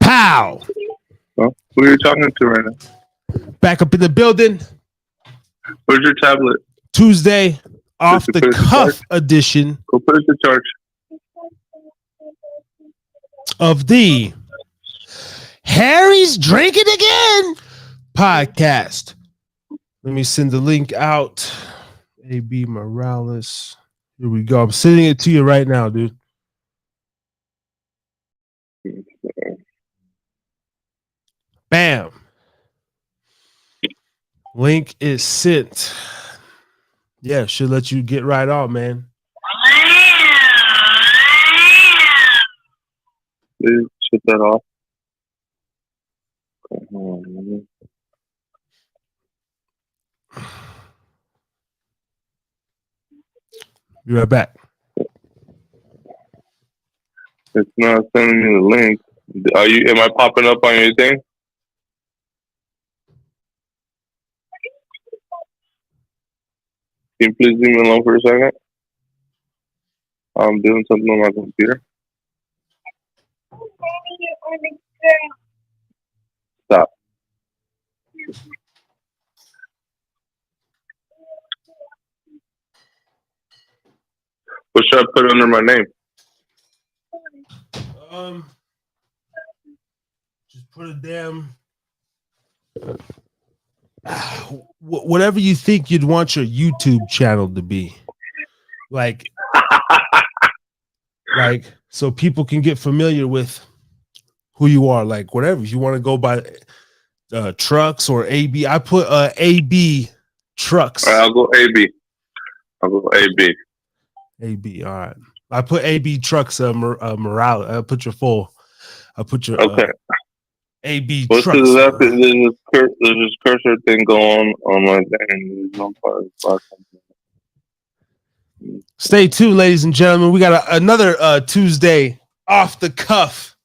Pow! Well, who are you talking to right now? Back up in the building. Where's your tablet? Tuesday, off the cuff edition. Go put it to charge. Of the Harry's Drinking Again podcast. Let me send the link out. AB Morales. Here we go. I'm sending it to you right now, dude. Bam. Link is sent. Yeah, should let you get right on, man. Please shut that off. Be right back. It's not sending me the link. Am I popping up on your thing? Can you please leave me alone for a second? I'm doing something on my computer. Stop. What should I put under my name? Just put a damn whatever you think you'd want your YouTube channel to be, like so people can get familiar with who you are. Like whatever, if you want to go by Trux or AB, I put AB Trux. All right, I'll go AB. AB. All right. I put AB Trux Morales. I put your full. I put your okay. AB What's Trux. There's this cursor thing going on my thing. No part. Stay tuned, ladies and gentlemen. We got another Tuesday off the cuff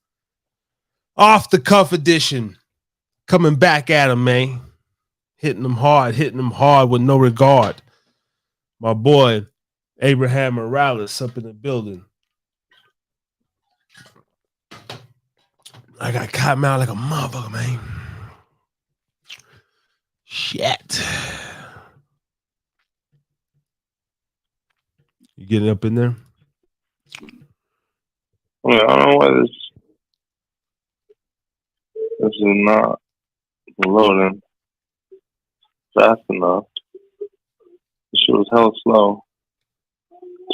edition coming back at him, man. Hitting them hard with no regard. My boy Abraham Morales up in the building. I got cotton out like a motherfucker, man. Shit. You getting up in there? I don't know why this is not loading fast enough. This shit was hella slow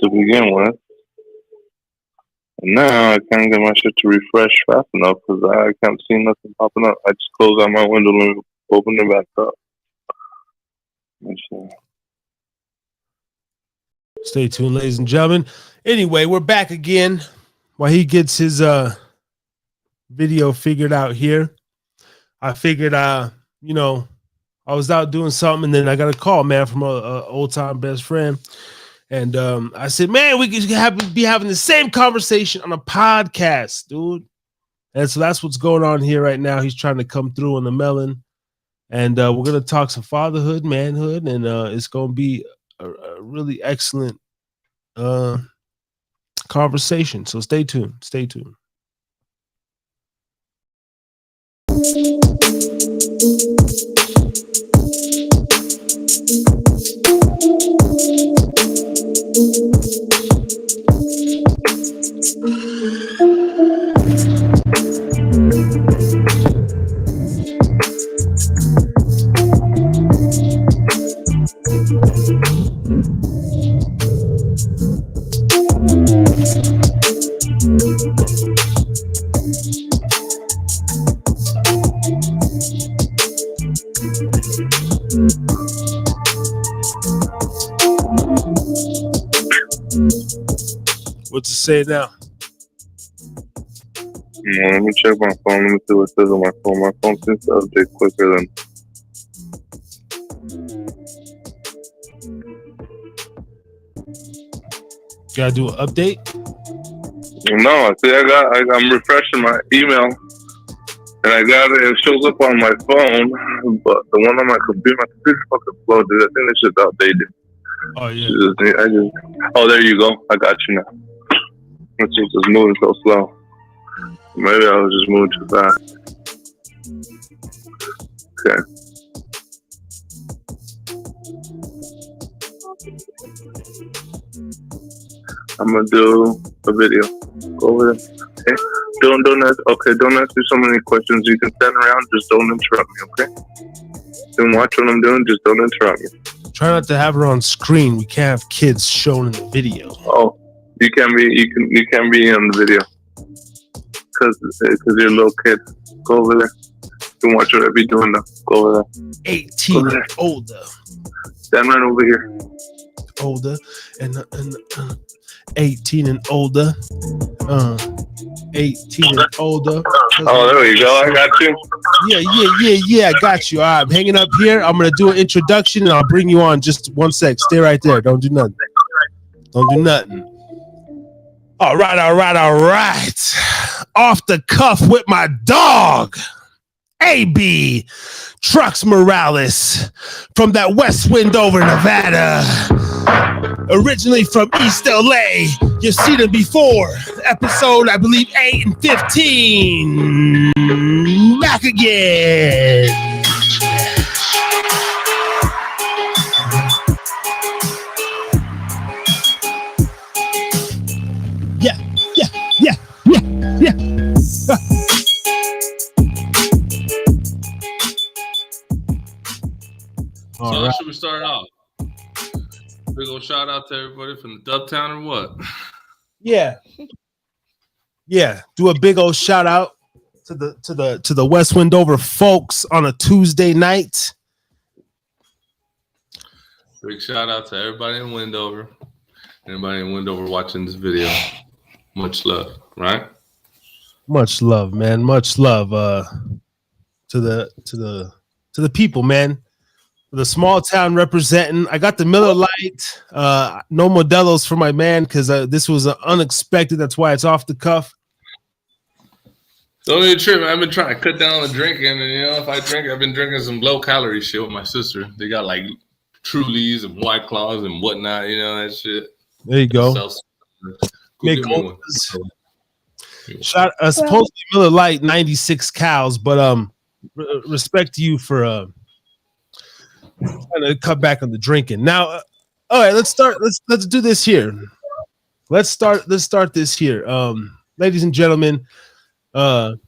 to begin with. And now I can't get my shit to refresh fast enough because I can't see nothing popping up. I just close out my window and open it back up. Stay tuned, ladies and gentlemen. Anyway, we're back again while he gets his video figured out here. I figured, I was out doing something and then I got a call, man, from a old time best friend. And I said, man, we could be having the same conversation on a podcast, dude. And so that's what's going on here right now. He's trying to come through on the melon. And we're going to talk some fatherhood, manhood, and it's going to be a really excellent conversation. So stay tuned. Stay tuned. What's it say now? Let me check my phone. Let me see what it says on my phone. My phone seems to update quicker than. Gotta do an update? No, see, I'm refreshing my email, and I got it. It shows up on my phone, but the one on my computer's fucking slow, dude. I think it's just outdated. Oh yeah. Oh, there you go. I got you now. It's just moving so slow. Maybe I was just moving too fast. Okay. I'm gonna do a video. Go over there. Okay. Don't ask me so many questions. You can stand around, just don't interrupt me, okay? Don't watch what I'm doing, just don't interrupt me. Try not to have her on screen. We can't have kids shown in the video. Oh, you can be on the video. Cause you're a little kid. Go over there. You can watch whatever you're doing now. Go over there. 18 over there. And older. Stand right over here. Older and 18 and older. 18 and older. Oh, there we go. I got you. Yeah. I got you. All right, I'm hanging up here. I'm gonna do an introduction and I'll bring you on. Just 1 sec. Stay right there. Don't do nothing. All right. Off the cuff with my dog, AB Trux Morales from that West Wendover, Nevada. Originally from East LA. You've seen him before. Episode, I believe, 8 and 15. Back again. Yeah. So how should we start off? Big old shout out to everybody from the Dubtown or what? Yeah. Do a big old shout out to the West Wendover folks on a Tuesday night. Big shout out to everybody in Wendover. Anybody in Wendover watching this video. Much love, right? Much love, man. Much love to the people, man. The small town representing. I got the Miller Lite. No Modelo's for my man because this was unexpected. That's why it's off the cuff. Don't need to trip. I've been trying to cut down on the drinking, and if I drink, I've been drinking some low calorie shit with my sister. They got like Trulies and White Claws and whatnot. That shit. There you go. Supposedly Miller Lite 96 cows, but respect to you for trying to cut back on the drinking. Now, all right, let's start. Let's do this here. Let's start this here. Ladies and gentlemen, first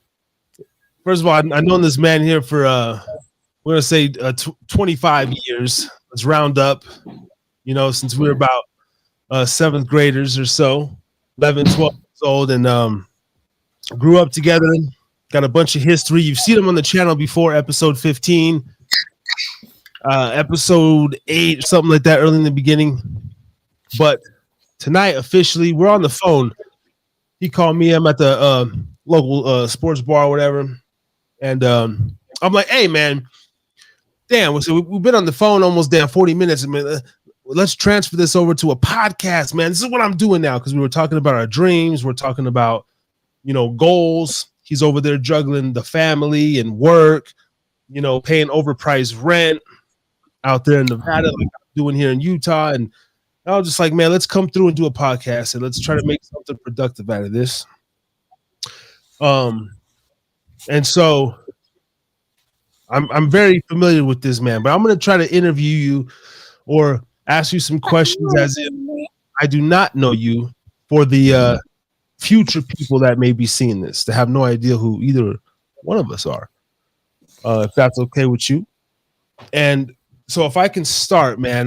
of all, I've known this man here for we're gonna say 25 years. Let's round up. Since we were about 7th graders or so, 11, 12 years old, and grew up together. Got a bunch of history. You've seen him on the channel before, episode 15. Episode 8, something like that, early in the beginning. But tonight, officially, we're on the phone. He called me. I'm at the local sports bar or whatever. And I'm like, hey, man, damn. So we've been on the phone almost 40 minutes. Let's transfer this over to a podcast, man. This is what I'm doing now because we were talking about our dreams. We're talking about, goals. He's over there juggling the family and work, paying overpriced rent out there in Nevada, like I'm doing here in Utah. And I was just like, man, let's come through and do a podcast and let's try to make something productive out of this. And so I'm very familiar with this man, but I'm going to try to interview you or ask you some questions as if I do not know you for the future people that may be seeing this, to have no idea who either one of us are, if that's okay with you. And so if I can start, man,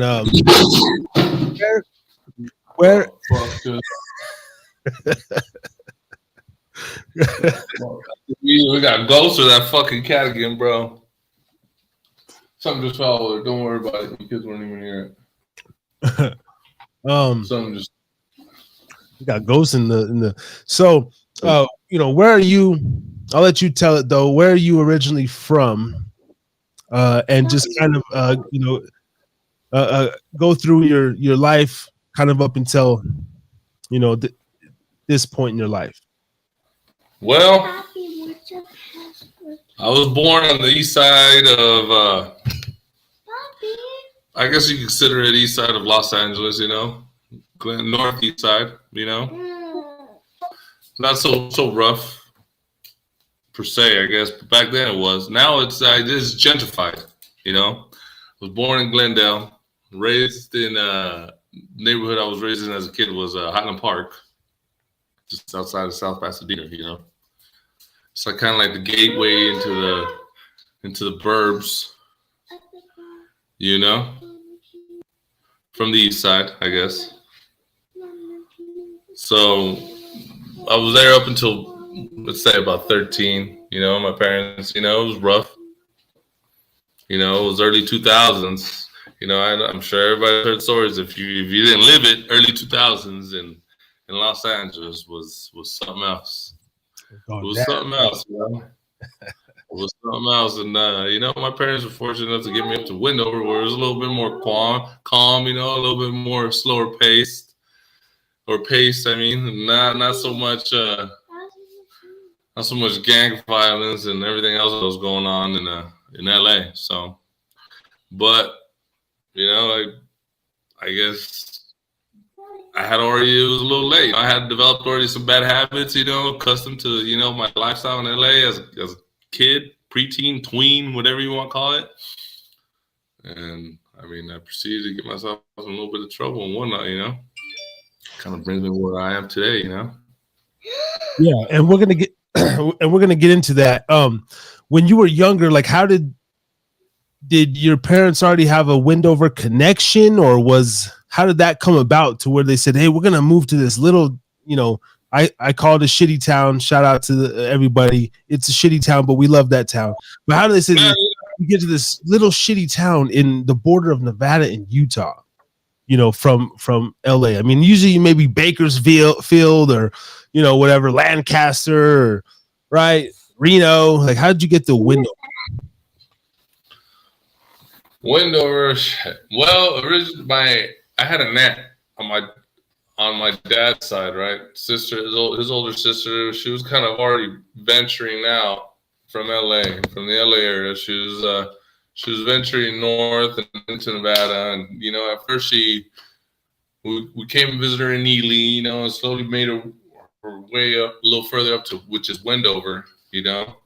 where we got ghosts or that fucking cat again, bro. Something just fell over. Don't worry about it. You kids weren't even hear it. Something just. We got ghosts in the. So, where are you? I'll let you tell it though. Where are you originally from? And just kind of go through your life, kind of up until this point in your life. Well, I was born on the east side of, I guess you consider it east side of Los Angeles, northeast side, not so rough. per se, I guess. But back then it was. Now it's gentrified. You know, I was born in Glendale, raised in neighborhood I was raised in as a kid was Highland Park, just outside of South Pasadena. You know, it's like kind of like the gateway into the burbs. You know, from the east side, I guess. So I was there up until, let's say, about 13. You know, my parents, you know, it was rough. You know, it was early 2000s. You know, I'm sure everybody heard stories. If you didn't live it, early 2000s in Los Angeles was something else. Oh, it was something else, you know. It was something else, and you know, my parents were fortunate enough to get me up to Wendover, where it was a little bit more calm, you know, a little bit more slower paced, I mean, not so much gang violence and everything else that was going on in LA. So, but you know, like, I guess it was a little late. I had developed already some bad habits, you know, accustomed to, you know, my lifestyle in LA as a kid, preteen, tween, whatever you want to call it. And I mean, I proceeded to get myself in a little bit of trouble and whatnot, you know. Kind of brings me where I am today, you know. Yeah, and we're gonna get into that. When you were younger, like, how did your parents already have a Wendover connection, or how did that come about to where they said, "Hey, we're gonna move to this little," you know, I call it a shitty town. Shout out to everybody. It's a shitty town, but we love that town. But how do they say we get to this little shitty town in the border of Nevada and Utah? You know, from LA. I mean, usually maybe Bakersfield or, you know, whatever, Lancaster, or, right? Reno. Like, how did you get to Wendover? Wendover. Well, originally I had an aunt on my dad's side, right? Sister, his older sister. She was kind of already venturing out from LA, from the LA area. She was venturing north and into Nevada, and you know, at first we came and visited her in Ely, you know, and slowly made her way up a little further up to, which is Wendover, you know.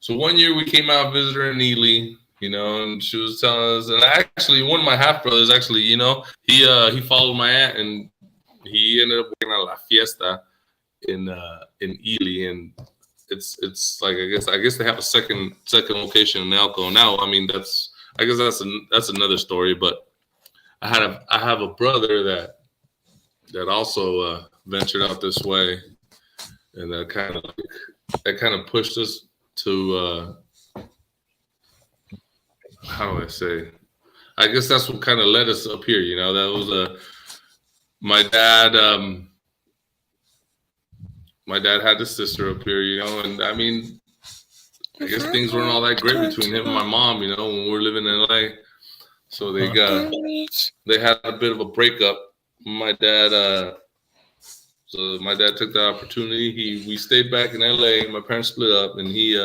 So one year we came out and visited her in Ely, you know, and she was telling us, and actually one of my half brothers, actually, you know, he followed my aunt, and he ended up working at La Fiesta in Ely, and it's like I guess they have a second location in Elko now. I mean, that's another story, but I have a brother that also ventured out this way, and that kind of pushed us to how do I say? I guess that's what kind of led us up here. You know, that was my dad. My dad had a sister up here, you know, and I mean, I guess things weren't all that great between him and my mom, you know, when we were living in LA. So they had a bit of a breakup. My dad took the opportunity. We stayed back in LA. My parents split up, and he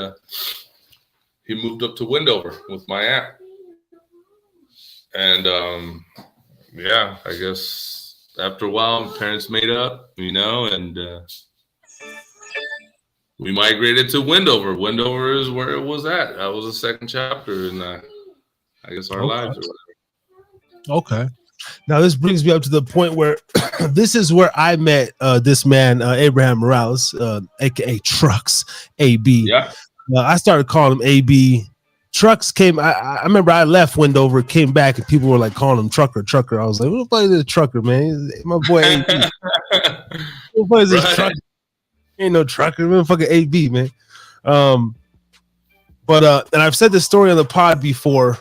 moved up to Wendover with my aunt. And yeah, I guess after a while, my parents made up, you know, and we migrated to Wendover. Wendover is where it was at. That was the second chapter in, I guess, our lives. Or whatever. Okay. Now this brings me up to the point where this is where I met this man, Abraham Morales, aka Trux, AB. Yeah. I started calling him AB. Trux came. I remember I left Wendover, came back, and people were like calling him Trucker. I was like, "What the fuck is this Trucker, man? My boy AB. What the fuck is this Trucker? Ain't no Trucker, man. Fucking AB, man." But and I've said this story on the pod before.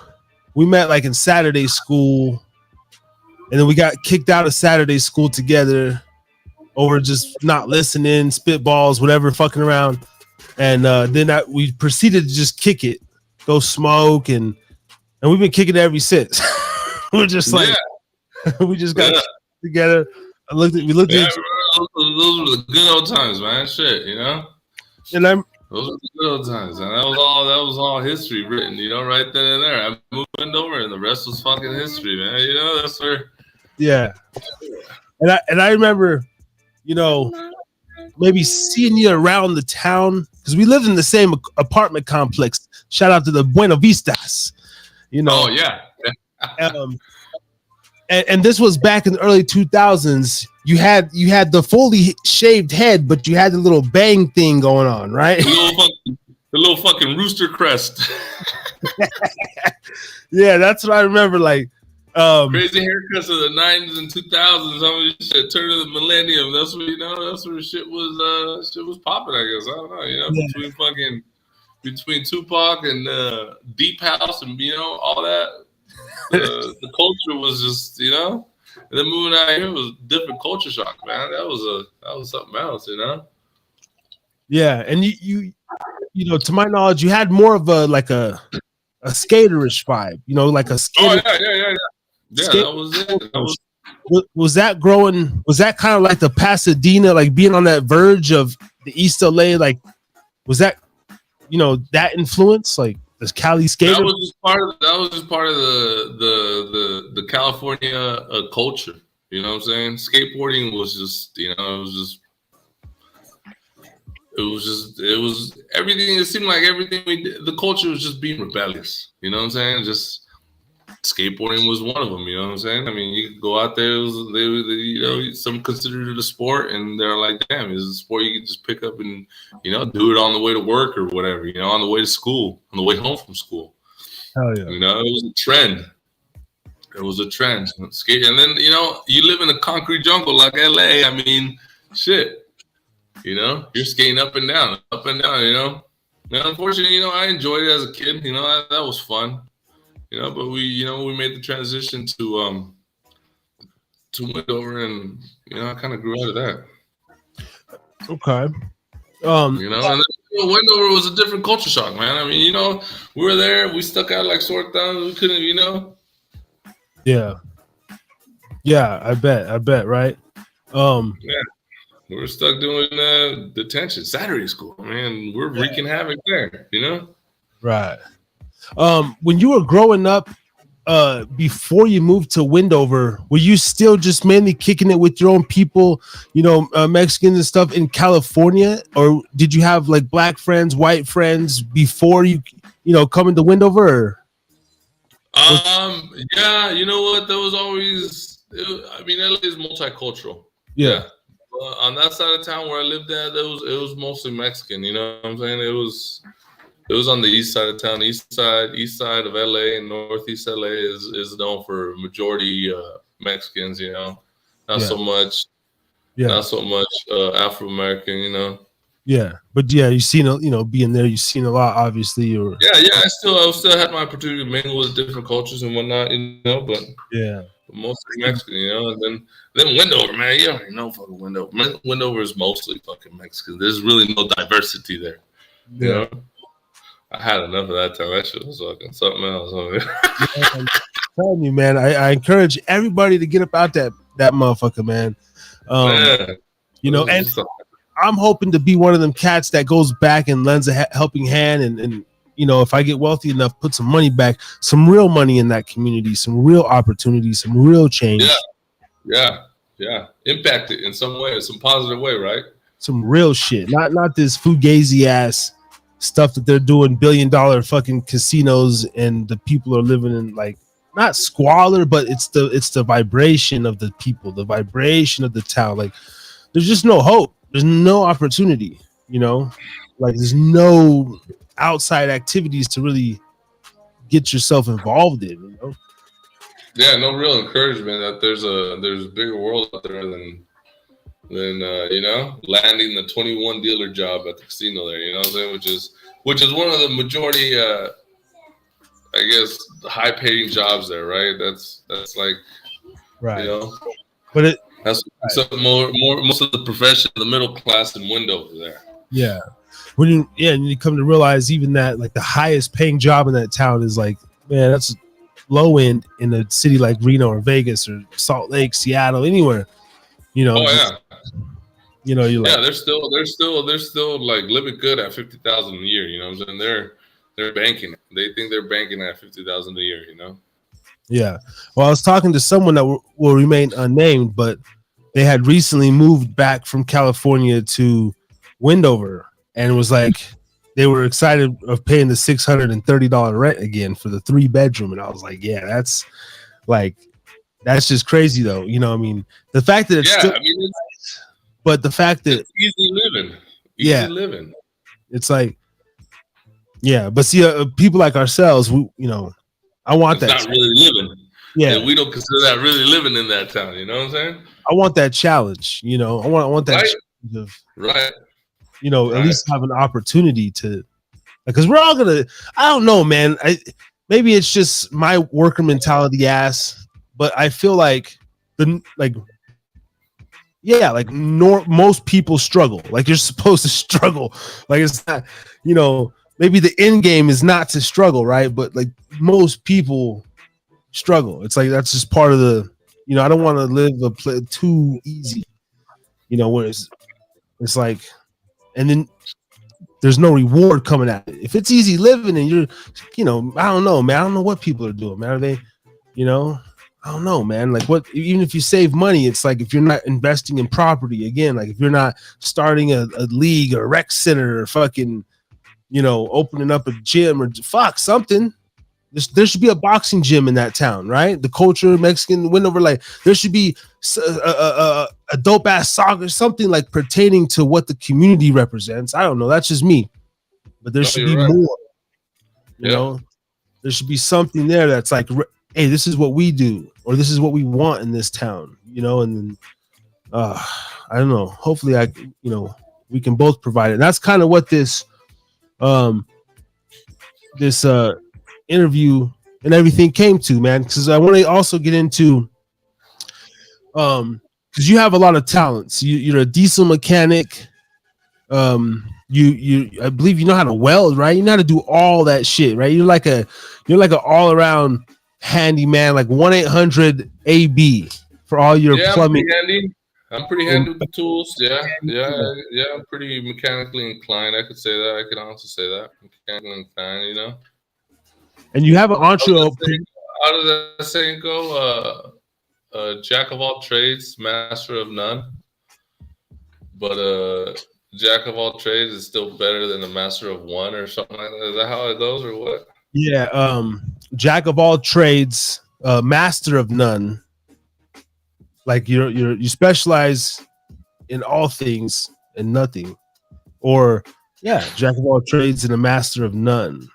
We met like in Saturday school, and then we got kicked out of Saturday school together over just not listening, spitballs, whatever, fucking around. And then we proceeded to just kick it, go smoke, and we've been kicking it ever since. We're just like, we just got together. We looked at those were the good old times, man. Shit, you know. And those were the good old times, and that was all history written, you know, right then and there. I moved over, and the rest was fucking history, man. You know, that's where. Yeah. And I remember, you know, maybe seeing you around the town, because we lived in the same apartment complex. Shout out to the Buena Vistas, you know. Oh yeah. And this was back in the early 2000s. You had the fully shaved head, but you had the little bang thing going on, right? The little fucking rooster crest. Yeah, that's what I remember. Like crazy haircuts of the 90s and 2000s. Some of this shit turn of the millennium. That's what That's where shit was popping. I guess I don't know. Yeah. Between Tupac and Deep House and all that. The culture was just, and then moving out here was a different culture shock, man. That was something else, Yeah, and you to my knowledge, you had more of a skaterish vibe, like a skater. Oh yeah. Yeah, that was it. Was that growing? Was that kind of like the Pasadena, like being on that verge of the East LA? Like, was that that influence, like the Cali skater? That was just part of the California culture. You know what I'm saying? Skateboarding was just it was everything. It seemed like everything we did, the culture was just being rebellious. You know what I'm saying? Just skateboarding was one of them. You know what I'm saying? I mean, you could go out there. Some considered it a sport, and they're like, "Damn, it's a sport you can just pick up and do it on the way to work or whatever. On the way to school, on the way home from school." Hell yeah! It was a trend. It was a trend. Skate, and then you live in a concrete jungle like LA. I mean, shit. You're skating up and down. And unfortunately, I enjoyed it as a kid. That was fun. But we made the transition to Wendover, and I kind of grew out of that. Okay. And then, Wendover was a different culture shock, man. I mean, we were there, we stuck out like sore thumbs. We couldn't, Yeah. Yeah, I bet, right? Yeah. We were stuck doing detention, Saturday school. Man, we're wreaking havoc there, Right. When you were growing up, before you moved to Wendover, were you still just mainly kicking it with your own people, Mexicans and stuff in California, or did you have like black friends, white friends before you coming to Wendover? Yeah, you know what? There was always. LA is multicultural. Yeah. On that side of town where I lived at, it was mostly Mexican. You know what I'm saying? It was on the east side of town. East side of LA and northeast LA is known for majority Mexicans. Not so much Afro American. Yeah, but yeah, you've seen being there, you've seen a lot, obviously. Or I still had my opportunity to mingle with different cultures and whatnot. But yeah. Mostly Mexican, and then Wendover, man. You already know fucking Wendover. Wendover is mostly fucking Mexican. There's really no diversity there. Yeah. I had enough of that time. That shit was fucking something else. I'm telling you, man. I encourage everybody to get up out that motherfucker, man. And I'm hoping to be one of them cats that goes back and lends a helping hand and if I get wealthy enough, put some money back, some real money in that community, some real opportunities, some real change. Yeah. Impact it in some way, some positive way, right? Some real shit, not this fugazi ass stuff that they're doing, $1 billion fucking casinos, and the people are living in like not squalor, but it's the vibration of the people, the vibration of the town. Like there's just no hope. There's no opportunity, like there's no outside activities to really get yourself involved in, Yeah, no real encouragement that there's a bigger world out there than landing the 21 dealer job at the casino there, you know what I'm saying, which is one of the majority I guess high paying jobs there, right? That's like right. But that's more most of the profession, the middle class in Wendover there. Yeah. And you come to realize even that like the highest paying job in that town is like, man, that's low end in a city like Reno or Vegas or Salt Lake, Seattle, anywhere. You're like, they're still like living good at $50,000 a year. You know what I'm saying? They're banking. They think they're banking at $50,000 a year. Yeah. Well, I was talking to someone that will remain unnamed, but they had recently moved back from California to Wendover. And it was like they were excited of paying the $630 rent again for the 3-bedroom, and I was like, yeah, that's just crazy though. You know, I mean, the fact that it's still, I mean, but the fact that it's easy living, living. It's like, yeah, but see, people like ourselves, we, you know, I want it's that. Not really living. Yeah, and we don't consider that really living in that town. You know what I'm saying? I want that challenge. You know, I want that challenge of, right. You know, at least have an opportunity to, because we're all gonna. I don't know, man. Maybe it's just my worker mentality ass, but I feel like most people struggle. Like, you're supposed to struggle. Like, it's not, you know, maybe the end game is not to struggle, right? But like, most people struggle. It's like, that's just part of the, you know, I don't want to live too easy, you know, where it's like, and then there's no reward coming at it. If it's easy living and you're, you know, I don't know, man. I don't know what people are doing, man. Are they, you know, I don't know, man. Like, what, even if you save money, it's like, if you're not investing in property, again, like if you're not starting a league or a rec center or fucking, you know, opening up a gym or something. There should be a boxing gym in that town, right? The culture, Mexican, Wendover, like there should be a dope ass soccer, something like pertaining to what the community represents. I don't know. That's just me, but there should be more. You know, there should be something there that's like, hey, this is what we do, or this is what we want in this town. You know, and then I don't know. Hopefully, you know, we can both provide it. And that's kind of what this interview and everything came to, man, because I want to also get into because you have a lot of talents. You're a diesel mechanic. You I believe you know how to weld, right? You know how to do all that shit, right? You're like an all-around handyman, like 1-800-AB for all your plumbing. I'm pretty handy with the tools. Yeah. I'm pretty mechanically inclined. I could say that. I could honestly say that. Mechanically inclined, you know. And you have an entree. How does that saying go? Jack of all trades, master of none. But jack of all trades is still better than a master of one, or something like that. Is that how it goes, or what? Yeah. Jack of all trades, master of none. Like you specialize in all things and nothing, or jack of all trades and a master of none.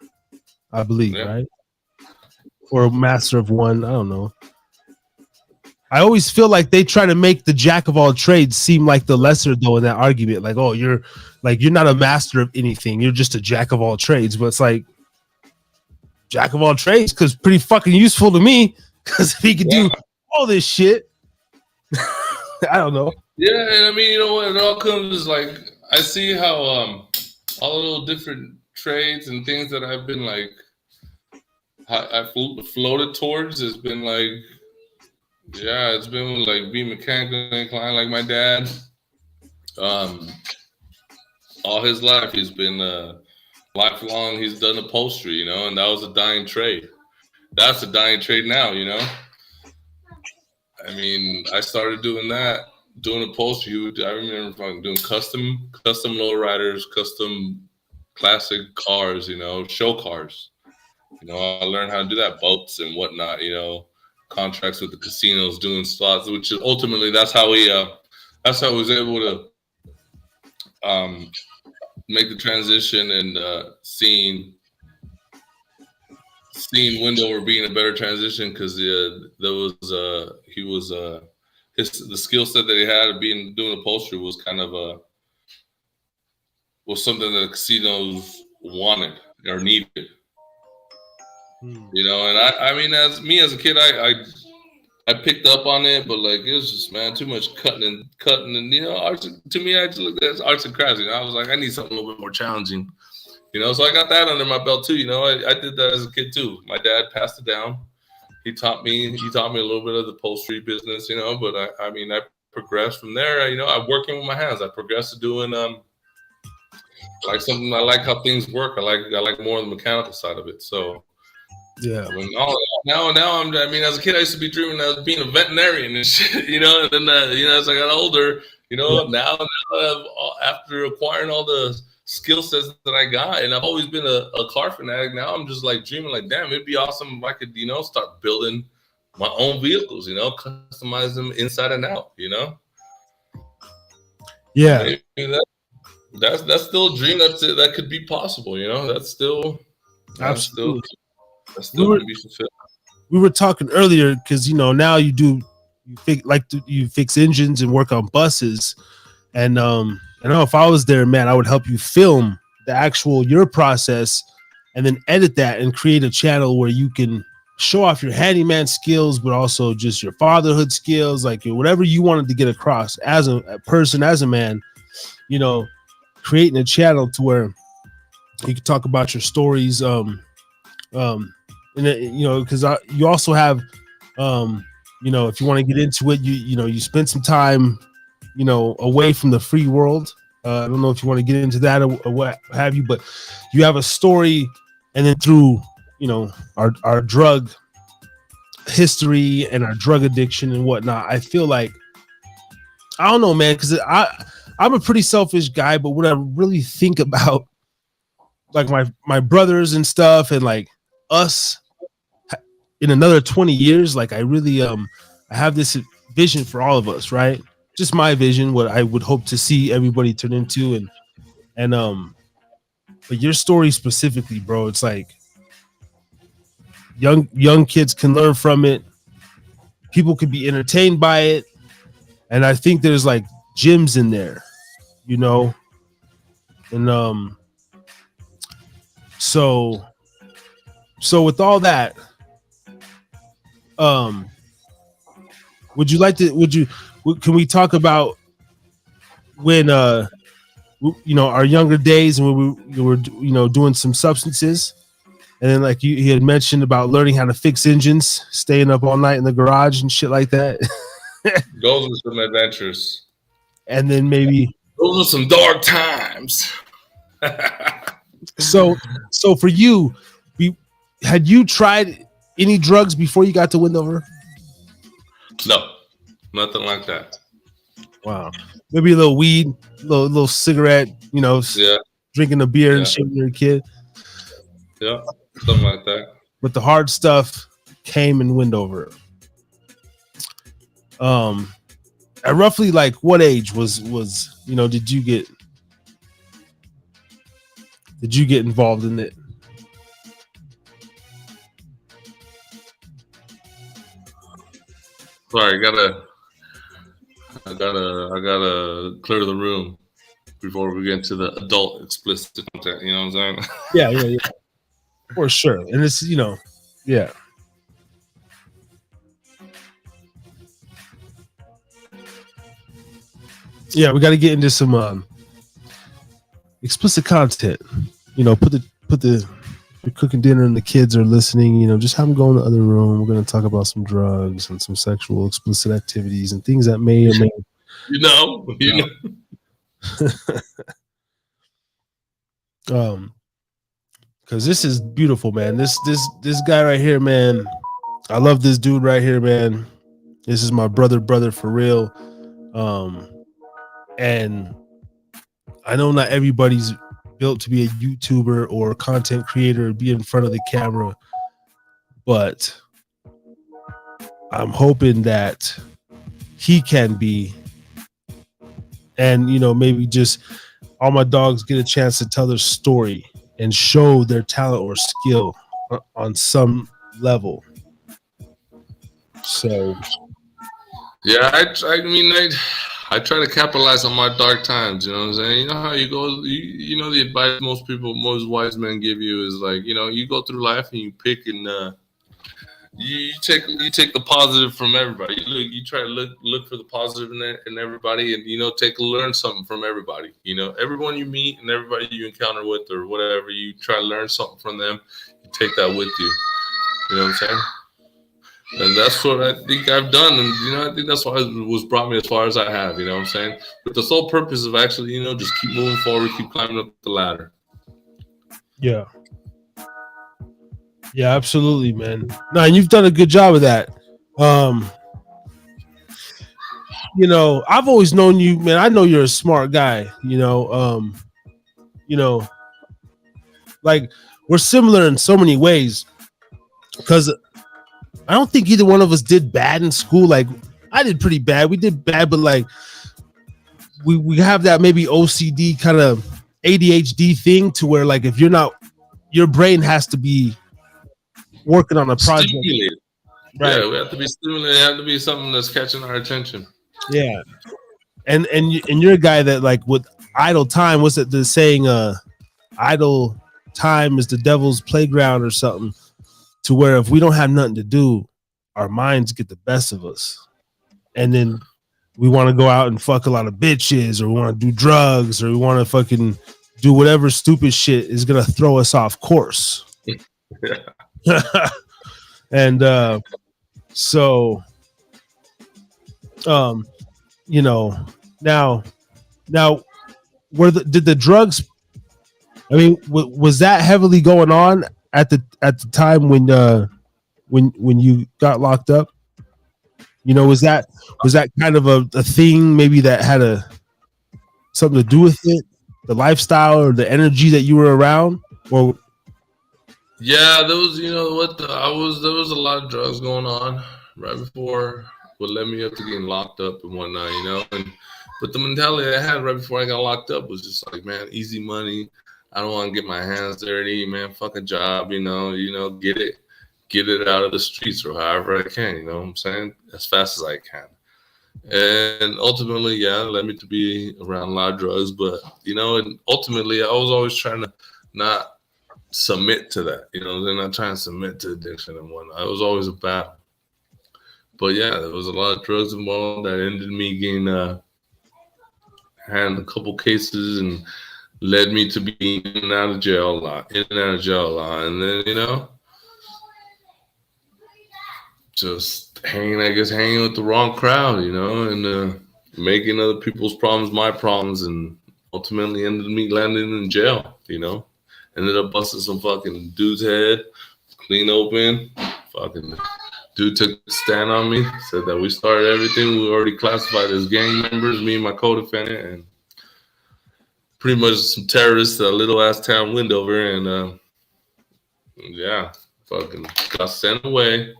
I believe, right? Or master of one. I don't know. I always feel like they try to make the jack of all trades seem like the lesser though in that argument. Like, oh, you're not a master of anything. You're just a jack of all trades. But it's like, jack of all trades, because pretty fucking useful to me. Because if he could do all this shit, I don't know. Yeah, and I mean, you know what? It all comes like, I see how all the little different trades and things that I've been like, I floated towards has been like, it's been like being mechanically inclined. Like my dad, all his life he's been lifelong. He's done upholstery, you know, and that was a dying trade. That's a dying trade now, you know. I mean, I started doing that, doing upholstery. I remember doing custom lowriders, custom classic cars, you know, show cars. You know, I learned how to do that, boats and whatnot, you know, contracts with the casinos, doing slots, which is ultimately that's how I was able to make the transition and seeing Wendover being a better transition, because the skill set that he had of doing upholstery was kind of was something that casinos wanted or needed. You know, and I mean, as a kid, I picked up on it, but like it was just, man, too much cutting and you know, arts. To me, I just looked at it as arts and crafts. You know, I was like, I need something a little bit more challenging. You know, so I got that under my belt too. You know, I did that as a kid too. My dad passed it down. He taught me a little bit of the upholstery business. You know, but I mean, I progressed from there. You know, I'm working with my hands. I progressed to doing like something. I like how things work. I like more of the mechanical side of it. So. Yeah. I mean, now I mean, as a kid, I used to be dreaming of being a veterinarian and shit, you know. And then, you know, as I got older, you know, now after acquiring all the skill sets that I got, and I've always been a car fanatic. Now I'm just like dreaming, like, damn, it'd be awesome if I could, start building my own vehicles, customize them inside and out, Yeah, Maybe that's still a dream that could be possible, That's still absolutely. That still can be fulfilled. We were talking earlier because now you fix engines and work on buses, and I know if I was there, man, I would help you film your process, and then edit that and create a channel where you can show off your handyman skills, but also just your fatherhood skills, like whatever you wanted to get across as a person, as a man, creating a channel to where you can talk about your stories, and because you also have, if you want to get into it, you spend some time, away from the free world. I don't know if you want to get into that or what have you, but you have a story, and then through, our drug history and our drug addiction and whatnot, I feel like, I don't know, man, because I'm a pretty selfish guy, but when I really think about like my brothers and stuff, and like us in another 20 years, like I really I have this vision for all of us, right? Just my vision, what I would hope to see everybody turn into, and but your story specifically, bro, it's like young kids can learn from it, people can be entertained by it, and I think there's like gems in there, and so with all that, can we talk about when our younger days, and when we were doing some substances, and then like he had mentioned about learning how to fix engines, staying up all night in the garage and shit like that. Those were some adventures. And then maybe those were some dark times. So for you, had you tried any drugs before you got to Wendover? No, nothing like that. Wow. Maybe a little weed, little cigarette, yeah, drinking a beer and shit when you're a kid. Yeah, something like that. But the hard stuff came in Wendover. At roughly like what age was did you get involved in it? Sorry, I gotta clear the room before we get into the adult explicit content. You know what I'm saying? Yeah. For sure. And it's, yeah. Yeah, we got to get into some explicit content. Put you're cooking dinner and the kids are listening. Just have them go in the other room. We're going to talk about some drugs and some sexual explicit activities and things that may or may. Because this is beautiful, man. This guy right here, man. I love this dude right here, man. This is my brother for real. And I know not everybody's built to be a YouTuber or a content creator or be in front of the camera, but I'm hoping that he can be, and maybe just all my dogs get a chance to tell their story and show their talent or skill on some level. So yeah, I try to capitalize on my dark times. You know what I'm saying? You know how you go. The advice most wise men give you is like, you go through life and you pick and you take the positive from everybody. You try to look for the positive in everybody, and learn something from everybody. Everyone you meet and everybody you encounter with or whatever, you try to learn something from them. You take that with you. You know what I'm saying? And that's what I think I've done. And, I think that's what's brought me as far as I have, you know what I'm saying? With the sole purpose of actually, just keep moving forward, keep climbing up the ladder. Yeah. Yeah, absolutely, man. No, and you've done a good job of that. I've always known you, man. I know you're a smart guy, you know, like we're similar in so many ways because I don't think either one of us did bad in school. Like I did pretty bad. We did bad, but like we have that maybe OCD kind of ADHD thing to where like if you're not, your brain has to be working on a project. Stimulated. Right. Yeah, we have to be stimulated. It have to be something that's catching our attention. Yeah. And you're a guy that like with idle time, what's it the saying idle time is the devil's playground or something, to where if we don't have nothing to do, our minds get the best of us. And then we want to go out and fuck a lot of bitches, or we want to do drugs, or we want to fucking do whatever stupid shit is going to throw us off course. And so you know, now did the drugs, I mean, was that heavily going on at the time when you got locked up? You know, was that kind of a thing maybe that had something to do with it, the lifestyle or the energy that you were around? Or yeah, there was, you know what, there was a lot of drugs going on right before what led me up to getting locked up and whatnot, you know. But the mentality I had right before I got locked up was just like, man, easy money. I don't want to get my hands dirty, man. Fuck a job, you know, get it out of the streets or however I can, you know what I'm saying? As fast as I can. And ultimately, yeah, it led me to be around a lot of drugs. But, you know, and ultimately I was always trying to not submit to that, you know. They're not trying to submit to addiction and whatnot. It was always a battle. But yeah, there was a lot of drugs involved that ended me getting had a couple cases and led me to be in and out of jail a lot, and then, you know, just hanging with the wrong crowd, you know, and making other people's problems my problems, and ultimately ended me landing in jail, you know. Ended up busting some fucking dude's head, clean open, fucking dude took a stand on me, said that we started everything. We were already classified as gang members, me and my co-defendant, and pretty much some terrorists at a little ass town, Wendover, and yeah, fucking got sent away.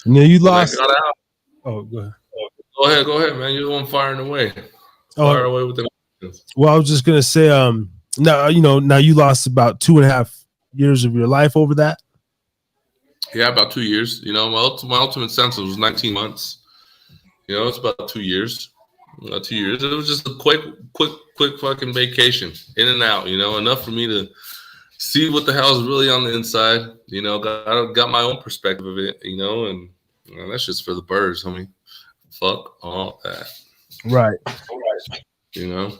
And then you lost. Got out. Oh, go ahead. Go ahead, man. You're the one firing away. Fire away with the. Well, I was just gonna say, now you lost about 2.5 years of your life over that. Yeah, about 2 years. You know, my ultimate sentence was 19 months. You know, it's about 2 years. 2 years. It was just a quick fucking vacation, in and out. You know, enough for me to see what the hell is really on the inside. You know, got my own perspective of it. You know, and that's just for the birds, homie. Fuck all that. Right. You know.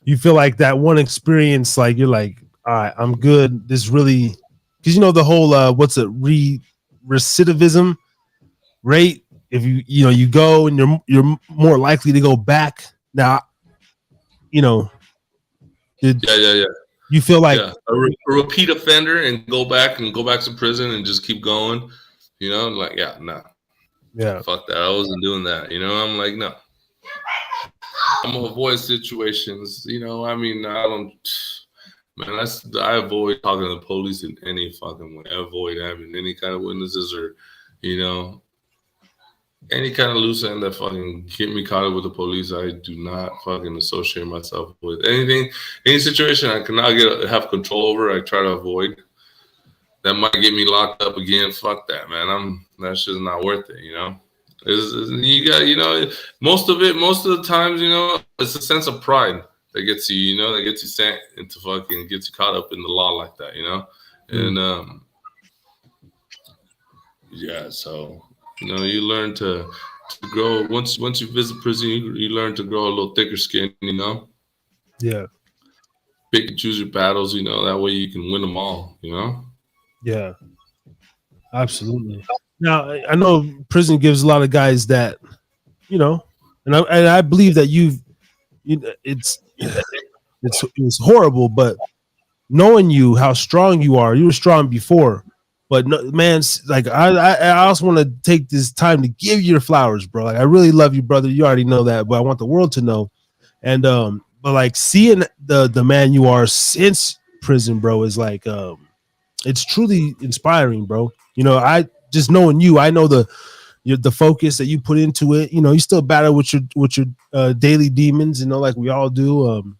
You feel like that one experience, like you're like, all right, I'm good. This really. Because you know the whole recidivism rate. If you go and you're more likely to go back. Now, you know. Yeah. You feel like a repeat offender and go back to prison and just keep going. You know, like nah. Yeah. Fuck that. I wasn't doing that. You know, I'm like, no. I'm gonna avoid situations. You know, I mean, I don't. Man, I avoid talking to the police in any fucking way. I avoid having any kind of witnesses or, you know, any kind of loose end that fucking get me caught up with the police. I do not fucking associate myself with anything, any situation I cannot have control over. I try to avoid. That might get me locked up again. Fuck that, man. That's just not worth it. You know, you got, you know, most of the times, you know, it's a sense of pride that gets you, you know, that gets you sent into fucking, gets you caught up in the law like that, you know? And, yeah, so, you know, you learn to grow, once you visit prison, you learn to grow a little thicker skin, you know? Yeah. Pick and choose your battles, you know, that way you can win them all, you know? Yeah. Absolutely. Now, I know prison gives a lot of guys that, you know, and I believe that it's horrible, but knowing you, how strong you were strong before, but no, man, like I also want to take this time to give you your flowers, bro. Like I really love you, brother. You already know that, but I want the world to know. And like seeing the man you are since prison, bro, is like it's truly inspiring, bro. You know, I just knowing you, I know the focus that you put into it. You know, you still battle with your daily demons, you know, like we all do.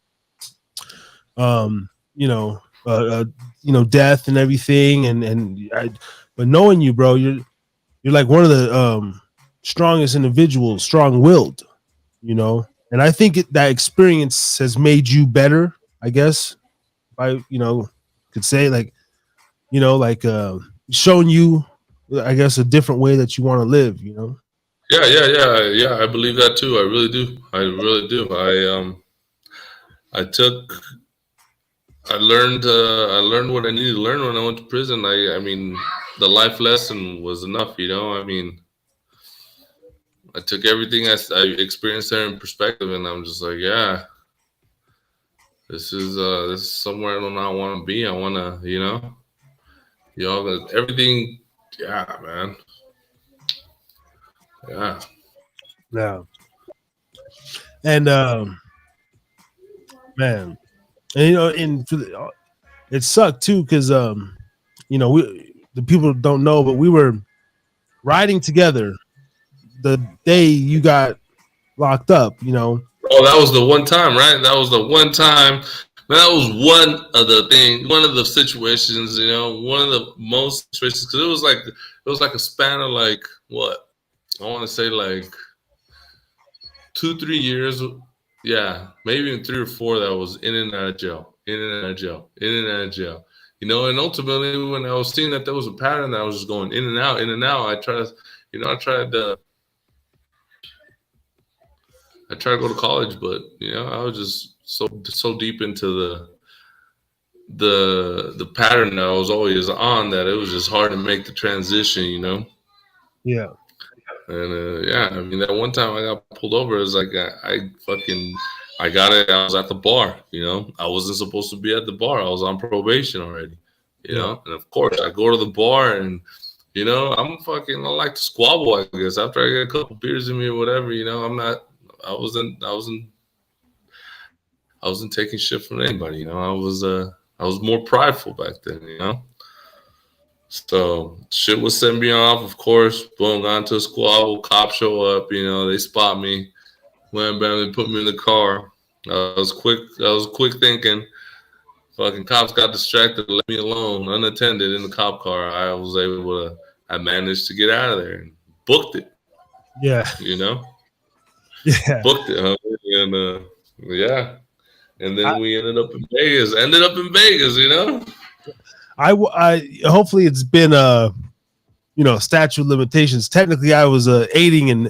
You know, death and everything, but knowing you, bro, you're like one of the strongest individuals, strong-willed, you know, and I think that experience has made you better, I guess. I, could say like, showing you, I guess, a different way that you want to live, you know. Yeah. I believe that too. I really do. I really do. I took. I learned what I needed to learn when I went to prison. I mean, the life lesson was enough. You know, I mean, I took everything I experienced there in perspective, and I'm just like, yeah, this is somewhere I do not want to be. I want to, everything. Yeah, man. Yeah. Yeah. And man, and it sucked too because the people don't know, but we were riding together the day you got locked up, you know. Oh, that was the one time, right? That was the one time. That was one of the situations, one of the most situations, because it was like a span of like what I want to say like 2-3 years, yeah, maybe even 3 or 4 that was in and out of jail, in and out of jail, in and out of jail. And ultimately when I was seeing that there was a pattern that I was just going in and out, I tried to go to college, but I was just so deep into the pattern that I was always on that it was just hard to make the transition. Yeah. And yeah, I mean that one time I got pulled over, it was like I got it. I was at the bar, I wasn't supposed to be at the bar. I was on probation already, and of course I go to the bar and I like to squabble, I guess, after I get a couple beers in me or whatever. I wasn't taking shit from anybody. I was more prideful back then. So shit was sending me off, of course. Boom, got into a squabble. Cops show up. They spot me. Wham bam, they put me in the car. I was quick thinking. Fucking cops got distracted, let me alone, unattended in the cop car. I managed to get out of there and booked it. Yeah. Yeah. Booked it, huh? And yeah. And then we ended up in Vegas. I hopefully it's been statute of limitations. Technically, I was aiding and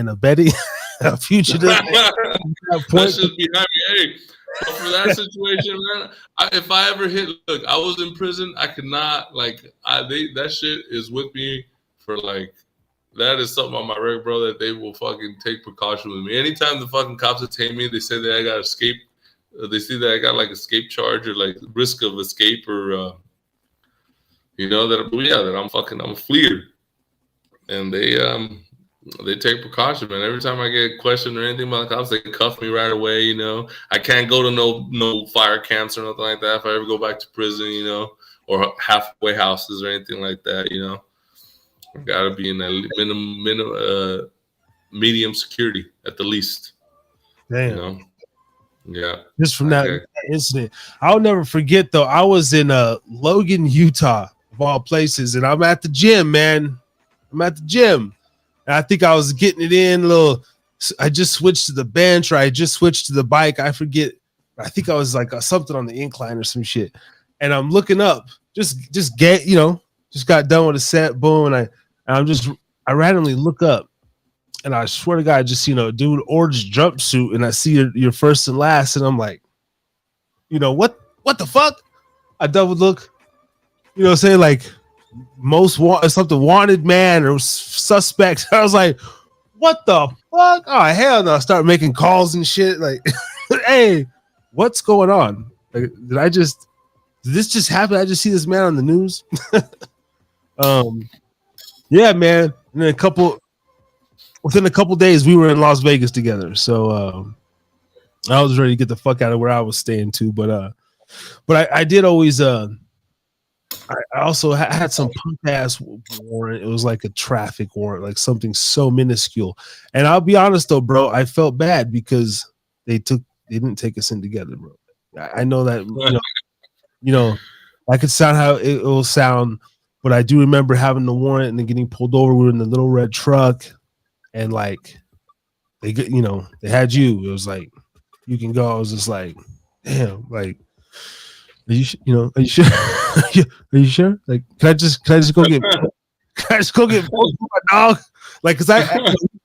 abetting a fugitive. That should be behind me. Hey, but for that situation, man, if I ever look, I was in prison. I could not that shit is with me for that is something on my record, bro, that they will fucking take precaution with me. Anytime the fucking cops detain me, they say that I got escape. They see that I got escape charge or risk of escape or that I'm a fleer, and they take precaution, man. Every time I get questioned or anything about the cops, they cuff me right away. I can't go to no fire camps or nothing like that if I ever go back to prison, or halfway houses or anything like that. I gotta be in that medium security at the least. Damn. Yeah. Just from that incident, I'll never forget though. I was in Logan, Utah, of all places, and I'm at the gym, man. I'm at the gym, and I think I was getting it in a little. I just switched to the bench, or I just switched to the bike. I forget. I think I was something on the incline or some shit, and I'm looking up. Just got done with a set, boom, and I randomly look up. And I swear to God, just dude, orange jumpsuit, and I see your first and last, and I'm like, what the fuck? I double look, saying most something wanted man or suspect. I was like, what the fuck? Oh hell no! I start making calls and shit. Hey, what's going on? Did this just happen? I just see this man on the news. Yeah, man. And then within a couple days, we were in Las Vegas together. So, I was ready to get the fuck out of where I was staying too. But I did always I also had some punk ass warrant. It was like a traffic warrant, like something so minuscule. And I'll be honest though, bro, I felt bad because they didn't take us in together, bro. I know that that could sound how it will sound, but I do remember having the warrant and then getting pulled over. We were in the little red truck, and like they had you. It was like you can go. I was just like, damn, like. Are you are you sure? Are you sure? Like, can I just go get my dog? Like, cause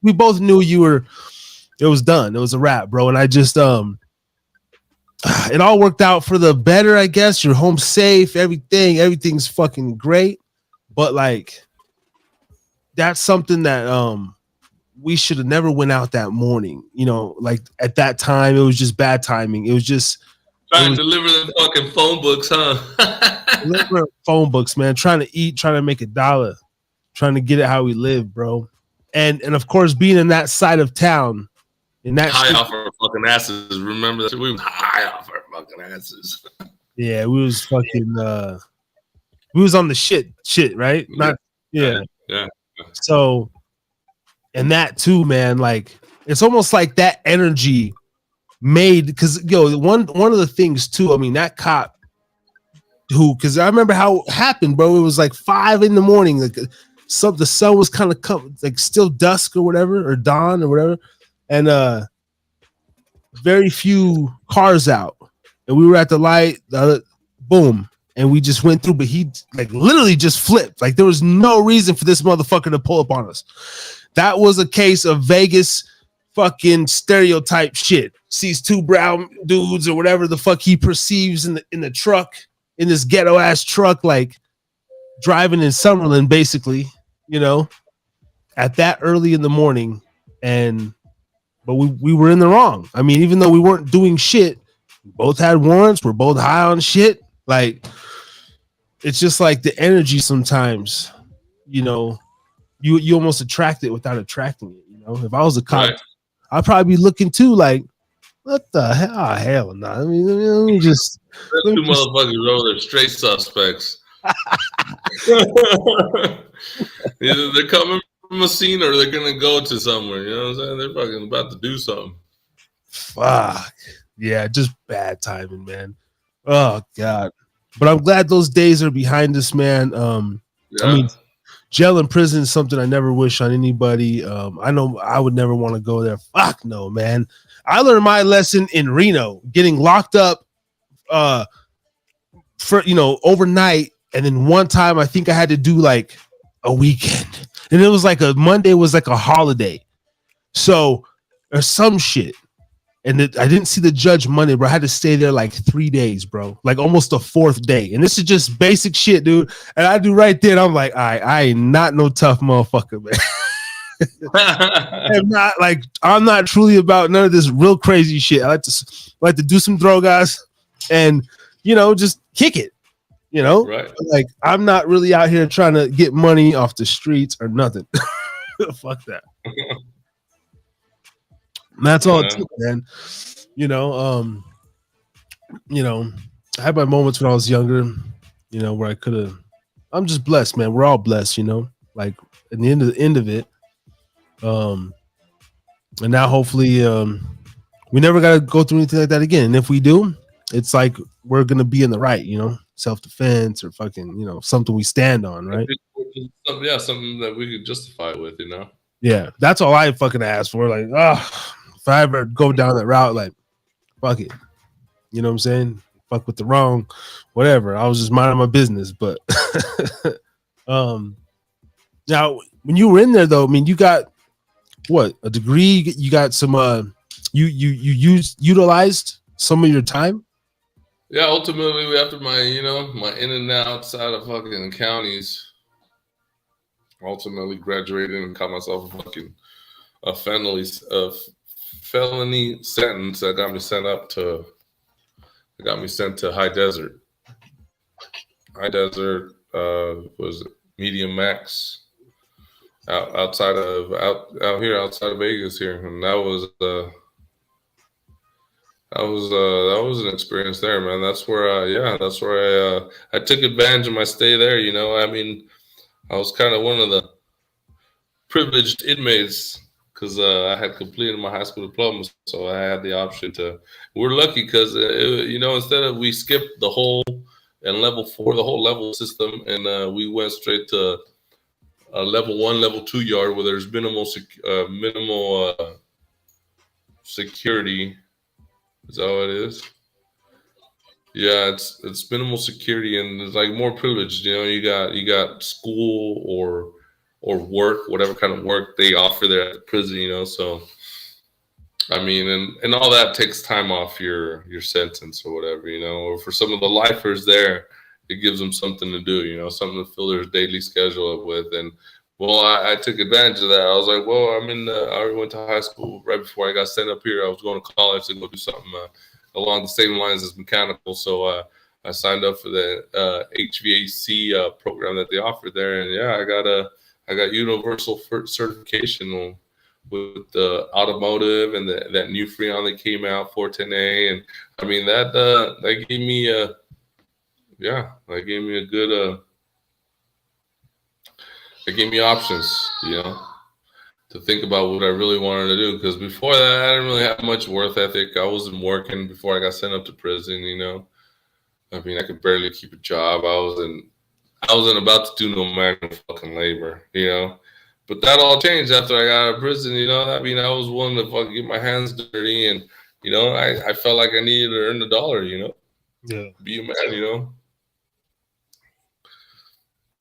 we both knew it was done. It was a wrap, bro. And I just it all worked out for the better, I guess. You're home safe, everything's fucking great. But like, that's something that we should have never went out that morning. Like at that time, it was just bad timing. It was just trying to deliver the fucking phone books, huh? Deliver phone books, man. Trying to eat, trying to make $1, trying to get it how we live, bro. And of course, being in that side of town, in that high off our fucking asses. Remember that we were high off our fucking asses. Yeah, we was fucking. We was on the shit, right? Not yeah. So, and that too, man. Like it's almost like that energy made because one of the things too. I mean, that cop because I remember how it happened, bro. It was like 5 a.m. Like the sun was kind of like still dusk or whatever, or dawn or whatever, and very few cars out, and we were at the light. Boom, and we just went through. But he like literally just flipped. Like there was no reason for this motherfucker to pull up on us. That was a case of Vegas fucking stereotype shit. Sees 2 brown dudes or whatever the fuck he perceives in the truck. In this ghetto ass truck, like driving in Summerlin, basically, at that early in the morning. But we were in the wrong. I mean, even though we weren't doing shit, we both had warrants. We're both high on shit. Like, it's just like the energy sometimes, you almost attract it without attracting it. If I was a cop, right, I'd probably be looking too, like, what the hell? Oh, hell no. I mean, let me just. Two motherfuckers over there, straight suspects. Either they're coming from a scene or they're gonna go to somewhere. You know what I'm saying? They're fucking about to do something. Fuck. Yeah, just bad timing, man. Oh God. But I'm glad those days are behind us, man. I mean, jail and prison is something I never wish on anybody. I know I would never want to go there. Fuck no, man. I learned my lesson in Reno, getting locked up for overnight, and then one time I think I had to do like a weekend, and it was like a Monday was like a holiday, so or some shit, and I didn't see the judge Monday, bro. I had to stay there like 3 days, bro, like almost the 4th day, and this is just basic shit, dude. And I do right then, I'm like, I ain't not no tough motherfucker, man. I'm not truly about none of this real crazy shit. I like to do some drogas and just kick it, right? Like I'm not really out here trying to get money off the streets or nothing. Fuck that. And that's all it took, man. I had my moments when I was younger, where I could have. I'm just blessed, man. We're all blessed, like at the end of it. And now hopefully we never got to go through anything like that again. And if we do, it's like we're gonna be in the right, self-defense or fucking, something we stand on, right? Yeah, something that we could justify with, Yeah, that's all I fucking ask for. Like, if I ever go down that route, like, fuck it. You know what I'm saying? Fuck with the wrong, whatever. I was just minding my business. But now when you were in there though, I mean, you got what, a degree? You got some you utilized some of your time? Yeah, ultimately after my my in and outs out of fucking counties, ultimately graduated and caught myself a felony sentence that got me sent to High Desert. High Desert was medium max out here outside of Vegas here, and that was That was an experience there, man. That's where that's where I took advantage of my stay there. You know, I mean, I was kind of one of the privileged inmates because I had completed my high school diploma, so I had the option to. We're lucky because you know, instead of we skipped the whole and level 4, the whole level system, and we went straight to level 1, level 2 yard where there's minimal security. Is that what it is? Yeah, it's minimal security and it's like more privileged. You know, you got school or work, whatever kind of work they offer there at the prison. You know, so I mean, and all that takes time off your sentence or whatever. You know, or for some of the lifers there, it gives them something to do. You know, something to fill their daily schedule up with. And well, I took advantage of that. I was like, well, I already went to high school right before I got sent up here. I was going to college to go do something along the same lines as mechanical. So I signed up for the HVAC program that they offered there, and yeah, I got universal certification with the automotive and that new Freon that came out 410A, and I mean that gave me that gave me a good it gave me options, you know, to think about what I really wanted to do. Because before that, I didn't really have much work ethic. I wasn't working before I got sent up to prison, you know. I mean, I could barely keep a job. I wasn't about to do no manual fucking labor, you know. But that all changed after I got out of prison, you know. I mean, I was willing to fucking get my hands dirty, and you know, I felt like I needed to earn the dollar, you know. Yeah. Be a man, you know.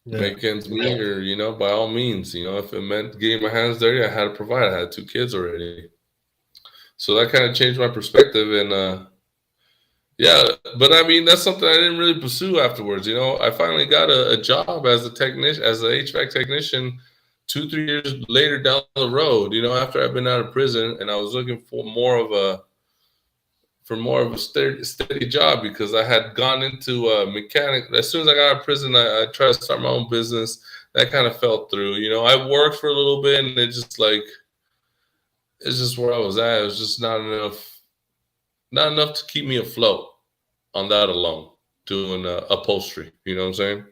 Yeah. Make ends meet, or you know, by all means, you know, if it meant getting my hands dirty, I had to provide. I had 2 kids already, so that kind of changed my perspective. And yeah, but I mean, that's something I didn't really pursue afterwards. You know, I finally got a job as a technician, as an HVAC technician, 2-3 years later down the road. You know, after I've been out of prison, and I was looking for more of a steady job because I had gone into mechanic. As soon as I got out of prison, I tried to start my own business. That kind of fell through. You know, I worked for a little bit, and it's just where I was at. It was just not enough to keep me afloat on that alone, doing upholstery. You know what I'm saying?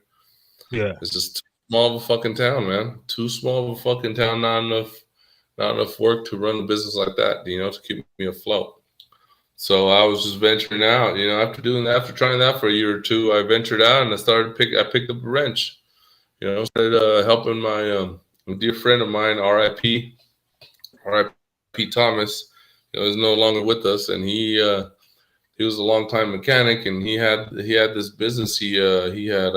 Yeah. It's just too small of a fucking town, man. Too small of a fucking town. Not enough work to run a business like that, you know, to keep me afloat. So I was just venturing out, you know, after trying that for a year or two, I ventured out and I picked up a wrench, you know, started helping my a dear friend of mine, R.I.P. Thomas, you know, is no longer with us. And he was a longtime mechanic, and he had this business he had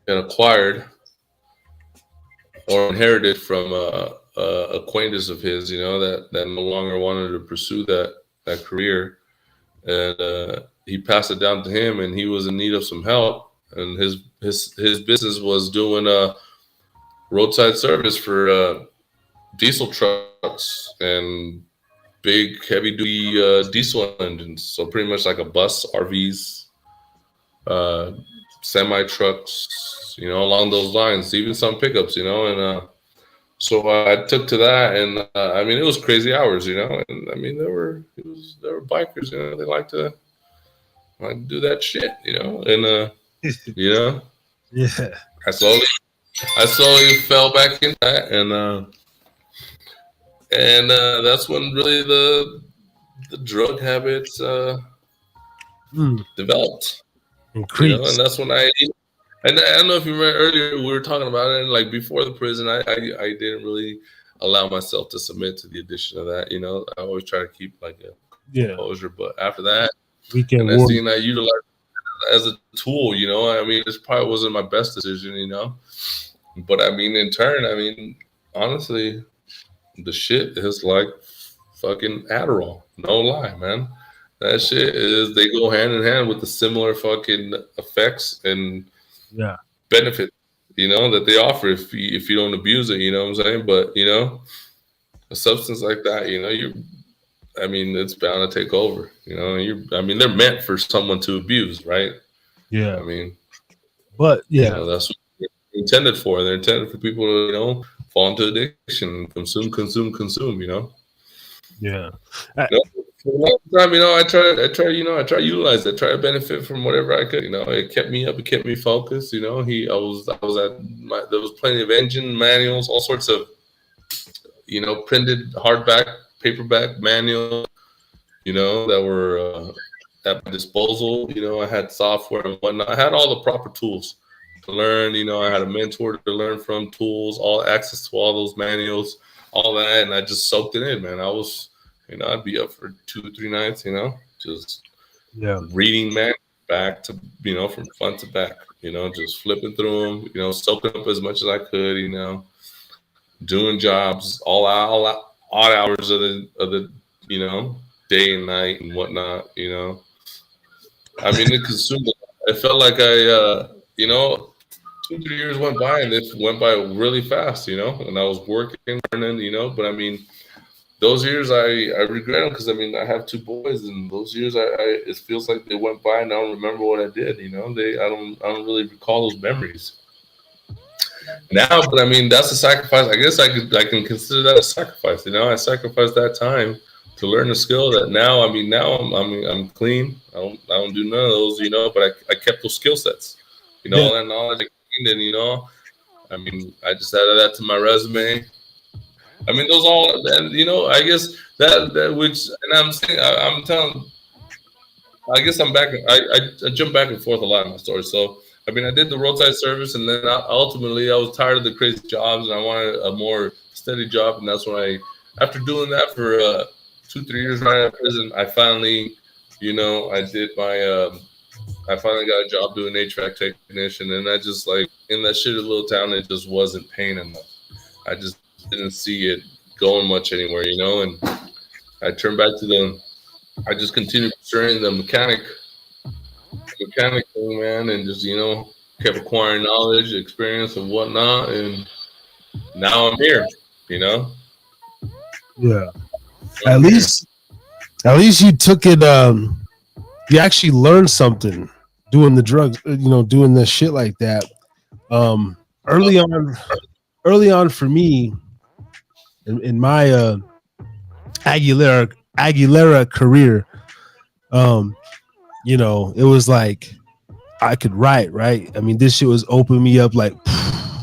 acquired or inherited from acquaintance of his, you know, that no longer wanted to pursue that career, and he passed it down to him, and he was in need of some help, and his business was doing roadside service for diesel trucks and big heavy duty diesel engines, so pretty much like a bus, RVs, semi trucks, you know, along those lines, even some pickups, you know. And so I took to that, and I mean, it was crazy hours, you know. And I mean, there were bikers, you know. They like to do that shit, you know. And you know, yeah. I slowly fell back into that, and that's when really the drug habits developed, increased. you know. And that's when and I don't know if you remember earlier, we were talking about it, and like before the prison, I didn't really allow myself to submit to the addition of that. You know, I always try to keep like a composure. But after that, and I seen I utilized it as a tool. You know, I mean, this probably wasn't my best decision. You know, but I mean, in turn, I mean, honestly, the shit is like fucking Adderall. No lie, man. That shit they go hand in hand with the similar fucking effects and benefit, you know, that they offer if you don't abuse it, you know what I'm saying? But you know, a substance like that, you know, I mean, it's bound to take over, you know. I mean, they're meant for someone to abuse, right? Yeah. I mean, but yeah, you know, that's what they're intended for. They're intended for people to, you know, fall into addiction, consume, you know. Yeah. You know? For a long time, I try to utilize it, try to benefit from whatever I could. It kept me up, it kept me focused. I was at there was plenty of engine manuals, all sorts of, printed hardback, paperback manuals, that were at my disposal. I had software and whatnot. I had all the proper tools to learn. I had a mentor to learn from, tools, all access to all those manuals, all that, and I just soaked it in, man. I was, I'd be up for 2 or 3 nights, just reading man back to, from front to back, just flipping through them, soaking up as much as I could, doing jobs all odd hours of the day and night and whatnot. I mean, it consumed. It felt like 2 or 3 years went by, and it went by really fast, and I was working, learning, but I mean, those years I regret them, because I mean, I have 2 boys, and those years it feels like they went by and I don't remember what I did. I don't really recall those memories now. But I mean, that's a sacrifice. I guess I can consider that a sacrifice. I sacrificed that time to learn a skill that now, I'm clean. I don't do none of those, but I kept those skill sets, all that knowledge I gained, and I mean, I just added that to my resume. I mean, those all, and I guess that which, and I'm saying, I'm telling, I guess I'm back. I jump back and forth a lot in my story. So I mean, I did the roadside service, and then ultimately I was tired of the crazy jobs, and I wanted a more steady job, and that's when after doing that for 2-3 years right out of prison, I finally, I did my. I finally got a job doing HVAC technician, and I just, like, in that shitty little town, it just wasn't paying enough. I just didn't see it going much anywhere, and I turned back to I just continued pursuing the mechanic thing, man, and just, kept acquiring knowledge, experience, and whatnot, and now I'm here, Yeah. At least you took it, you actually learned something doing the drugs, doing the shit like that. Early on for me, in my Aguilera career, it was like I could write, right? I mean, this shit was opening me up like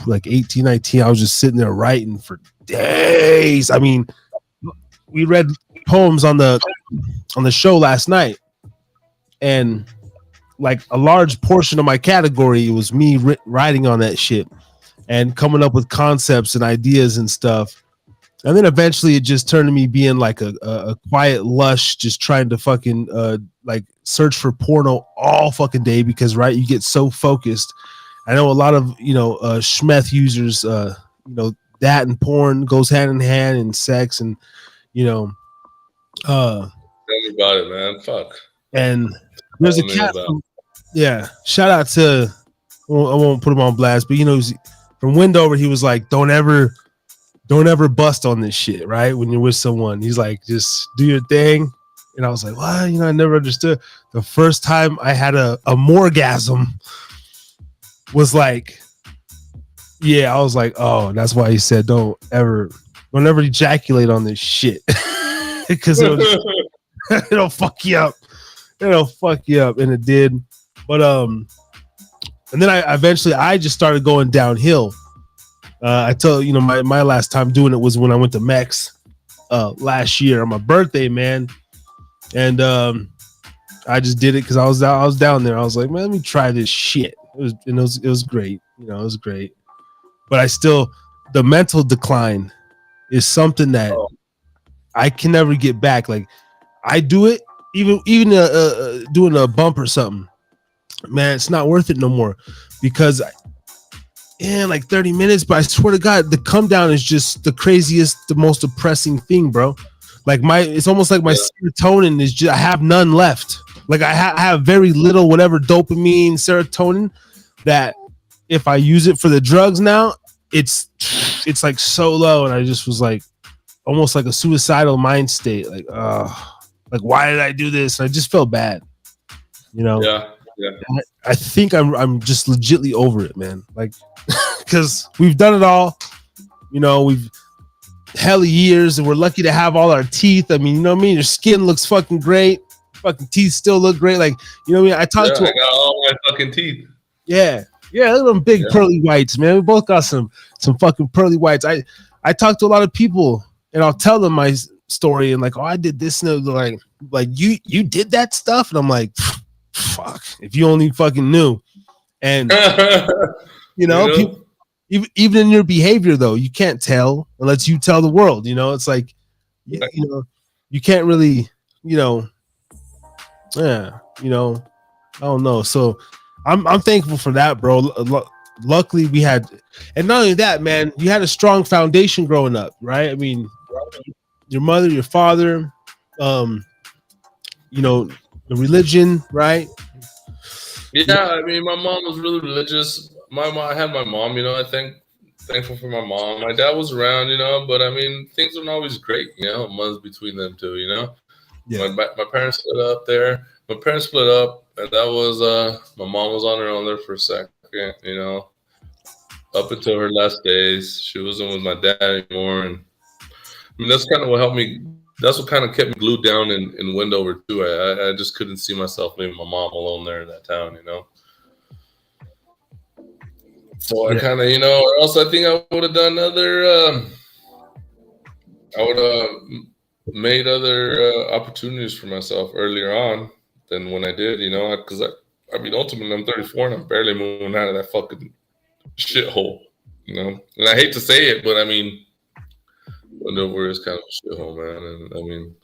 18, 19. I was just sitting there writing for days. I mean, we read poems on the show last night, and like a large portion of my category was me writing on that shit and coming up with concepts and ideas and stuff. And then eventually it just turned to me being like a quiet lush, just trying to fucking like search for porno all fucking day, because right, you get so focused. I know a lot of schmeth users, that and porn goes hand in hand, and sex, and tell me about it, man. Fuck. And there's a cat. Shout out to, well, I won't put him on blast, but from Wendover, he was like, don't ever bust on this shit, right? When you're with someone, he's like, just do your thing. And I was like, well, I never understood. The first time I had a morgasm was like, I was like, oh, that's why he said don't ever ejaculate on this shit, because it'll fuck you up. It'll fuck you up, and it did. But and then I just started going downhill. I told my last time doing it was when I went to Mex last year on my birthday, man, and I just did it because I was down there. I was like, man, let me try this shit. It was great, it was great. But the mental decline is something that I can never get back. Like, I do it, even doing a bump or something, man, it's not worth it no more, because like 30 minutes, but I swear to God, the come down is just the craziest, the most depressing thing, bro. Like it's almost like my serotonin is just, I have none left. Like I have very little, whatever dopamine, serotonin, that if I use it for the drugs now, it's like so low. And I just was like, almost like a suicidal mind state. Like, why did I do this? And I just felt bad, Yeah. I think I'm just legitly over it, man. Like, because we've done it all, we've hell of years, and we're lucky to have all our teeth. I mean, you know what I mean? Your skin looks fucking great. Fucking teeth still look great. Like, you know what I mean? I talked to I got all my fucking teeth. Yeah, look at them big pearly whites, man. We both got some fucking pearly whites. I talk to a lot of people, and I'll tell them my story, and like, oh, I did this, and they're like you did that stuff, and I'm like, fuck, if you only fucking knew. And you know, people, even in your behavior though, you can't tell unless you tell the world. You know, it's like, you know, you can't really, you know, yeah, you know, I don't know. So I'm thankful for that, bro. Luckily we had, and not only that, man, you had a strong foundation growing up, right? I mean, your mother, your father, you know, the religion, right? Yeah, I mean, my mom was really religious. I had my mom, you know. Thankful for my mom. My dad was around, you know, but I mean, things weren't always great, you know. Months between them two, you know. Yeah. My parents split up there. My parents split up, and that was my mom was on her own there for a second, you know. Up until her last days, she wasn't with my dad anymore, and I mean, that's kind of what helped me. That's what kind of kept me glued down in Wendover too. I just couldn't see myself leaving my mom alone there in that town, you know. So I kind of, you know, or else I think I would have done other. I would have made other opportunities for myself earlier on than when I did, you know, because I mean, ultimately I'm 34 and I'm barely moving out of that fucking shithole, you know. And I hate to say it, but I mean, Wendover is kind of a shithole, man. And I mean,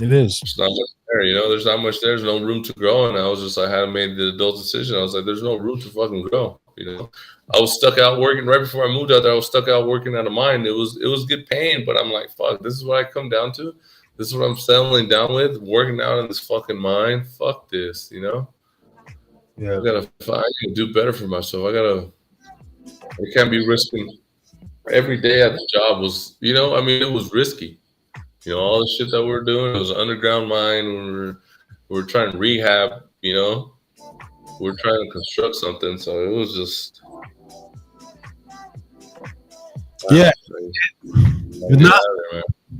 it is. There's not much there, you know. There's not much there. There's no room to grow. And I had made the adult decision. I was like, there's no room to fucking grow, you know. I was stuck out working right before I moved out there. I was stuck out working at a mine. It was good paying, but I'm like, fuck, this is what I come down to. This is what I'm settling down with, working out in this fucking mine. Fuck this, you know. Yeah, I gotta do better for myself. I can't be risking. Every day at the job was, you know, I mean, it was risky. You know, all the shit that we were doing, it was an underground mine. We were trying to rehab, you know. We were trying to construct something, so it was just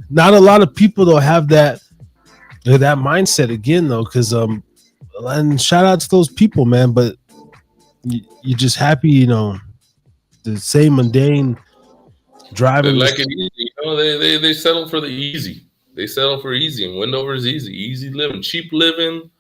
not a lot of people though have that mindset again though, because and shout out to those people, man, but you're just happy, you know, the same mundane driving. They like it easy, you know. They settle for the easy. They settle for easy, and Wendover is easy living, cheap living.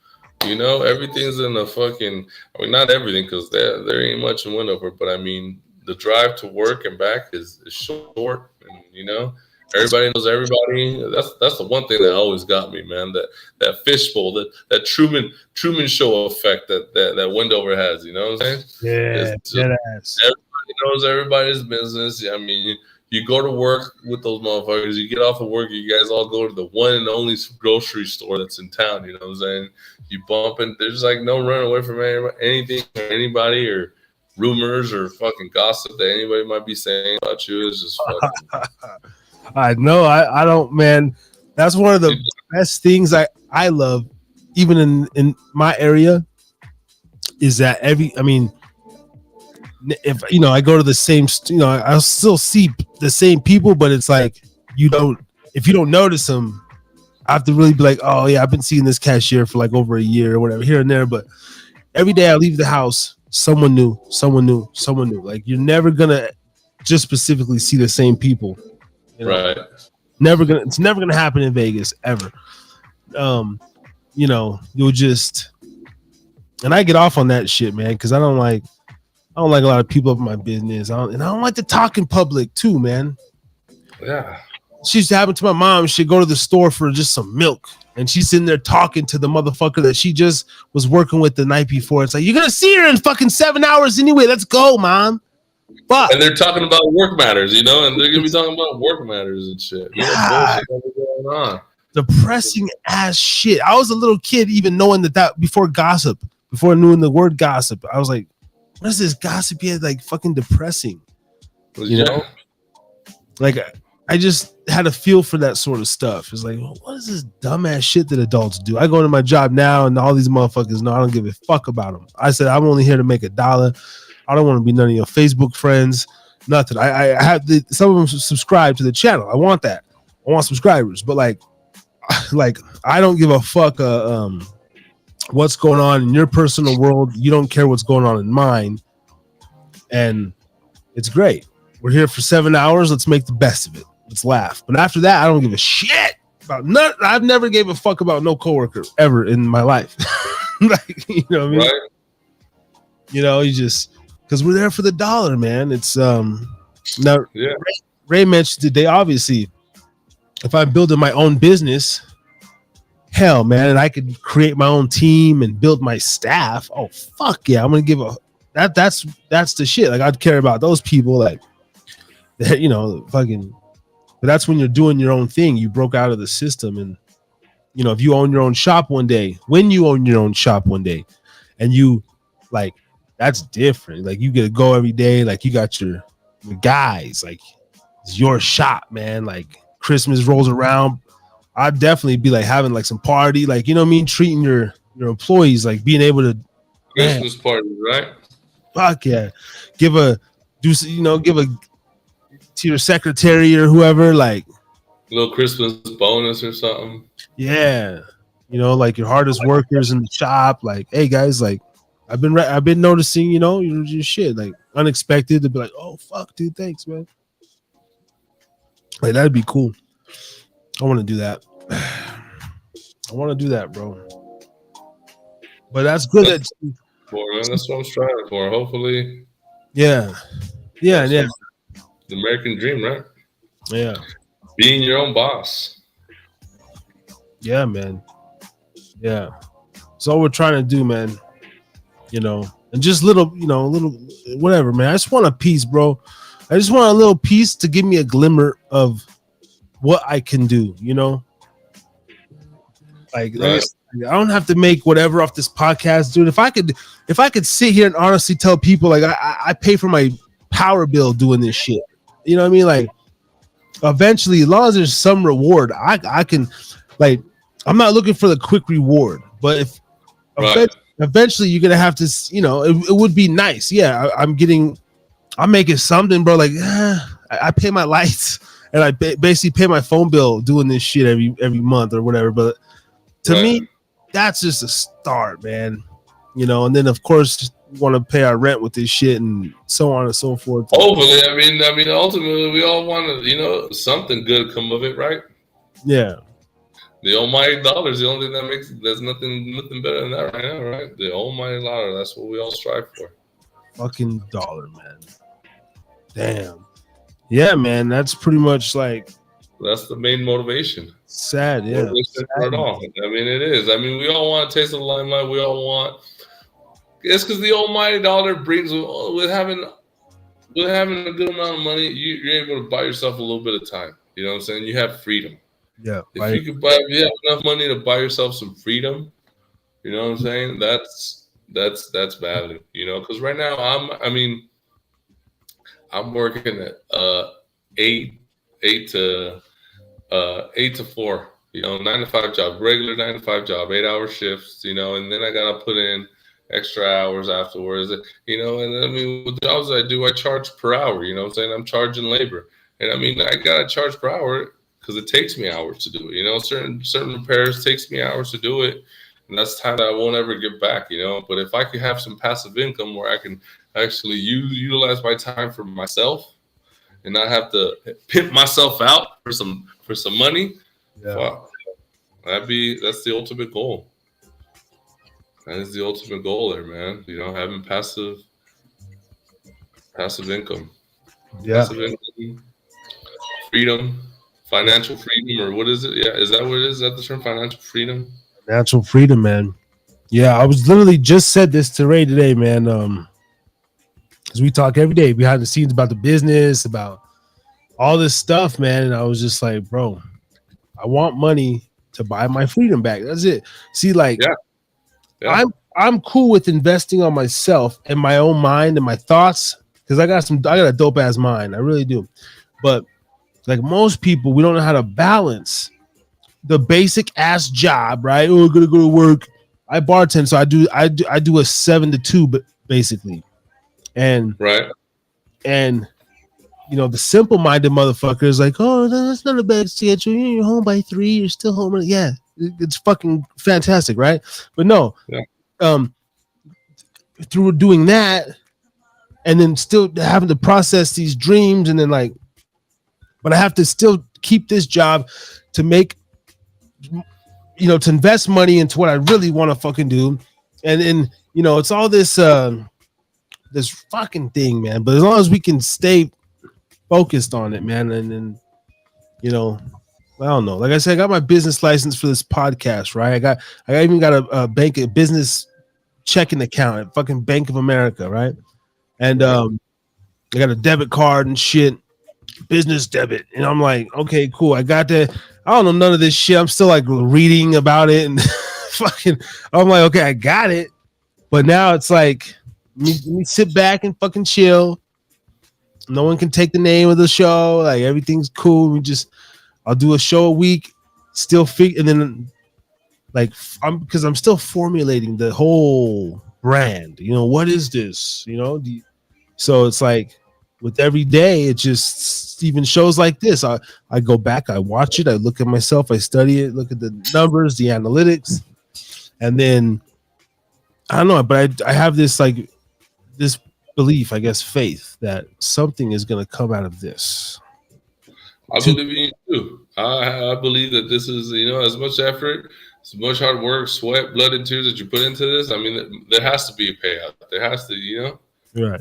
You know, everything's in the fucking. I mean, not everything, because there ain't much in Wendover, but I mean, the drive to work and back is short, and you know, everybody knows everybody. That's the one thing that always got me, man. That fishbowl, that Truman Show effect that Wendover has. You know what I'm saying? Yeah, everybody knows everybody's business. I mean, you go to work with those motherfuckers. You get off of work, you guys all go to the one and only grocery store that's in town. You know what I'm saying? You bump and there's like no running away from anything or anybody or rumors or fucking gossip that anybody might be saying about you. It's just fucking. I know. I don't, man. That's one of the best things I love, even in my area, is that if you know, I go to the same, you know, I'll still see the same people, but it's like if you don't notice them, I have to really be like, oh yeah, I've been seeing this cashier for like over a year or whatever, here and there. But every day I leave the house, someone new. Like you're never gonna just specifically see the same people, you know? Right? It's never gonna happen in Vegas ever. You know, you'll just, and I get off on that shit, man, because I don't like a lot of people up in my business. I don't like to talk in public too, man. Yeah. She used to happen to my mom. She'd go to the store for just some milk, and she's sitting there talking to the motherfucker that she just was working with the night before. It's like, you're gonna see her in fucking 7 hours anyway. Let's go, mom. Fuck. And they're talking about work matters, you know, and they're gonna be talking about work matters and shit. Yeah. Going on. Depressing ass shit. I was a little kid, even knowing that before knowing the word gossip. I was like, what is this gossip yet? Like fucking depressing, you know? Like I just had a feel for that sort of stuff. It's like, what is this dumbass shit that adults do? I go into my job now, and all these motherfuckers know I don't give a fuck about them. I said I'm only here to make $1. I don't want to be none of your Facebook friends. Nothing. I have some of them subscribe to the channel. I want that. I want subscribers, but like I don't give a fuck what's going on in your personal world. You don't care what's going on in mine, and it's great. We're here for 7 hours. Let's make the best of it. Let's laugh. But after that, I don't give a shit about none. I've never gave a fuck about no coworker ever in my life. Like, you know what I mean? Right. You know, you just because we're there for the dollar, man. It's now Yeah. Ray mentioned today, obviously, if I'm building my own business, hell, man, and I could create my own team and build my staff. Oh, fuck yeah. I'm gonna give that's the shit. Like, I'd care about those people, like, you know, fucking. But that's when you're doing your own thing. You broke out of the system, and you know, if you own your own shop one day, and you like, that's different. Like, you get to go every day. Like, you got your guys. Like, it's your shop, man. Like, Christmas rolls around, I'd definitely be like having like some party, like, you know what I mean, treating your employees, like being able to Christmas party, right? Fuck yeah, give a to your secretary or whoever, like A little Christmas bonus or something. yeah, you know, like your hardest workers in the shop, like, hey guys, like I've been noticing, you know, your shit, like unexpected, to be like, oh fuck, dude, thanks, man. Like, that'd be cool. I want to do that. I want to do that, bro. But that's good. That's what I'm striving for. Hopefully. Yeah. The American dream, right? Yeah. Being your own boss. Yeah, man. Yeah. That's all we're trying to do, man. You know, and just little whatever, man. I just want a piece, bro. I just want a little piece to give me a glimmer of what I can do, you know? Like, right. I don't have to make whatever off this podcast, dude. If I could sit here and honestly tell people, like, I pay for my power bill doing this shit. You know what I mean? Like, eventually, as long as there's some reward, I can, like, I'm not looking for the quick reward, but if eventually you're gonna have to, you know, it would be nice. Yeah, I'm making something, bro. Like, I pay my lights and I basically pay my phone bill doing this shit every month or whatever. But to me, that's just a start, man. You know, and then of course we want to pay our rent with this shit and so on and so forth. Hopefully, I mean, ultimately, we all want to, you know, something good come of it, right? Yeah. The almighty dollar is the only thing that makes. There's nothing better than that right now, right? The almighty dollar. That's what we all strive for. Fucking dollar, man. Damn. Yeah, man. That's pretty much like. That's the main motivation. Sad, yeah. Motivation for it all. I mean, it is. I mean, we all want to taste of the limelight. We all want. It's because the almighty dollar brings with having a good amount of money, you're able to buy yourself a little bit of time. You know what I'm saying? You have freedom. Yeah. If you have enough money to buy yourself some freedom, you know what I'm saying? That's value. You know, because right now I'm working at 8 to 4. You know, 9 to 5 job, regular 9 to 5 job, 8-hour shifts. You know, and then I gotta put in extra hours afterwards. You know, and I mean, with the jobs I do, I charge per hour. You know what I'm saying? I'm charging labor, and I mean, I gotta charge per hour because it takes me hours to do it. You know, certain repairs takes me hours to do it, and that's time that I won't ever get back. You know, but if I could have some passive income where I can actually utilize my time for myself and not have to pimp myself out for some money, wow, that's the ultimate goal. That is the ultimate goal there, man. You know, having passive income. Yeah. Passive income, freedom, financial freedom, or what is it? Yeah, is that what it is? Is that the term, financial freedom? Financial freedom, man. Yeah, I was literally just said this to Ray today, man. Because we talk every day behind the scenes about the business, about all this stuff, man. And I was just like, bro, I want money to buy my freedom back. That's it. See, like, yeah. I'm cool with investing on myself and my own mind and my thoughts, because I got a dope ass mind. I really do. But like most people, we don't know how to balance the basic ass job, right? Oh, I'm gonna go to work. I bartend, so I do a 7 to 2, but basically, and you know, the simple-minded motherfucker is like, oh, that's not a bad schedule. You're home by 3. You're still home. Yeah, it's fucking fantastic, right? But no, Yeah. through doing that, and then still having to process these dreams, and then like, but I have to still keep this job to make, you know, to invest money into what I really want to fucking do, and then you know, it's all this this fucking thing, man. But as long as we can stay focused on it, man, and then you know, I don't know. Like I said, I got my business license for this podcast, right? I even got a bank, a business checking account at fucking Bank of America, right? And I got a debit card and shit, business debit, and I'm like, okay, cool. I got that. I don't know none of this shit. I'm still like reading about it and fucking. I'm like, okay, I got it, but now it's like, let me sit back and fucking chill. No one can take the name of the show. Like everything's cool. I'll do a show a week, still and then like because I'm still formulating the whole brand. You know, what is this? You know, so it's like with every day, it just even shows like this. I go back, I watch it, I look at myself, I study it, look at the numbers, the analytics, and then I don't know, but I have this like this belief, I guess, faith that something is going to come out of this. I believe in you too. I believe that this is, you know, as much effort, as much hard work, sweat, blood, and tears that you put into this. I mean, there has to be a payout. There has to, you know. Right.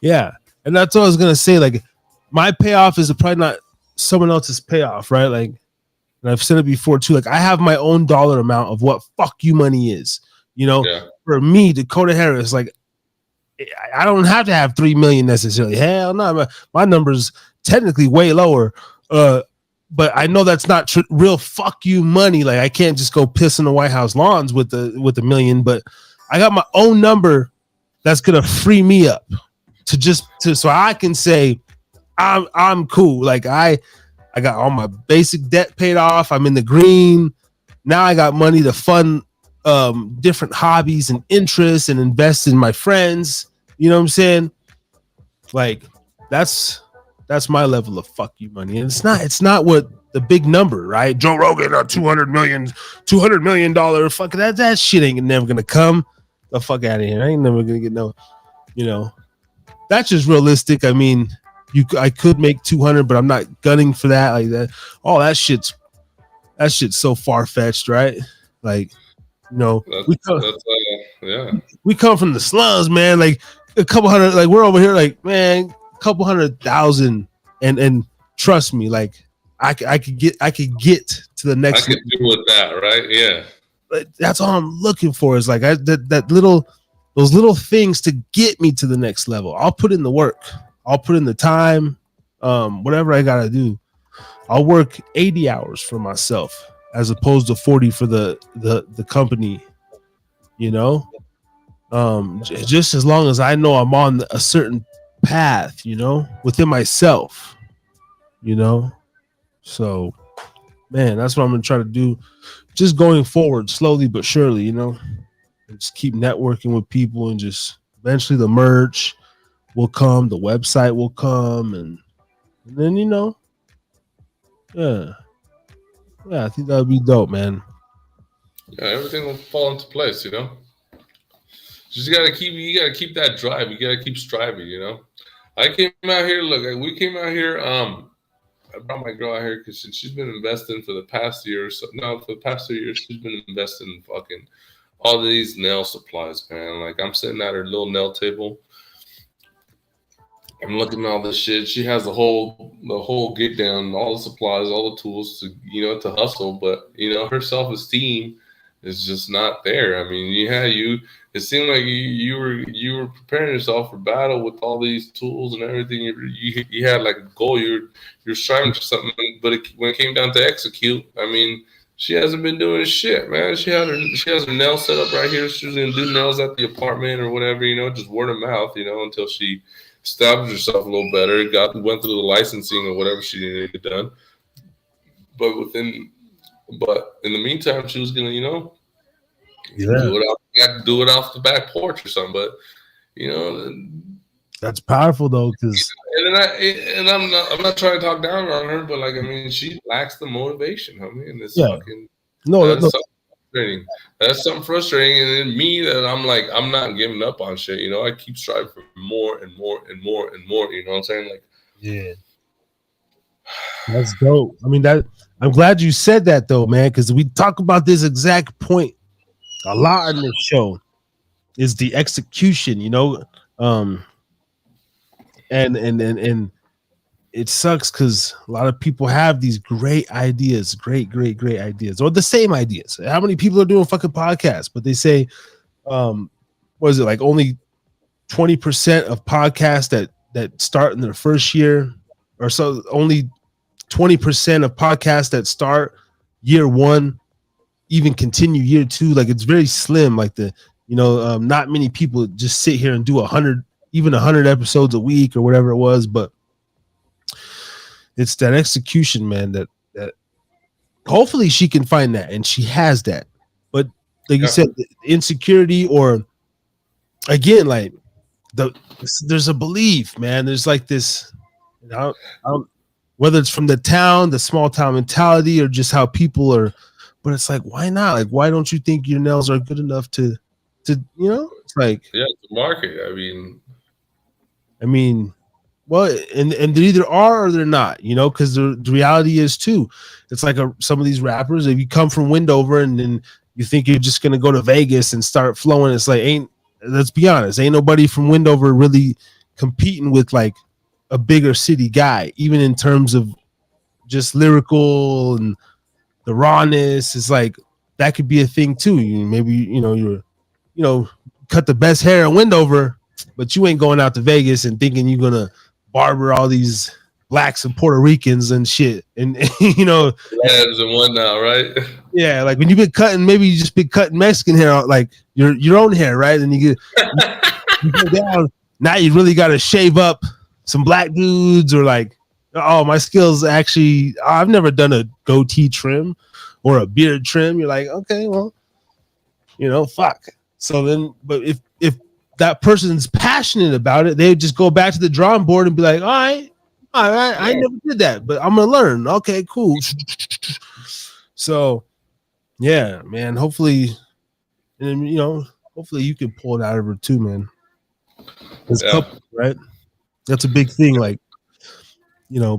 Yeah, and that's what I was gonna say. Like, my payoff is probably not someone else's payoff, right? Like, and I've said it before too. Like, I have my own dollar amount of what fuck you money is. You know, for me, Dakota Harris, like, I don't have to have 3 million necessarily. Hell no, my number's technically way lower. But I know that's not real fuck you money. Like, I can't just go piss in the White House lawns with the million. But I got my own number that's gonna free me up so I can say I'm cool. Like I got all my basic debt paid off. I'm in the green. Now I got money to fund different hobbies and interests and invest in my friends. You know what I'm saying? Like that's my level of fuck you money. And it's not what the big number, right? Joe Rogan, $200 million fuck that shit ain't never gonna come the fuck out of here. I ain't never gonna get no, you know. That's just realistic. I mean, I could make 200, but I'm not gunning for that. Like that. Oh, that shit's so far fetched, right? Like, you know, we come from the slums, man. Like a couple hundred, like we're over here, like man, a couple 100,000, and trust me, like I could get to the next. I could do with that, right? Yeah. That's all I'm looking for. Is like those little things to get me to the next level. I'll put in the work. I'll put in the time. Whatever I gotta do. I'll work 80 hours for myself as opposed to 40 for the company. You know, just as long as I know I'm on a certain path, you know, within myself. You know, so man, that's what I'm gonna try to do. Just going forward, slowly but surely, you know. Just keep networking with people, and just eventually the merch will come, the website will come, and then you know, yeah, I think that would be dope, man. Yeah, everything will fall into place, you know. Just you gotta keep that drive. You gotta keep striving, you know. I came out here. Look, we came out here. I brought my girl out here because she's been investing for the past year or so. No, for the past 2 years, she's been investing in fucking all these nail supplies, man. Like I'm sitting at her little nail table. I'm looking at all this shit. She has the whole get down, all the supplies, all the tools to, you know, to hustle. But, you know, her self-esteem is just not there. I mean, it seemed like you were preparing yourself for battle with all these tools and everything. You had like a goal. You're striving for something, but when it came down to execute, I mean, she hasn't been doing shit, man. She has her nail set up right here. She was gonna do nails at the apartment or whatever, you know, just word of mouth, you know, until she established herself a little better, went through the licensing or whatever she needed to get done. But in the meantime, she was gonna, you know, do it off the back porch or something. But you know, That's powerful though, because I'm not trying to talk down on her, but like I mean, she lacks the motivation. I mean, it's yeah, fucking no, that's no, something frustrating. That's something frustrating, and then me that I'm like I'm not giving up on shit. You know, I keep striving for more and more and more and more. You know what I'm saying? Like, yeah, that's dope. I mean, that I'm glad you said that though, man, because we talk about this exact point a lot in this show is the execution, you know, um, and it sucks because a lot of people have these great ideas, great ideas, or the same ideas. How many people are doing fucking podcasts, but they say, what is it like only 20% of podcasts that start in their first year, or so only 20% of podcasts that start year one even continue year two. Like it's very slim. Like not many people just sit here and do 100 episodes a week or whatever it was. But it's that execution, man. That hopefully she can find that, and she has that. But like you said, the insecurity, or again, like there's a belief, man. There's like this. I don't, whether it's from the town, the small town mentality, or just how people are. But it's like, why not? Like, why don't you think your nails are good enough to It's like, yeah, the market. I mean, well, and they either are or they're not, because the reality is too. It's like some of these rappers. If you come from Wendover and then you think you're just gonna go to Vegas and start flowing, it's like let's be honest, ain't nobody from Wendover really competing with like a bigger city guy, even in terms of just lyrical and the rawness. Is like that could be a thing too. Maybe you're cut the best hair in Wendover, but you ain't going out to Vegas and thinking you're gonna barber all these blacks and Puerto Ricans and shit. And Labs and whatnot, right? yeah, like when you've been cutting, maybe you just been cutting Mexican hair, like your own hair, right? And you go down. Now you really got to shave up some black dudes, or like, oh, my skills actually. I've never done a goatee trim or a beard trim. You're like, okay, well, fuck. So then, but if that person's passionate about it, they would just go back to the drawing board and be like, all right, I never did that, but I'm gonna learn. Okay, cool. So, yeah, man. Hopefully, and hopefully you can pull it out of her too, man. As couple, right? That's a big thing. Like,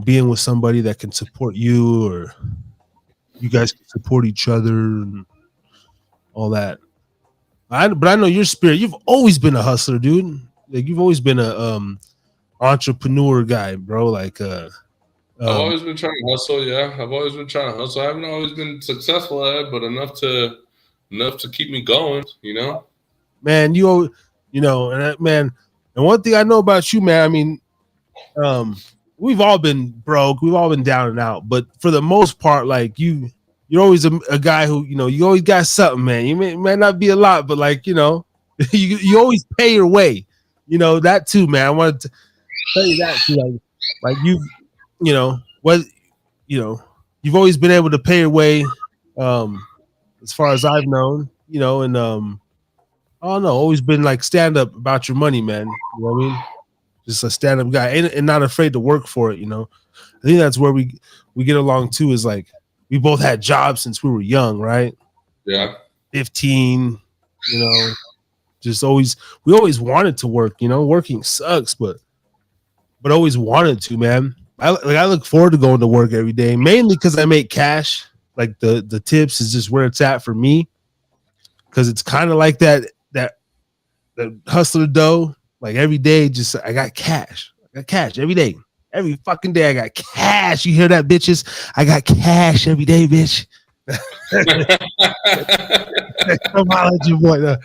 being with somebody that can support you, or you guys can support each other and all that. But I know your spirit. You've always been a hustler, dude. Like you've always been a entrepreneur guy, bro. Like I've always been trying to hustle. Yeah, I've always been trying to hustle. I haven't always been successful at it, but enough to keep me going. Man, man. And one thing I know about you, man. I mean, we've all been broke. We've all been down and out. But for the most part, like you're always a guy who, you always got something, man. You might not be a lot, but like, you always pay your way. That too, man. I wanted to tell you that too. Like you've always been able to pay your way, as far as I've known, and I don't know, always been like stand up about your money, man. You know what I mean? Just a stand up guy, and not afraid to work for it. I think that's where we get along too. Is like we both had jobs since we were young, right? Yeah, 15. Just we always wanted to work. Working sucks, but always wanted to, man. I look forward to going to work every day, mainly because I make cash. Like the tips is just where it's at for me, because it's kind of like that hustler dough. Like every day, just I got cash. Every day. Every fucking day I got cash. You hear that, bitches? I got cash every day, bitch. Come on, at your boy.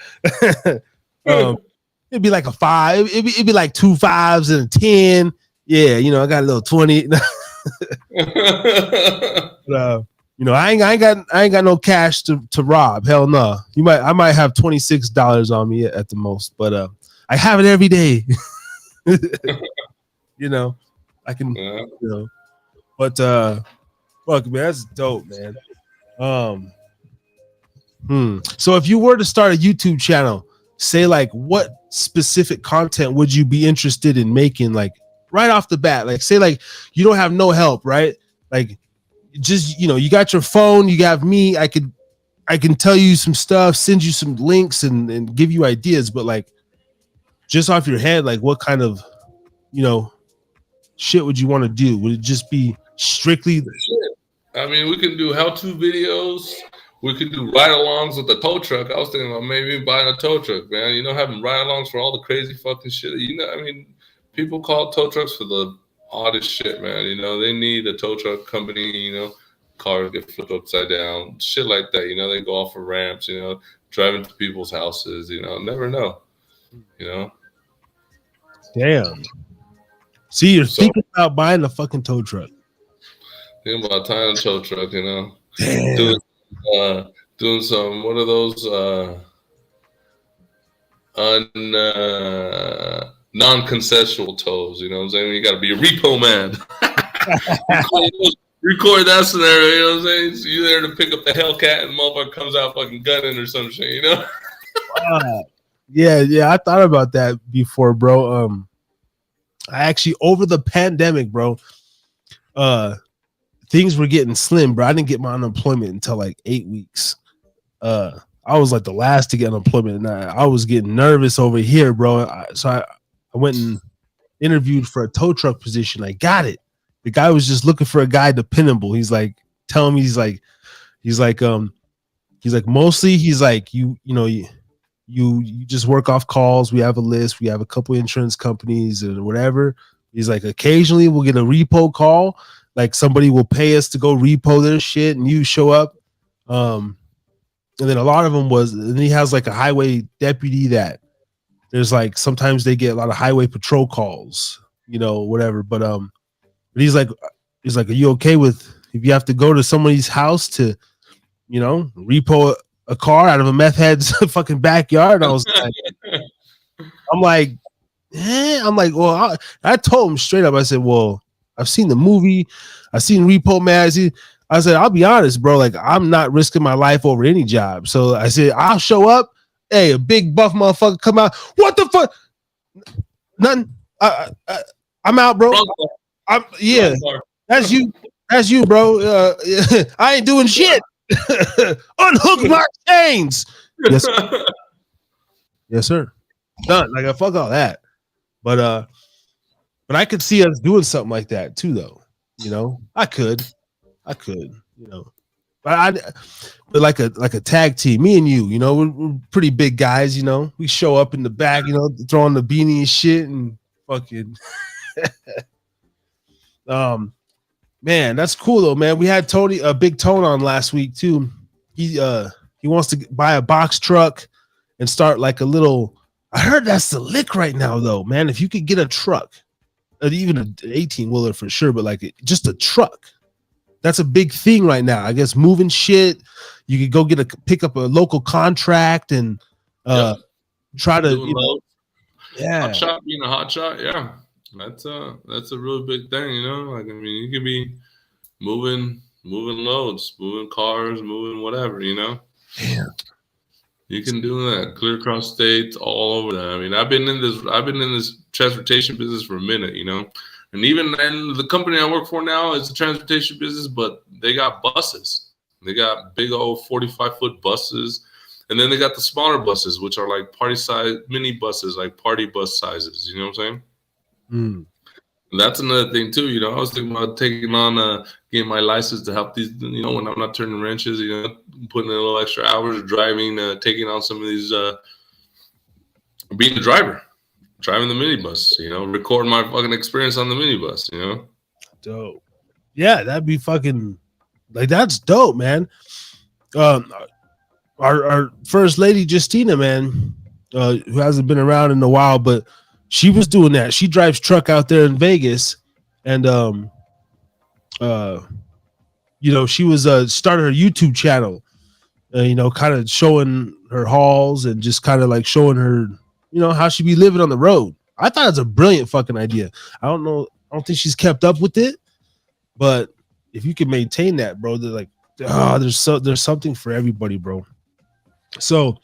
It'd be like a 5. It'd be like 2 5s and a 10. Yeah, I got a little 20. But, I ain't got no cash to rob. Hell no. I might have $26 on me at the most, but I have it every day. I can, but fuck, man, that's dope, man. So if you were to start a YouTube channel, say like what specific content would you be interested in making, like right off the bat? Like say like you don't have no help, right? Like just, you know, you got your phone, you got me, I can tell you some stuff, send you some links and give you ideas, but like just off your head, like what kind of, you know, shit would you want to do? Would it just be strictly I mean, we can do how-to videos. We could do ride-alongs with the tow truck. I was thinking about maybe buying a tow truck, man. You know, having ride-alongs for all the crazy fucking shit. You know, I mean, people call tow trucks for the oddest shit, man. You know, they need a tow truck company. You know, cars get flipped upside down, shit like that. You know, they go off of ramps. You know, driving to people's houses. You know, never know. You know. Damn. See, you're thinking about buying a fucking tow truck. Thinking about tying a tow truck, you know. Damn. Doing some, what are those non-consensual tows, you know what I'm saying? You got to be a repo man. Record that scenario, you know what I'm saying? So you're there to pick up the Hellcat and motherfucker comes out fucking gunning or some shit, you know? Yeah, I thought about that before, bro. I actually, over the pandemic, bro, things were getting slim, bro. I didn't get my unemployment until like 8 weeks. I was like the last to get unemployment, and I was getting nervous over here, bro. So I went and interviewed for a tow truck position. I got it. The guy was just looking for a guy dependable. He's like telling me, he's like mostly he's like you just work off calls. We have a list. We have a couple insurance companies and whatever. He's like occasionally we'll get a repo call. Like somebody will pay us to go repo their shit and you show up. And then a lot of them and he has like a highway deputy that there's like, sometimes they get a lot of highway patrol calls, you know, whatever. But he's like, are you okay with, if you have to go to somebody's house to, you know, repo a car out of a meth head's fucking backyard? I was like, I'm like, well, I told him straight up. I said, well, I've seen the movie. I've seen Repo Man. I said, I'll be honest, bro. Like, I'm not risking my life over any job. So I said, I'll show up. Hey, a big buff motherfucker come out. What the fuck? Nothing. I'm out, bro. Yeah, that's you. That's you, bro. I ain't doing shit. Unhook my chains. Yes, sir. Yes, sir. Done. Like, I fuck all that. But I could see us doing something like that too, though. You know, I could, you know, but like a tag team, me and you, you know, we're pretty big guys, you know, we show up in the back, you know, throwing the beanie and shit and fucking, man, that's cool though, man. We had Big Tone on last week too. He wants to buy a box truck and start like a little, I heard that's the lick right now though, man. If you could get a truck, even an 18-wheeler for sure, but like just a truck, that's a big thing right now. I guess moving shit, you could go pick up a local contract and try to, you know, hot shot being a hot shot, yeah, that's a real big thing, you know. Like, I mean, you could be moving loads, moving cars, moving whatever, you know. Yeah. You can do that clear across states, all over that. I mean, I've been in this transportation business for a minute, you know, and even the company I work for now is a transportation business, but they got buses. They got big old 45-foot buses, and then they got the smaller buses, which are like party size mini buses, like party bus sizes. You know what I'm saying? That's another thing too. You know, I was thinking about taking on getting my license to help these. You know, when I'm not turning wrenches, you know, putting in a little extra hours, driving, taking on some of these, being a driver, driving the minibus. You know, recording my fucking experience on the minibus. You know, dope. Yeah, that'd be fucking like that's dope, man. Our first lady Justina, man, who hasn't been around in a while, but she was doing that. She drives truck out there in Vegas, and you know, she was started her YouTube channel, you know, kind of showing her hauls and just kind of like showing her, you know, how she be living on the road. I thought it was a brilliant fucking idea. I don't think she's kept up with it, but if you can maintain that, bro, they're like, there's something for everybody, bro. So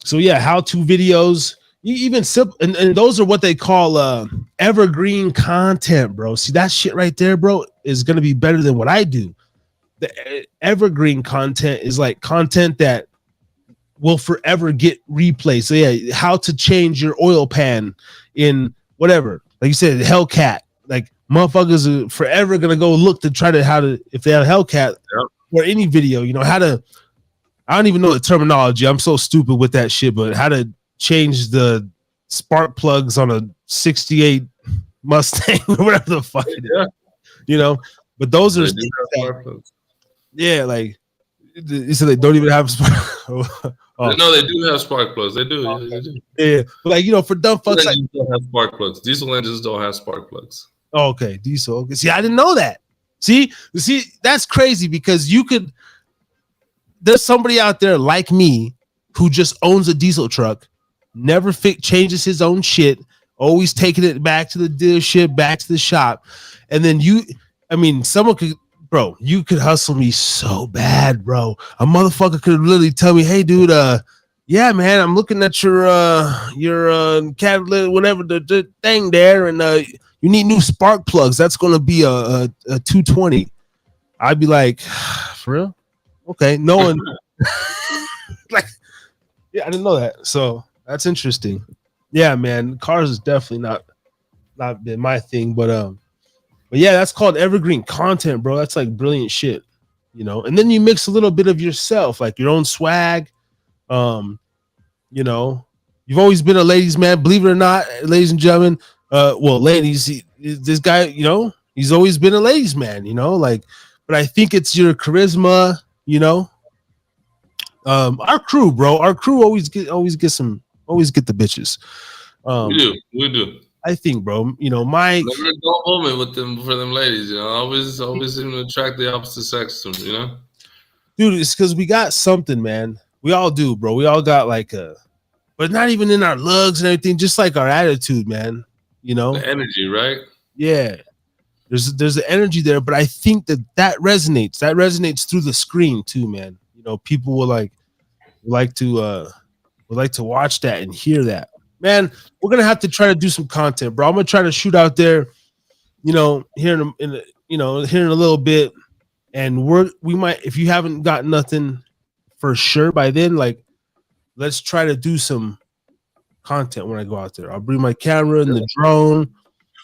So yeah, how-to videos, even simple, and those are what they call evergreen content, bro. See that shit right there, bro, is gonna be better than what I do. The evergreen content is like content that will forever get replayed. So yeah, how to change your oil pan in whatever, like you said, Hellcat. Like motherfuckers are forever gonna go look to try to how to, if they have Hellcat or any video, you know how to. I don't even know the terminology. I'm so stupid with that shit, but how to change the spark plugs on a 68 Mustang or whatever the fuck it is, you know. But those are yeah, like you said they don't even have spark. Oh. No, they do have spark plugs. They do. Yeah, they do. Yeah, but like you know, for dumb fucks, like, don't have spark plugs. Diesel engines don't have spark plugs. Oh, okay, diesel. Okay. See, I didn't know that. See, that's crazy because you could. There's somebody out there like me who just owns a diesel truck, never changes his own shit, always taking it back to the dealership, back to the shop, and then someone could. Bro, you could hustle me so bad, bro. A motherfucker could literally tell me, "Hey, dude, yeah, man, I'm looking at your catalytic, whatever the thing there, and you need new spark plugs. That's gonna be a 220." I'd be like, "For real? Okay." No one, like, yeah, I didn't know that. So that's interesting. Yeah, man, cars is definitely not been my thing, but yeah, that's called evergreen content, bro. That's like brilliant shit, you know. And then you mix a little bit of yourself, like your own swag. You know, you've always been a ladies' man, believe it or not, ladies and gentlemen. Well, ladies, this guy, you know, he's always been a ladies' man, you know, like. But I think it's your charisma, you know. Our crew, bro. Our crew always get the bitches. We do. I think, bro, you know, my never a dull moment with them for them ladies, you know. Always seem to attract the opposite sex to them, you know. Dude, it's because we got something, man. We all do, bro. We all got like but not even in our looks and everything, just like our attitude, man. You know, the energy, right? Yeah, there's the energy there, but I think that resonates. That resonates through the screen too, man. You know, people will like to watch that and hear that. Man, we're gonna have to try to do some content, bro. I'm gonna try to shoot out there, you know, here in a little bit, and we might, if you haven't got nothing for sure by then, like, let's try to do some content when I go out there. I'll bring my camera and the drone.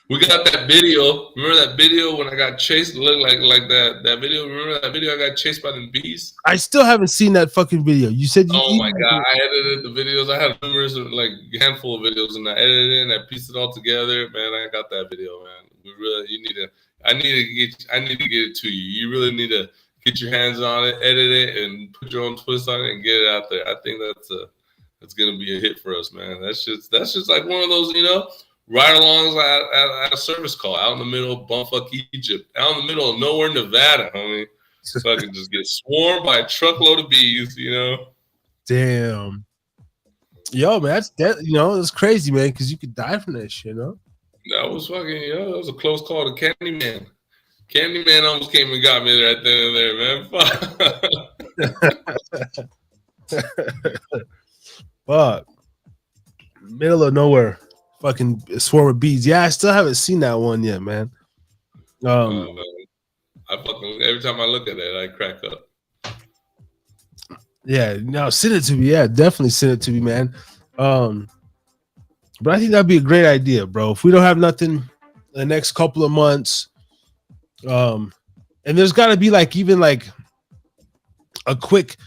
We got that video. Remember that video when I got chased? Look like that video. Remember that video? I got chased by the bees. I still haven't seen that fucking video. You said you. Oh my god! I edited the videos. I had numerous, like, handful of videos, and I edited it and I pieced it all together. Man, I got that video, man. I need to get it to you. You really need to get your hands on it, edit it, and put your own twist on it, and get it out there. I think that's gonna be a hit for us, man. That's just like one of those, you know. Ride-alongs at a service call out in the middle of bumfuck Egypt, out in the middle of nowhere, Nevada, homie. So I can just get swarmed by a truckload of bees, you know. Damn. Yo, man, you know, it's crazy, man, because you could die from that shit, you know. That was fucking, that was a close call to Candyman. Candyman almost came and got me right there, man. Fuck. Middle of nowhere. Fucking swarm of bees. Yeah, I still haven't seen that one yet, man. Man. I fucking, every time I look at it, I crack up. Yeah, no, send it to me. Yeah, definitely send it to me, man. But I think that'd be a great idea, bro. If we don't have nothing in the next couple of months, and there's got to be even a quick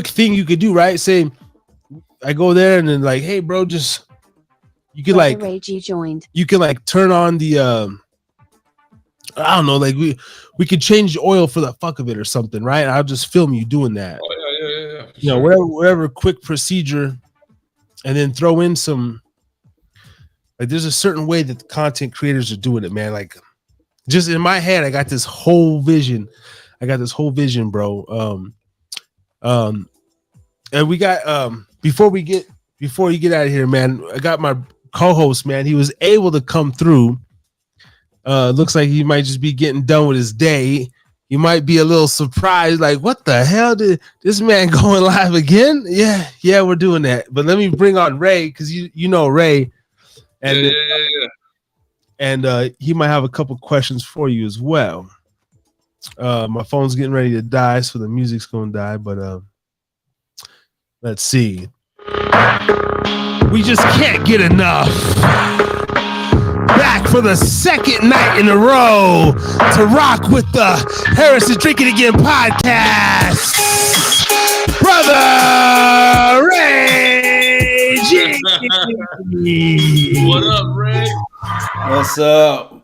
thing you could do, right? Say I go there and then like, hey, bro, just you can you can turn on the I don't know, like we could change the oil for the fuck of it or something, right? I'll just film you doing that. Oh, yeah. You know, whatever quick procedure, and then throw in some, like, there's a certain way that the content creators are doing it, man. Like, just in my head, I got this whole vision. Bro. And we got before you get out of here, man, I got my co-host, man. He was able to come through. Looks like he might just be getting done with his day. you might be a little surprised, like, what the hell did this man going live again? Yeah, we're doing that. But let me bring on Ray, because you know Ray, and Yeah. and he might have a couple questions for you as well. My phone's getting ready to die, so the music's gonna die. But let's see. We just can't get enough. Back for the second night in a row to rock with the Harris is Drinking Again podcast. Brother Ray G. What up, Ray? What's up?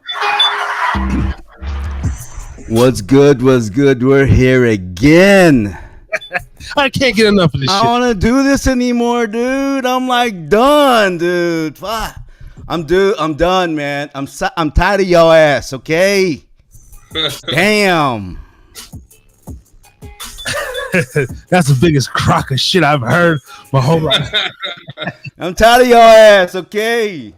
What's good? What's good? We're here again. I can't get enough of this I shit. don't want to do this anymore, dude. I'm like done, dude. Fuck. I'm done, man. I'm tired of your ass, okay? Damn. That's the biggest crock of shit I've heard my whole life. I'm tired of your ass, okay?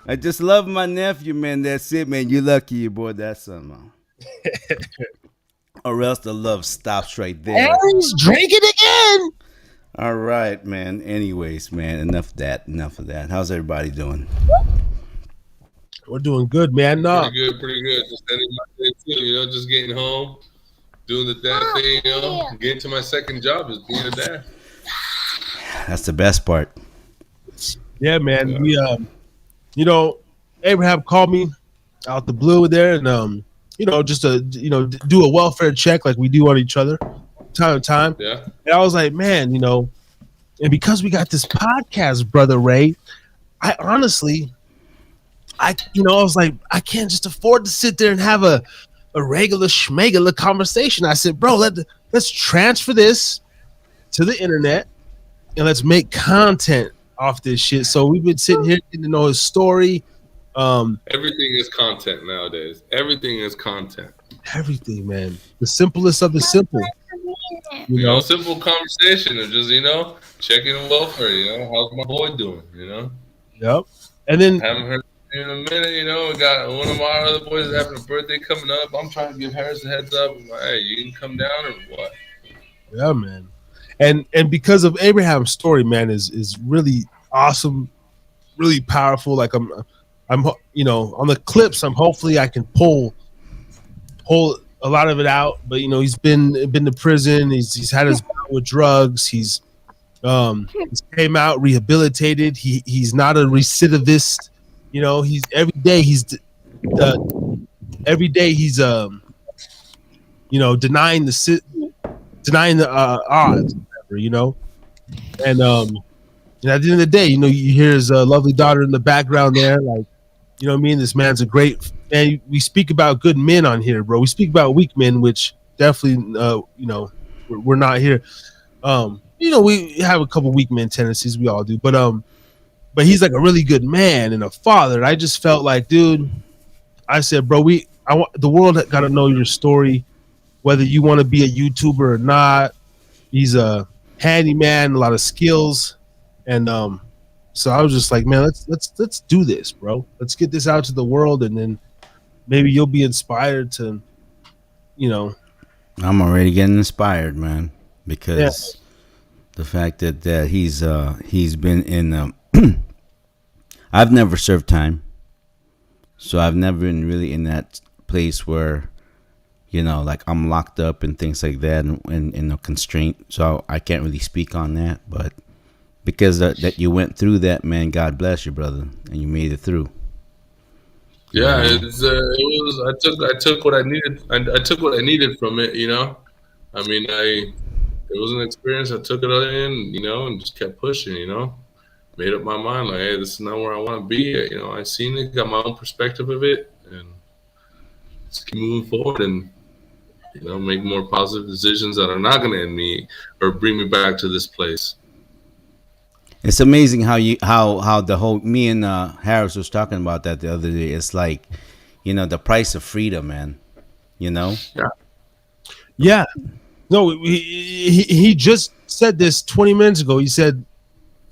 I just love my nephew, man. That's it, man. You lucky you bought that son, man. Or else the love stops right there. Harry's drinking again. All right, man. Anyways, man, enough of that. How's everybody doing? We're doing good, man. No, Pretty good. Just ending my day too, just getting home, doing the dad thing, getting to my second job is being a dad. That's the best part. yeah, man. We Abraham called me out the blue there, and just to do a welfare check like we do on each other time to time. Yeah. And I was like, man, and because we got this podcast, Brother Ray, I honestly, I was like, I can't just afford to sit there and have a regular schmegula conversation. I said, bro, let's transfer this to the internet and let's make content off this shit. So we've been sitting here getting to know his story. Everything is content nowadays. Everything is content. Everything, man. The simplest of the simple. Simple conversation of just, checking on welfare, how's my boy doing, Yep. And then Haven't heard in a minute, we got one of our other boys having a birthday coming up. I'm trying to give Harris a heads up. I'm like, hey, you can come down or what? yeah, man. And because of Abraham's story, man, is really awesome, really powerful. Like I'm on the clips, hopefully I can pull a lot of it out. But he's been to prison. He's had his bout with drugs. He's came out rehabilitated. He's not a recidivist. He's every day he's denying the odds, whatever, and at the end of the day, you hear his lovely daughter in the background there, like, this man's a great man. We speak about good men on here, bro. We speak about weak men, which definitely, we're not here. We have a couple weak men tendencies, we all do, but he's like a really good man and a father. And I just felt like, dude, I said, bro, the world got to know your story, whether you want to be a YouTuber or not. He's a handyman, a lot of skills, and so I was just like, man, let's do this, bro. Let's get this out to the world, and then maybe you'll be inspired to, I'm already getting inspired, man, because the fact that he's been in. I've never served time, so I've never been really in that place where, like I'm locked up and things like that, and in a constraint. So I can't really speak on that, but because that you went through that, man, God bless you, brother, and you made it through. Yeah, it was. I took what I needed. I took what I needed from it. I mean, it was an experience. I took it in, and just kept pushing. Made up my mind, like, hey, this is not where I want to be. I seen it, got my own perspective of it, and just keep moving forward and make more positive decisions that are not going to end me or bring me back to this place. It's amazing how the whole, me and Harris was talking about that the other day. It's like, the price of freedom, man. Yeah. No, he just said this 20 minutes ago. He said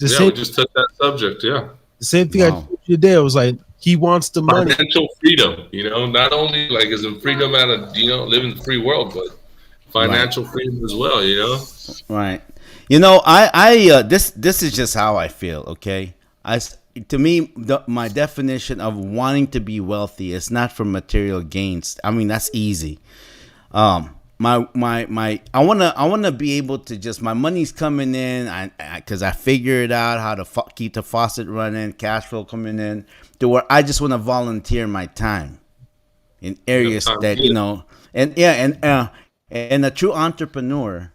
we just took that subject. Yeah. The same thing I told you today. I was like, he wants the money. Financial freedom, not only like as in freedom out of living the free world, but financial freedom as well. Right. I this is just how I feel. Okay. To me, my definition of wanting to be wealthy is not for material gains. I mean, that's easy. I wanna be able to just, my money's coming in, because I figured out how to keep the faucet running, cash flow coming in, to where I just want to volunteer my time in areas that and a true entrepreneur.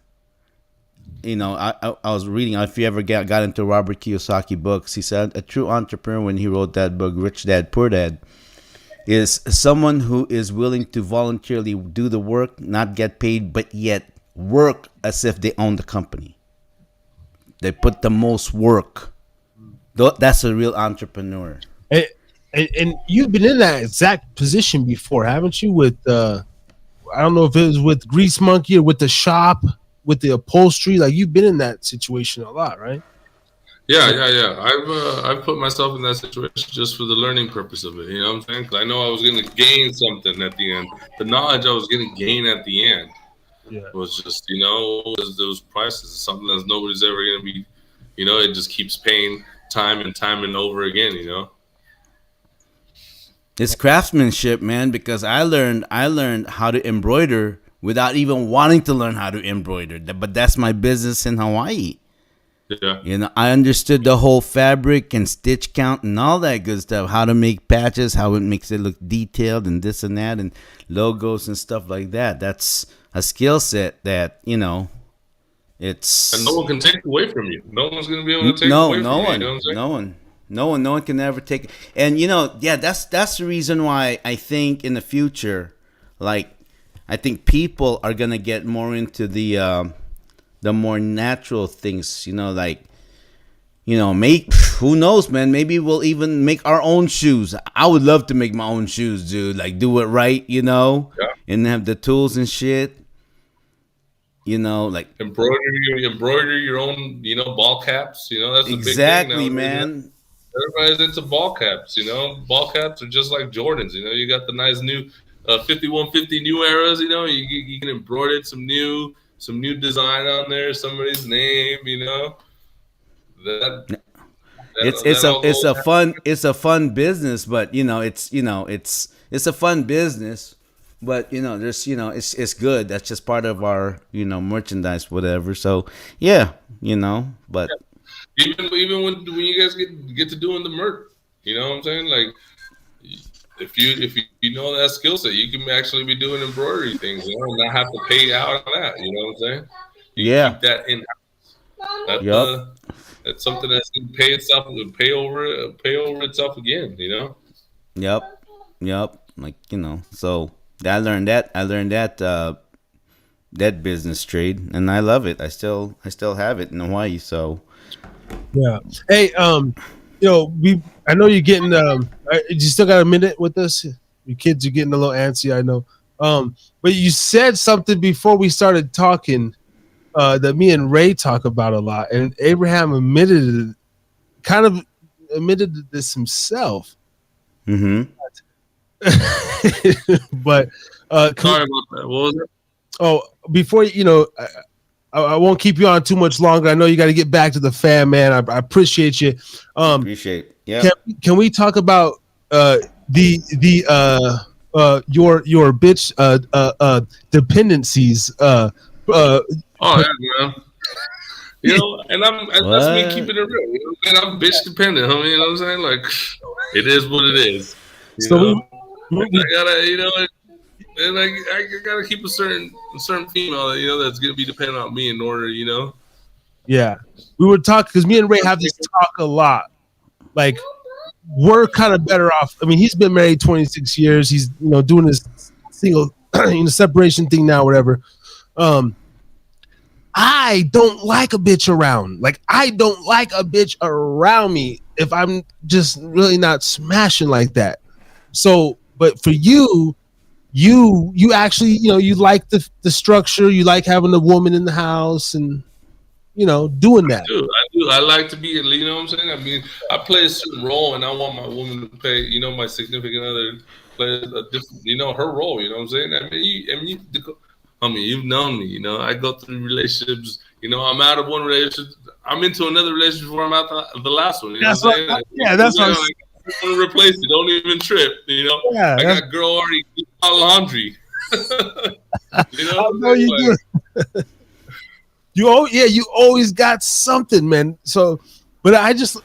I was reading, if you ever got into Robert Kiyosaki books, he said a true entrepreneur, when he wrote that book, Rich Dad, Poor Dad, is someone who is willing to voluntarily do the work, not get paid, but yet work as if they own the company. They put the most work. That's a real entrepreneur. And you've been in that exact position before, haven't you? With I don't know if it was with Grease Monkey or with the shop, with the upholstery. Like, you've been in that situation a lot, right? Yeah. I've put myself in that situation just for the learning purpose of it. You know what I'm saying? Because I know I was going to gain something at the end. The knowledge I was going to gain at the end was just, was those prices. Something that nobody's ever going to be, it just keeps paying time and over again. It's craftsmanship, man. Because I learned how to embroider without even wanting to learn how to embroider. But that's my business in Hawaii. Yeah. I understood the whole fabric and stitch count and all that good stuff. How to make patches, how it makes it look detailed, and this and that, and logos and stuff like that. That's a skill set that it's. And no one can take it away from you. No one's going to be able to take it away from you. You know what I'm saying? No one can ever take it. And that's the reason why I think in the future, like, I think people are gonna get more into the more natural things, make, who knows, man, maybe we'll even make our own shoes. I would love to make my own shoes, dude, like, do it right, and have the tools and shit, like embroider your own, ball caps, that's the exactly, big thing now, man. Everybody's into ball caps, ball caps are just like Jordans, you got the nice new 5150 new eras, you can embroider some new design on there, somebody's name, it's a fun business, but it's a fun business, but there's it's good. That's just part of our merchandise, whatever. So but even when you guys get to doing the merch, you know what I'm saying, like. If you know that skill set, you can actually be doing embroidery things, and not have to pay out on that. You know what I'm saying? You keep that in house. That's something that's going to pay over itself again. Yep. Like so I learned that that business trade, and I love it. I still have it in Hawaii. So yeah. Hey, I know you're getting. You still got a minute with us? Your kids are getting a little antsy, I know. But you said something before we started talking that me and Ray talk about a lot, and Abraham admitted this himself. Mm-hmm. But sorry about that. What was it? Oh, before I won't keep you on too much longer. I know you got to get back to the fam, man. I appreciate you. Appreciate. Yeah. Can we talk about your bitch dependencies? Oh yeah, man. And that's me keeping it real. And I'm bitch dependent. I mean, you know what I'm saying? Like, it is what it is. I gotta, and I gotta keep a certain female, that's gonna be dependent on me in order, Yeah, we were talking because me and Ray have this talk a lot. Like, we're kind of better off. I mean, he's been married 26 years. He's doing his single separation thing now, whatever. I don't like a bitch around. Like, I don't like a bitch around me if I'm just really not smashing like that. So, but for you actually, you like the structure. You like having a woman in the house, and doing that. I do. I like to be, you know what I'm saying? I mean, I play a certain role, and I want my woman to play, my significant other play a different, her role. You know what I'm saying? I mean, you've known me. I go through relationships. I'm out of one relationship. I'm into another relationship before I'm out the last one. You know what I'm saying? That's what I'm going to replace it. Don't even trip. Yeah, I got girl already doing my laundry. I know you do. You always got something, man. So, but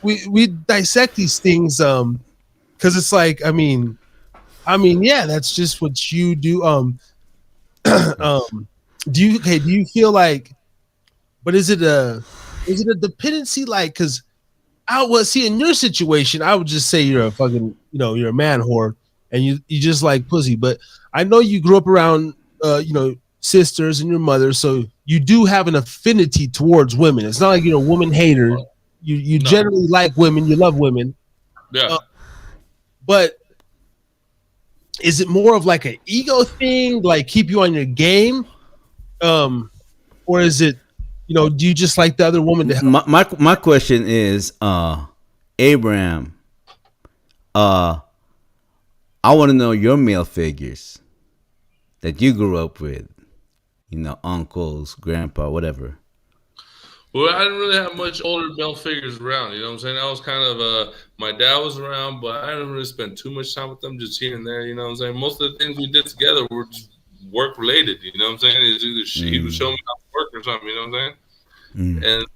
we dissect these things because it's like, I mean, yeah, that's just what you do. Do you feel like, but is it a dependency? Like, because see, in your situation, I would just say you're a fucking, you're a man whore and you just like pussy. But I know you grew up around, sisters and your mother, so you do have an affinity towards women. It's not like you're a woman hater. You generally like women. You love women. Yeah. But is it more of like an ego thing, like keep you on your game, or is it, do you just like the other woman to help? My question is, Abraham, I want to know your male figures that you grew up with, uncles, grandpa, whatever. Well, I didn't really have much older male figures around. You know what I'm saying? I was kind of my dad was around, but I didn't really spend too much time with them, just here and there. You know what I'm saying? Most of the things we did together were just work related. You know what I'm saying? It's either he would show me how to work or something. You know what I'm saying? And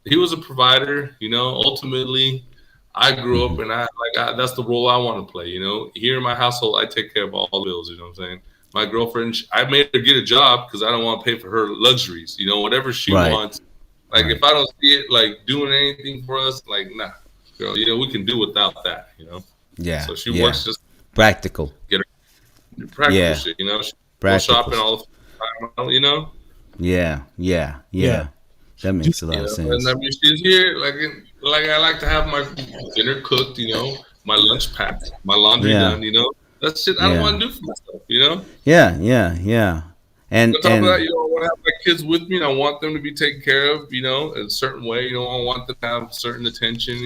he was a provider. Ultimately, I grew up and that's the role I want to play. Here in my household, I take care of all the bills. You know what I'm saying? My girlfriend, I made her get a job because I don't want to pay for her luxuries. Whatever she wants. Like, if I don't see it, like, doing anything for us, like, nah, girl, we can do without that, Yeah. So she works just practical. Get her practical shit, She goes shopping all the time, Yeah. That makes a lot of sense. And I mean, she's here, like I like to have my dinner cooked, my lunch packed, my laundry done, That's shit I don't want to do for myself, Yeah. And on top of that, I want to have my kids with me, and I want them to be taken care of, in a certain way. I want them to have certain attention,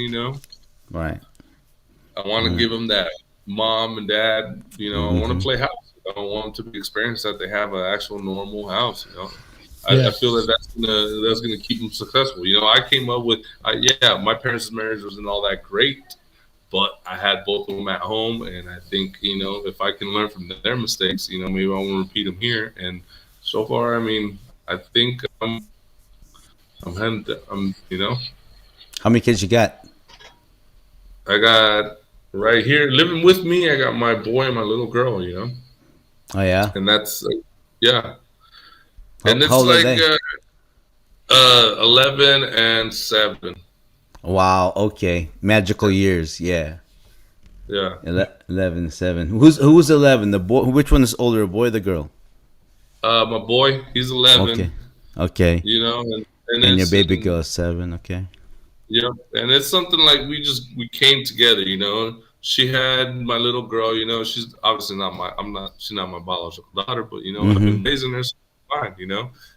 Right. I want to give them that mom and dad, I want to play house. I don't want them to be experienced that they have an actual normal house, I feel that that's gonna keep them successful. I came up with, my parents' marriage wasn't all that great, but I had both of them at home, and I think if I can learn from their mistakes, maybe I won't repeat them here. And so far, I mean, I think I'm How many kids you got? I got right here living with me. I got my boy and my little girl. Oh yeah. And that's yeah. And it's like 11 and 7. Wow. Okay. Magical years. Yeah. Yeah. 11 and 7. Who was 11? The boy. Which one is older, a boy or the girl? My boy, he's 11. Okay. And your baby girl is 7. Okay. Yeah, and it's something like we came together. She had my little girl. She's obviously she's not my biological daughter, but I've been raising her fine.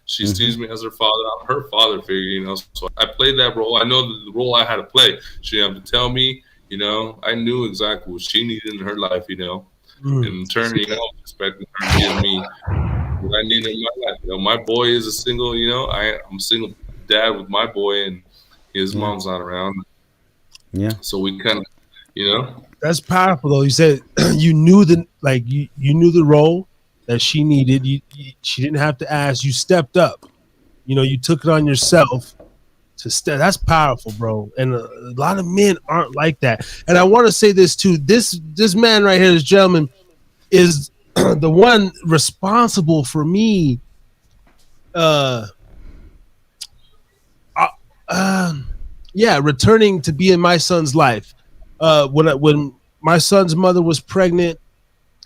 She sees me as her father. I'm her father figure. So I played that role. I know the role I had to play. She didn't have to tell me. I knew exactly what she needed in her life. And in turn, expecting her to give me what I needed in my life. My boy is a single. I'm a single dad with my boy, and his mom's not around. Yeah. So we kind of, That's powerful though. You said you knew you knew the role that she needed. She didn't have to ask. You stepped up. You took it on yourself to step. That's powerful, bro. And a lot of men aren't like that. And I want to say this too. This man right here, this gentleman, is the one responsible for me. Returning to be in my son's life. When my son's mother was pregnant,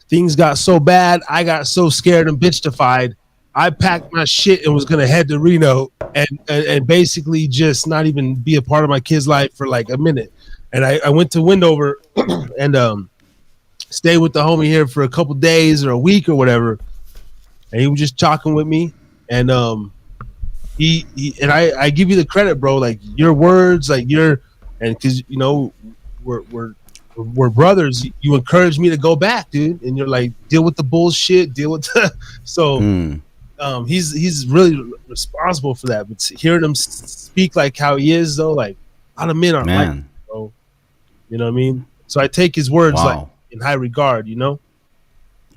things got so bad, I got so scared and bitchified. I packed my shit and was gonna head to Reno and basically just not even be a part of my kid's life for like a minute. And I went to Wendover and stayed with the homie here for a couple days or a week or whatever. And he was just talking with me, and he and I give you the credit, bro. Like your words, like and because we're brothers. You encourage me to go back, dude, and you're like, deal with the bullshit, deal with the so. He's really responsible for that. But hearing him speak like how he is, though, like a lot of men aren't like, bro. You know what I mean? So I take his words like in high regard. You know?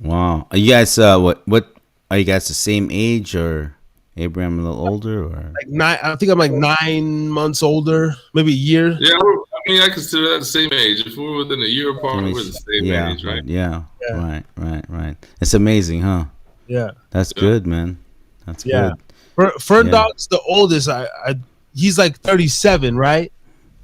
Wow. Are you guys what are you guys the same age, or Abraham a little older, or like nine? I think I'm like 9 months older, maybe a year. Yeah, I mean, I consider that the same age. If we're within a year apart, we're the same age, right? Yeah. Right. It's amazing, huh? Yeah. That's good, man. That's good. Fern Dog's the oldest. He's like 37, right?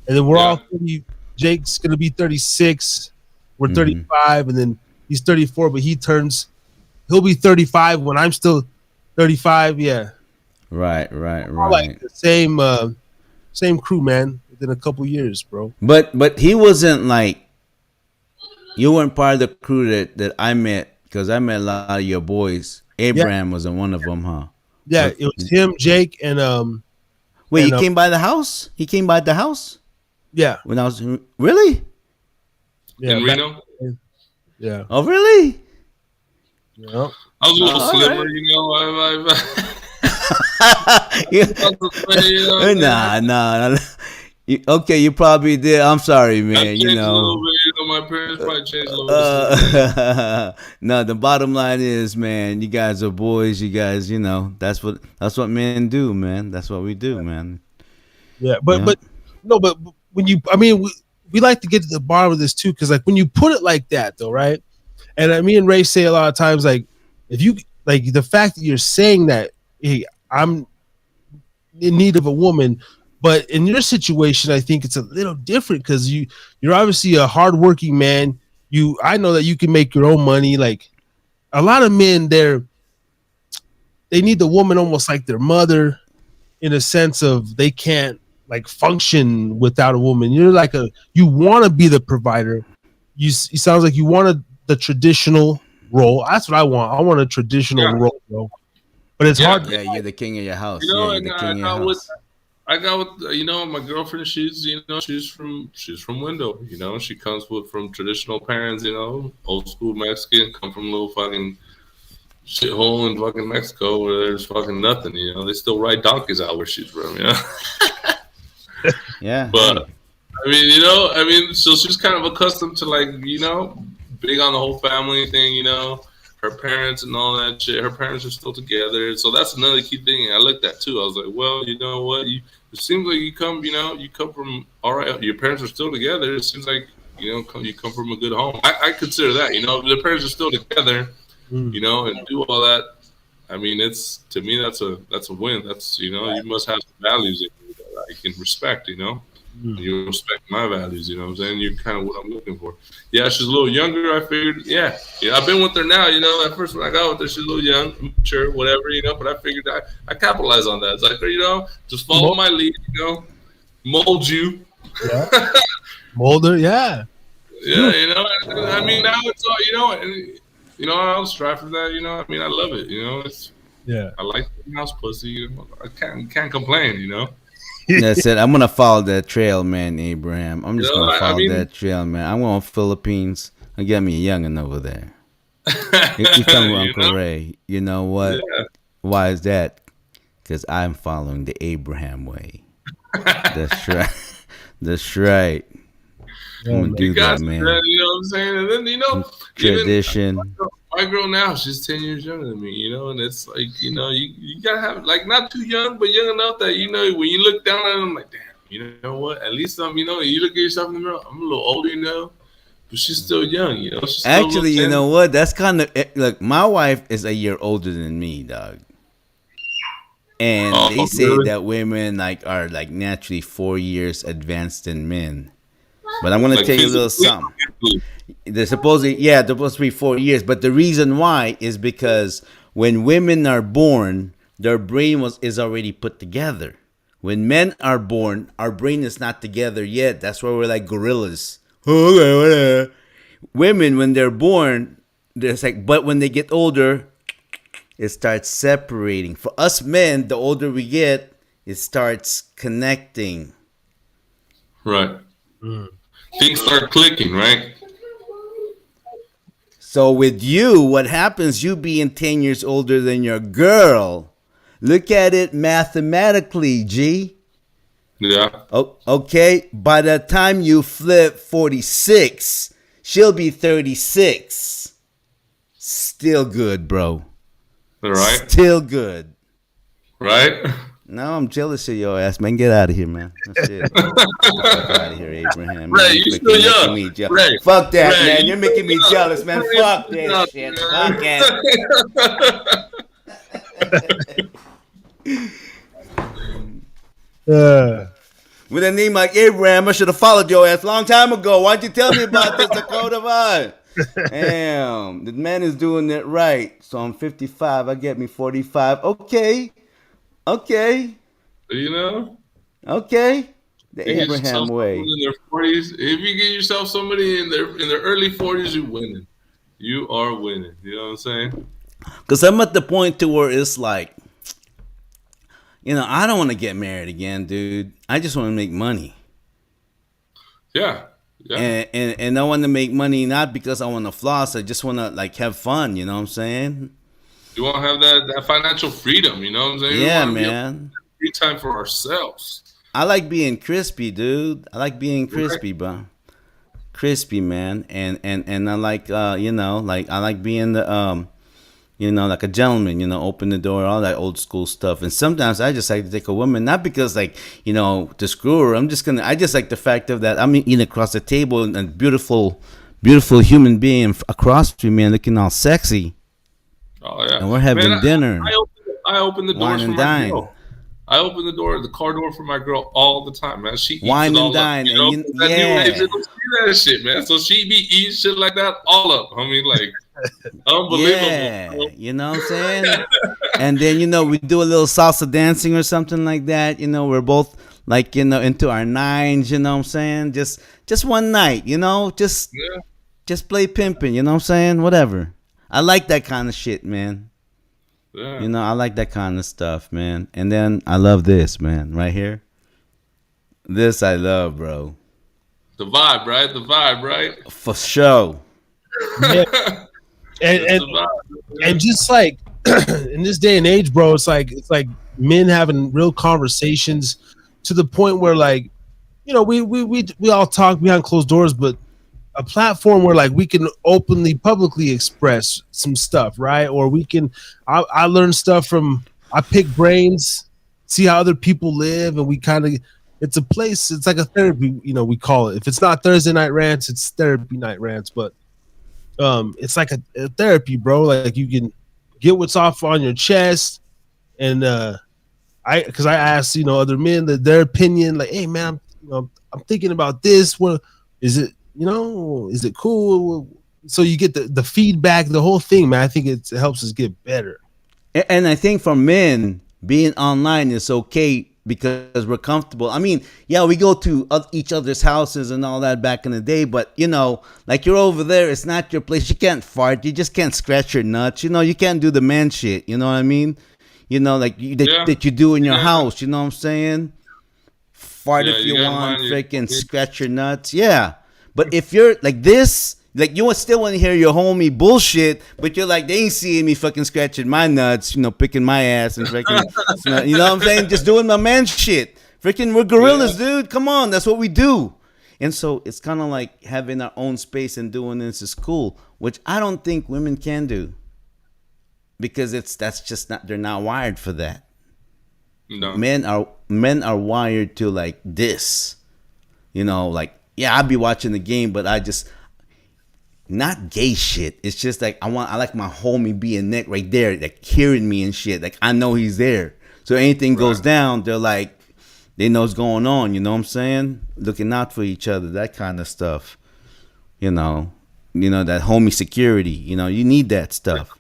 And then we're all 30. Jake's gonna be 36. We're 35, and then he's 34. But he'll be 35 when I'm still 35. Yeah. Right. Like the same crew, man. Within a couple years, bro. But he wasn't like, you weren't part of the crew that I met, because I met a lot of your boys. Abraham wasn't one of them, huh? Yeah, it was him, Jake, and Wait, he came by the house? He came by the house? Yeah. When I was really? Yeah, in Reno? Yeah. Oh, really? Yeah. I was a little slimmer, right. Nah. Okay, you probably did. I'm sorry, man. You know, my parents probably changed a little bit. No, the bottom line is, man, you guys are boys. You guys, that's what men do, man. That's what we do, man. Yeah, but when we like to get to the bottom of this too, because like when you put it like that, though, right? And me and Ray say a lot of times, like, if you like the fact that you're saying that, hey, I'm in need of a woman. But in your situation, I think it's a little different because you're obviously a hardworking man. I know that you can make your own money. Like a lot of men, they need the woman almost like their mother, in a sense of they can't like function without a woman. You want to be the provider. It sounds like you want the traditional role. That's what I want. I want a traditional role, bro. But it's hard. Yeah, you're the king of your house. You're the king of your house. I got with my girlfriend. She's from Wendover. She comes from traditional parents. Old school Mexican. Come from a little fucking shithole in fucking Mexico where there's fucking nothing. They still ride donkeys out where she's from. Yeah. But I mean, so she's kind of accustomed to big on the whole family thing. Her parents and all that shit. Her parents are still together, so that's another key thing I looked at too. I was like, well, you know what? It seems like you come from all right. Your parents are still together. It seems like you come from a good home. I consider that. If the parents are still together, and do all that. I mean, to me that's a win. That's you must have some values that you can respect. You respect my values, you know what I'm saying? You're kind of what I'm looking for. Yeah, she's a little younger. I figured, yeah, I've been with her now, at first when I got with her, she's a little young, mature, whatever, but I figured I capitalize on that. It's like, just follow my lead, mold you. Yeah. Mold her, yeah. Yeah, I mean, now it's all, I'll strive for that, I mean, I love it, it's, I like the house pussy, I can't complain, That's it. I'm gonna follow that trail, man, Abraham. I'm just gonna follow that trail, man. I'm going to Philippines and get me a youngin' over there. You come with Uncle Ray. You know what? Yeah. Why is that? Because I'm following the Abraham way. That's right. That's right. I'm gonna do that, man. You know what I'm saying? And then tradition. My girl now, she's 10 years younger than me, and it's like, you gotta have not too young, but young enough that when you look down at them, like, damn, you know what? At least you look at yourself in the mirror. I'm a little older, but she's still young, She's actually, you know what? That's kind of look. My wife is a year older than me, dog. And they say that women are naturally 4 years advanced than men. But I'm gonna tell you a little something. They're supposed to be 4 years, but the reason why is because when women are born, their brain is already put together. When men are born, our brain is not together yet. That's why we're like gorillas. Women, when they're born, but when they get older, it starts separating. For us men, the older we get, it starts connecting. Right. Things start clicking, right? So with you, what happens, you being 10 years older than your girl, look at it mathematically, G. Yeah. Oh, okay, by the time you flip 46, she'll be 36. Still good, bro. Right. Still good. Right. No, I'm jealous of your ass, man. Get out of here, man. Shit. Get the fuck out of here, Abraham. Man. Ray, you still young. Me jealous. Ray, Fuck that, Ray, man. you You're making me still jealous, man. young. Fuck Ray, this shit. Fuck it. With a name like Abraham, I should have followed your ass a long time ago. Why'd you tell me about this, Dakota Vine? Damn, the man is doing it right. So I'm 55. I get me 45. Okay. You know? Okay. The You get Abraham yourself way. someone in their 40s. If you get yourself somebody in their early 40s, you're winning. You are winning. You know what I'm saying? Because I'm at the point to where it's like, I don't want to get married again, dude. I just want to make money. Yeah. And I want to make money not because I want to floss. I just want to like have fun. You know what I'm saying? You want to have that financial freedom. You know what I'm saying? Yeah, man. Free time for ourselves. I like being crispy, dude. I like being crispy, bro. Crispy, man. And I like I like being the like a gentleman, open the door, all that old school stuff. And sometimes I just like to take a woman, not because to screw her. I just like the fact of that I'm eating across the table and a beautiful human being across from me and looking all sexy. Oh yeah. And we're having dinner. I open the doors for my dine. girl. I open the car door for my girl all the time, man. She eats wine it all and dine, up. You know? and yeah. They don't see that shit, man. So she be eating shit like that all up. I mean, like, unbelievable. Yeah, you know what I'm saying? And then, we do a little salsa dancing or something like that. We're both like, into our nines, you know what I'm saying? Just one night, just play pimping, you know what I'm saying? Whatever. I like that kind of shit, man. Yeah. I like that kind of stuff, man. And then I love this, man, right here. This I love, bro. The vibe, right? The vibe, right? For sure. Yeah. And just like in this day and age, bro, it's like men having real conversations to the point where like, we all talk behind closed doors, but a platform where like we can openly, publicly express some stuff, right? Or we can, I learn stuff I pick brains, see how other people live, and we kind of, it's a place, it's like a therapy, we call it. If it's not Thursday night rants, it's therapy night rants, but it's like a therapy, bro. Like you can get what's off on your chest, and because I asked, other men their opinion, like, hey man, I'm thinking about this. What is it? Is it cool? So you get the feedback, the whole thing, man. I think it helps us get better. And I think for men, being online is okay because we're comfortable. I mean, yeah, we go to each other's houses and all that back in the day, but like you're over there, it's not your place. You can't fart. You just can't scratch your nuts. You can't do the man shit. You know what I mean? Like that you do in your house. You know what I'm saying? Fart if you want, freaking scratch your nuts. Yeah. But if you're like this, like you still want to hear your homie bullshit, but you're like, they ain't seeing me fucking scratching my nuts, picking my ass and freaking, you know what I'm saying? Just doing my man shit. Freaking, we're gorillas, dude. Come on, that's what we do. And so it's kind of like having our own space and doing this is cool, which I don't think women can do. Because that's just not, they're not wired for that. No. Men are wired to like this, like, yeah, I'll be watching the game, but I just not gay shit. It's just like I like my homie being neck right there, like hearing me and shit. Like I know he's there. So anything goes down, they're like, they know what's going on. You know what I'm saying? Looking out for each other, that kind of stuff. That homie security. You need that stuff.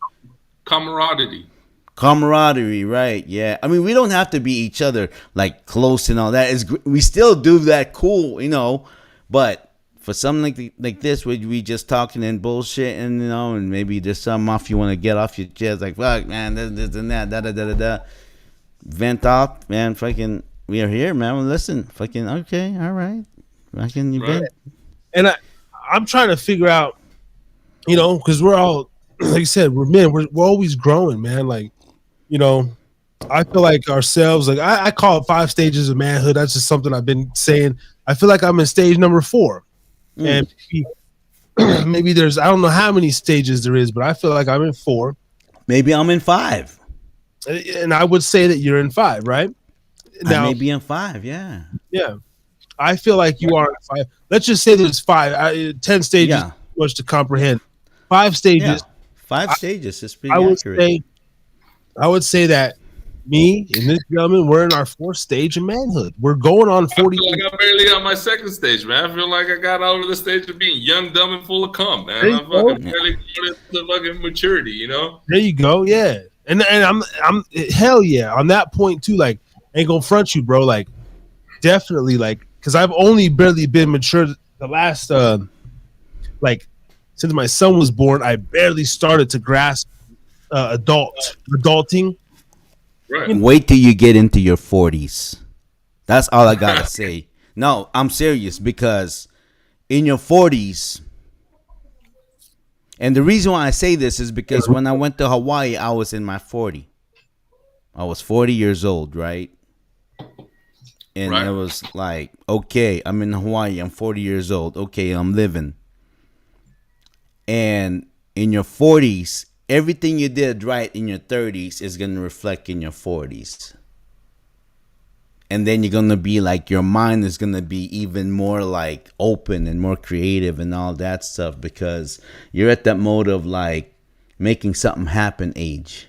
Camaraderie, right? Yeah. I mean, we don't have to be each other like close and all that. We still do that cool, but for something like this, where we just talking and bullshit, and and maybe there's something off you want to get off your chest, like fuck, man, this and that, da da da da da. Vent off, man. Fucking, we are here, man. Well, listen, fucking, okay, all right. Fucking, you vent. And I'm trying to figure out, because we're all, like you said, we're men. We're always growing, man. Like, I feel like ourselves, like I call it 5 stages of manhood. That's just something I've been saying. I feel like I'm in stage number 4. And maybe there's, I don't know how many stages there is, but I feel like I'm in 4. Maybe I'm in 5. And I would say that you're in 5, right? Now, I may be in 5, yeah. Yeah. I feel like you are in 5. Let's just say there's 5. 10 stages is too much to comprehend. 5 stages. Yeah. 5 stages is pretty accurate. I would say that me and this gentleman, we're in our 4th stage of manhood. We're going on 40. I feel like I'm barely on my 2nd stage, man. I feel like I got over the stage of being young, dumb, and full of cum, man. I'm fucking barely going into fucking maturity, There you go, yeah. And I'm hell yeah on that point too. Like, ain't gonna front you, bro. Like, definitely, like, because I've only barely been mature the last since my son was born. I barely started to grasp adulting. Right. Wait till you get into your 40s. That's all I gotta say. No, I'm serious, because in your 40s, and the reason why I say this is because when I went to Hawaii, I was in my 40. I was 40 years old, right? And it was like, okay, I'm in Hawaii. I'm 40 years old. Okay, I'm living. And in your 40s, everything you did right in your 30s is going to reflect in your 40s. And then you're going to be like, your mind is going to be even more like open and more creative and all that stuff, because you're at that mode of like making something happen age.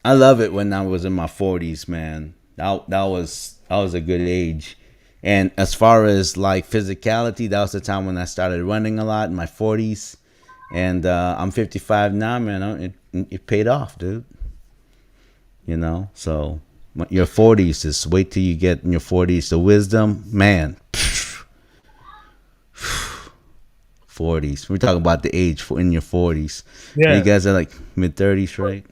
I love it when I was in my 40s, man. That was a good age. And as far as like physicality, that was the time when I started running a lot in my 40s. And I'm 55 now, man. It paid off, dude. So your 40s is, wait till you get in your 40s. The wisdom, man. 40s. We're talking about the age in your 40s. Yeah. You guys are like mid-30s, right?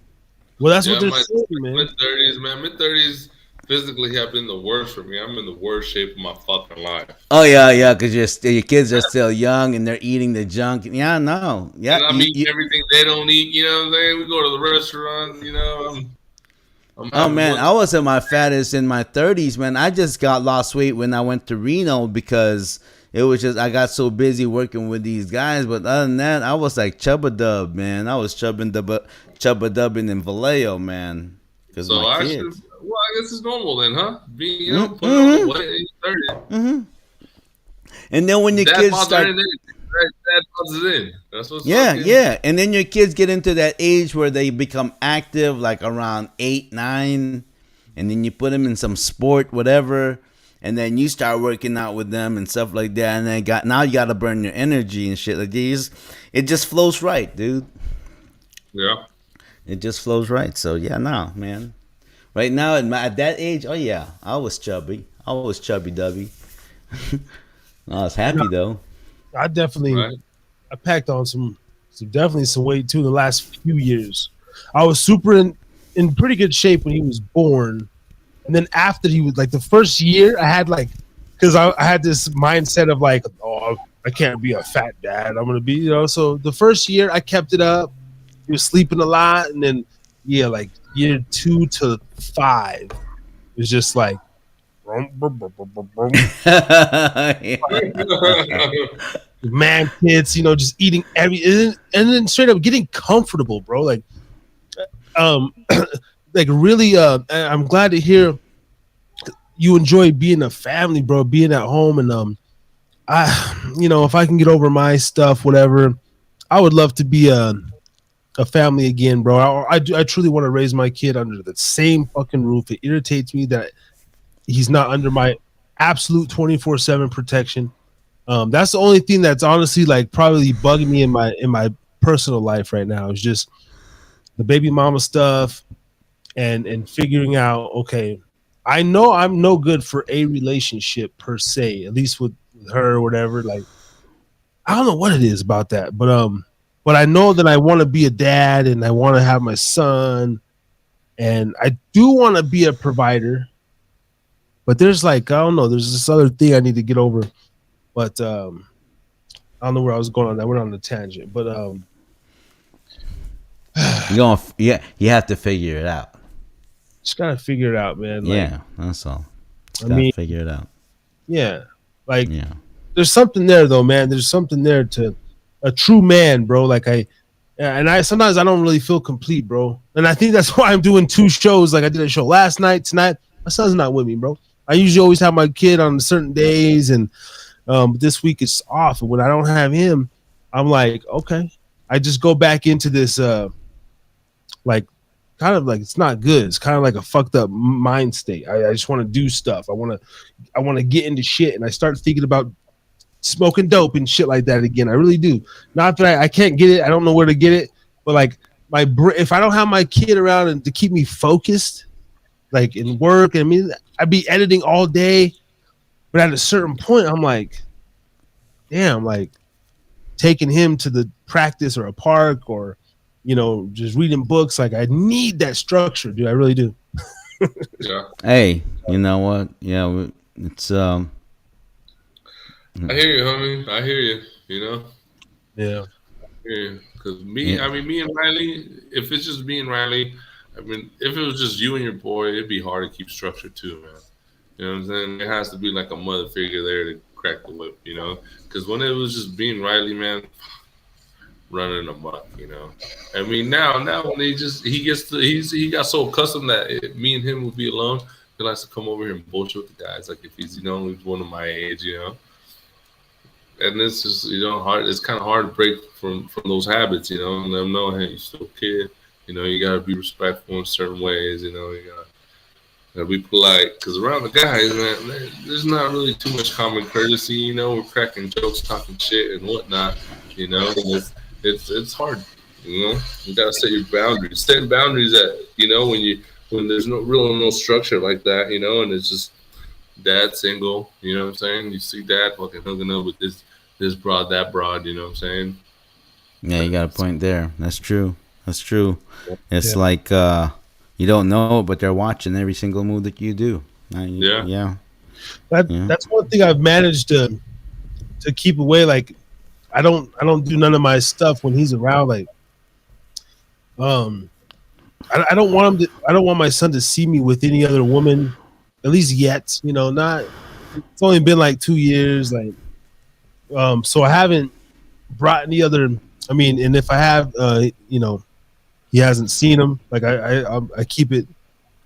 Well, that's what they're saying, man. Mid-30s, man. Mid-30s physically have been the worst for me. I'm in the worst shape of my fucking life. Oh, yeah, because your kids are still young and they're eating the junk. Yeah, no. Yeah, and I'm eating everything they don't eat, you know what I'm saying? We go to the restaurant, oh, man, I was at my fattest in my 30s, man. I just got lost weight when I went to Reno, because it was just, I got so busy working with these guys. But other than that, I was like Chubba Dub, man. I was Chubba Dubbing in Vallejo, man. Because so my kids. Well, I guess it's normal then, huh? Being, putting on the weight at 30. Mm-hmm. And then when your kids start... That is in. That's what's yeah. And then your kids get into that age where they become active, like around 8, 9. And then you put them in some sport, whatever. And then you start working out with them and stuff like that. And then now you got to burn your energy and shit like this. It just flows right, dude. Yeah. It just flows right. So, yeah, no, man. Right now, at that age, oh, yeah, I was chubby. I was chubby-dubby. I was happy, though. I definitely, I packed on some weight, too, in the last few years. I was super in pretty good shape when he was born. And then after he was, like, the first year, I had, like, because I had this mindset of, like, oh, I can't be a fat dad. I'm going to be, So the first year, I kept it up. He was sleeping a lot. And then, yeah, like, year 2 to 5, it was just like, man, kids, just eating everything, and then straight up getting comfortable, bro. Like, like really, I'm glad to hear you enjoy being a family, bro, being at home, and if I can get over my stuff, whatever, I would love to be a family again, bro. I truly want to raise my kid under the same fucking roof. It irritates me that he's not under my absolute 24/7 protection. That's the only thing that's honestly like probably bugging me in my personal life right now, is just the baby mama stuff and figuring out, okay, I know I'm no good for a relationship per se, at least with with her or whatever. Like, I don't know what it is about that, but I know that I want to be a dad and I want to have my son, and I do want to be a provider. But there's like, I don't know, there's this other thing I need to get over. But I don't know where I was going on that. I went on a tangent. But you have to figure it out. just gotta figure it out, man. Like, Yeah, that's all. Just I gotta mean, figure it out. yeah. Like, Yeah. there's something there though, man. There's something there to a true man, bro. Like I sometimes I don't really feel complete, bro. And I think that's why I'm doing 2 shows. Like I did a show last night, tonight. My son's not with me, bro. I usually always have my kid on certain days, and but this week it's off. And when I don't have him, I'm like, okay. I just go back into this like kind of like it's not good. It's kind of like a fucked up mind state. I just want to do stuff. I want to get into shit, and I start thinking about smoking dope and shit like that again. I really do. Not that I can't get it. I don't know where to get it, but like if I don't have my kid around and to keep me focused, like in work, I mean, I'd be editing all day, but at a certain point, I'm like, damn, like taking him to the practice or a park or, you know, just reading books. Like I need that structure, dude. I really do. Yeah. Hey, you know what? Yeah, it's I hear you, homie. I hear you. You know. Yeah. Yeah. Because me and Riley. If it's just me and Riley, I mean, if it was just you and your boy, it'd be hard to keep structure too, man. You know what I'm saying? There has to be like a mother figure there to crack the whip, you know? Because when it was just being Riley, man, running amok, you know? I mean, now when he got so accustomed that me and him would be alone, he likes to come over here and bullshit with the guys. Like if he's, you know, he's one of my age, you know? And it's just, you know, hard. It's kind of hard to break from those habits, you know? And let them know, hey, you're still a kid. You know, you got to be respectful in certain ways, you know? You got to be polite. Because around the guys, man, there's not really too much common courtesy, you know? We're cracking jokes, talking shit and whatnot, you know? And it's hard, you know? You got to set your boundaries. Setting boundaries that, you know, when there's no structure like that, you know? And it's just dad single, you know what I'm saying? You see dad fucking hooking up with this broad, that broad, you know what I'm saying? Yeah, you got a point there. That's true. It's like you don't know, but they're watching every single move that you do. Yeah. That's one thing I've managed to keep away. Like I don't do none of my stuff when he's around. Like I don't want my son to see me with any other woman, at least yet. You know, it's only been like 2 years. Like so I haven't brought any other. I mean, and if I have, you know, he hasn't seen him. Like I keep it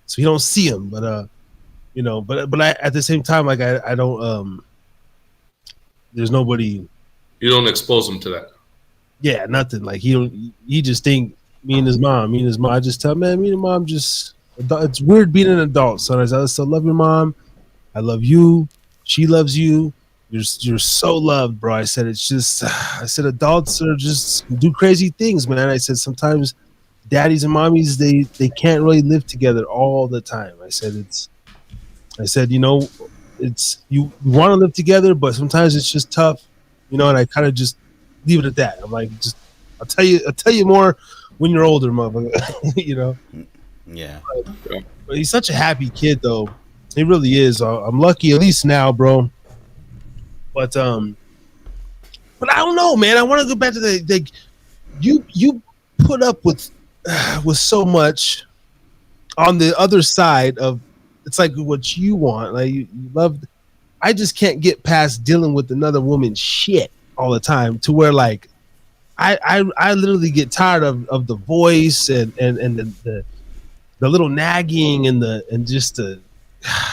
so he don't see him. But you know, but I, at the same time, like I don't. There's nobody. You don't expose him to that. Yeah, nothing. Like he just think me and his mom. I just tell him, man, me and mom just. It's weird being an adult, son. I still love your mom. I love you. She loves you. You're so loved, bro. I said it's just. I said adults are just do crazy things, man. I said sometimes daddies and mommies they can't really live together all the time. I said you know, it's you want to live together, but sometimes it's just tough, you know. And I kind of just leave it at that. I'm like, just I'll tell you more when you're older, motherfucker. You know. Yeah. But he's such a happy kid, though. He really is. I'm lucky, at least now, bro. But I don't know, man. I want to go back to the you put up with so much on the other side of it's like what you want. Like you love. I just can't get past dealing with another woman's shit all the time to where like I literally get tired of the voice and the little nagging and just the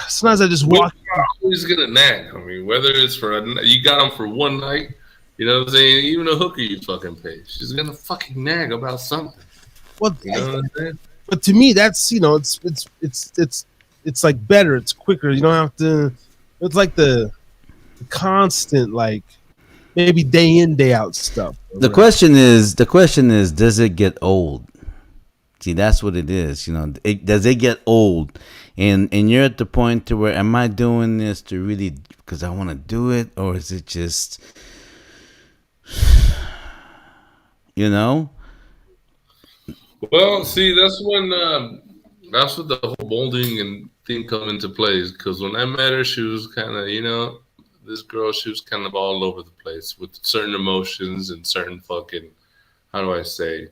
sometimes I just walk. Always gonna nag. I mean, whether it's you got him for one night, you know what I'm saying? Even a hooker you fucking pay, she's gonna fucking nag about something. Well, you know what I'm saying? But to me, that's you know, it's like better. It's quicker. You don't have to. It's like the constant like maybe day in day out stuff. The question is, does it get old? See, that's what it is. You know, does it get old? And you're at the point to where, am I doing this to really because I want to do it, or is it just, you know? Well, see, that's when that's what the whole molding and thing come into place. Because when I met her, she was kind of, this girl, she was kind of all over the place with certain emotions and certain fucking, how do I say,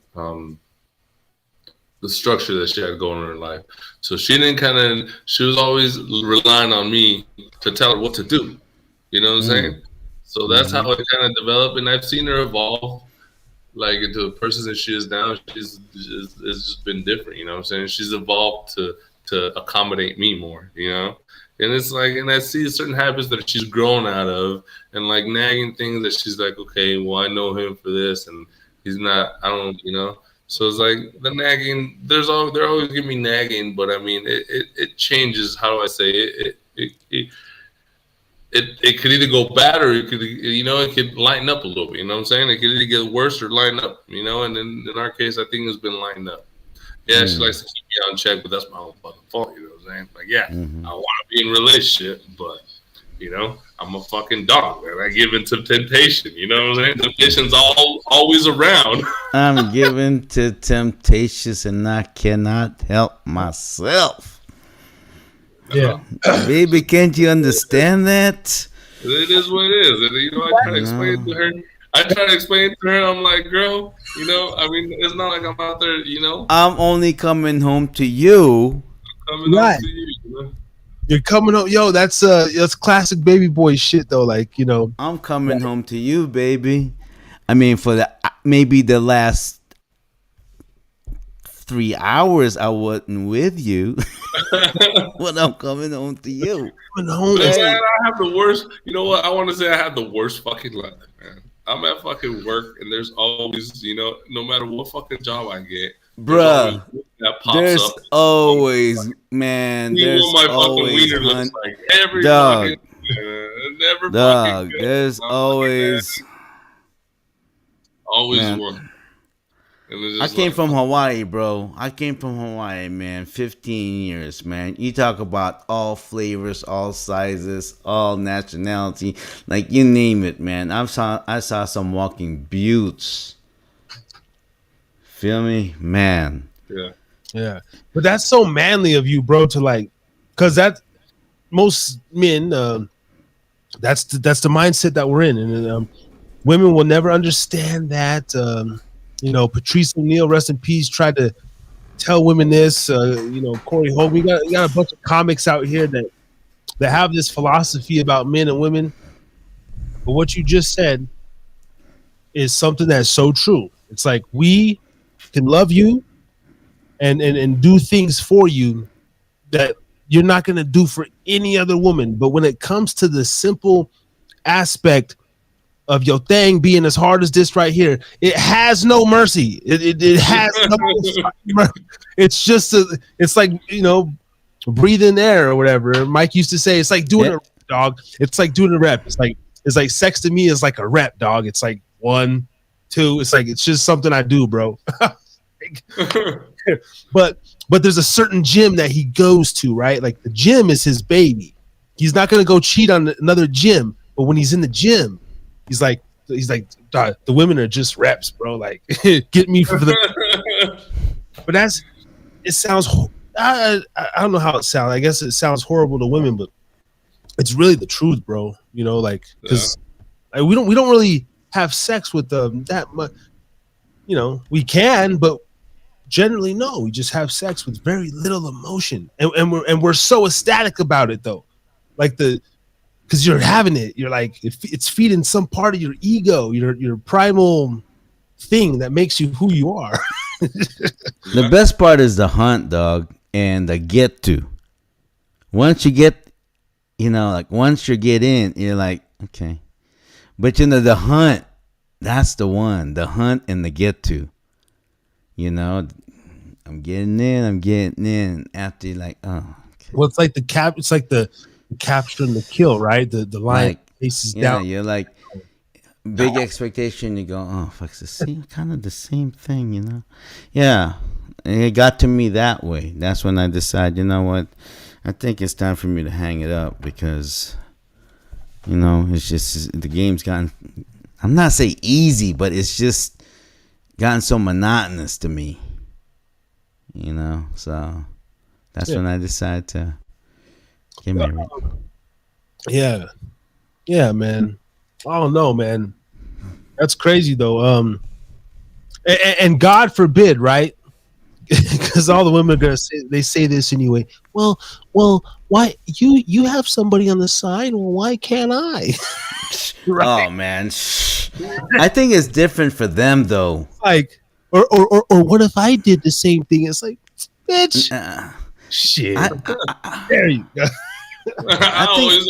the structure that she had going in her life. So she was always relying on me to tell her what to do. You know what I'm saying? So that's how it kind of developed, and I've seen her evolve like into the person that she is now. It's just been different. You know what I'm saying? She's evolved to accommodate me more. And it's like, and I see certain habits that she's grown out of, and like nagging things that she's like, okay, well, I know him for this, and he's not. I don't. So it's like the nagging. They're always giving me nagging, but I mean, it changes. How do I say it? It could either go bad or it could lighten up a little bit. You know what I'm saying? It could either get worse or lighten up. And then in our case, I think it's been lightened up. Yeah, she likes to keep me on check, but that's my own fucking fault. You know what I'm saying? Like, yeah, I want to be in a relationship, but I'm a fucking dog, man. I give into temptation. You know what I'm saying? Temptation's always around. I'm given to temptations, and I cannot help myself. Yeah, baby, can't you understand that? It is what it is. And, I try to explain to her. I'm like, girl, I mean, it's not like I'm out there, I'm only coming home to you. Coming home to you, You're coming home, yo. That's classic baby boy shit, though. Like, I'm coming home to you, baby. I mean, for maybe the last 3 hours I wasn't with you. But I'm coming home to you. Man, I have the worst. You know what? I want to say I have the worst fucking life, man. I'm at fucking work, and there's always, no matter what fucking job I get, bruh, there's up. Always, man. There's always one. Like every dog. Never dog. There's always man. One. I came from Hawaii, bro. I came from Hawaii, man. 15 years, man. You talk about all flavors, all sizes, all nationality, like you name it, man. I saw some walking buttes. Feel me, man? Yeah. But that's so manly of you, bro. To like, because that most men, that's the mindset that we're in, and women will never understand that. Patrice O'Neal, rest in peace, tried to tell women this. Corey Hope. We got a bunch of comics out here that have this philosophy about men and women. But what you just said is something that's so true. It's like we can love you and do things for you that you're not going to do for any other woman. But when it comes to the simple aspect of your thing being as hard as this right here, it has no mercy. It has no mercy. It's just it's like breathing air or whatever Mike used to say. It's like doing a rep, dog. It's like doing a rep. It's like sex to me is like a rep, dog. It's like 1, 2. It's just something I do, bro. but there's a certain gym that he goes to, right? Like the gym is his baby. He's not gonna go cheat on another gym, but when he's in the gym, he's like, the women are just reps, bro. Like, get me for the. But it sounds. I don't know how it sounds. I guess it sounds horrible to women, but it's really the truth, bro. Because we don't really have sex with them that much. We can, but generally no. We just have sex with very little emotion, and we're so ecstatic about it though, like because you're having it, you're like it's feeding some part of your ego, your primal thing that makes you who you are. The best part is the hunt, dog, and the get to. Once you get, once you get in, you're like, okay. But the hunt, that's the one. The hunt and the get to. I'm getting in. After you're like, oh. Okay. Well, it's like the capture and the kill, right? The lion faces down. You're like big expectation. You go, oh, fuck, it's kind of the same thing, Yeah, and it got to me that way. That's when I decided, you know what? I think it's time for me to hang it up because it's just the game's gotten. I'm not saying easy, but it's just gotten so monotonous to me. So that's when I decided to get married. Yeah, yeah, man. I don't know, man. That's crazy though. And God forbid, right? Because all the women are gonna say this anyway. Well, why you have somebody on the side? Well, why can't I? Right? Oh man, I think it's different for them though. Like, or what if I did the same thing? It's like, bitch, shit. There you go. I always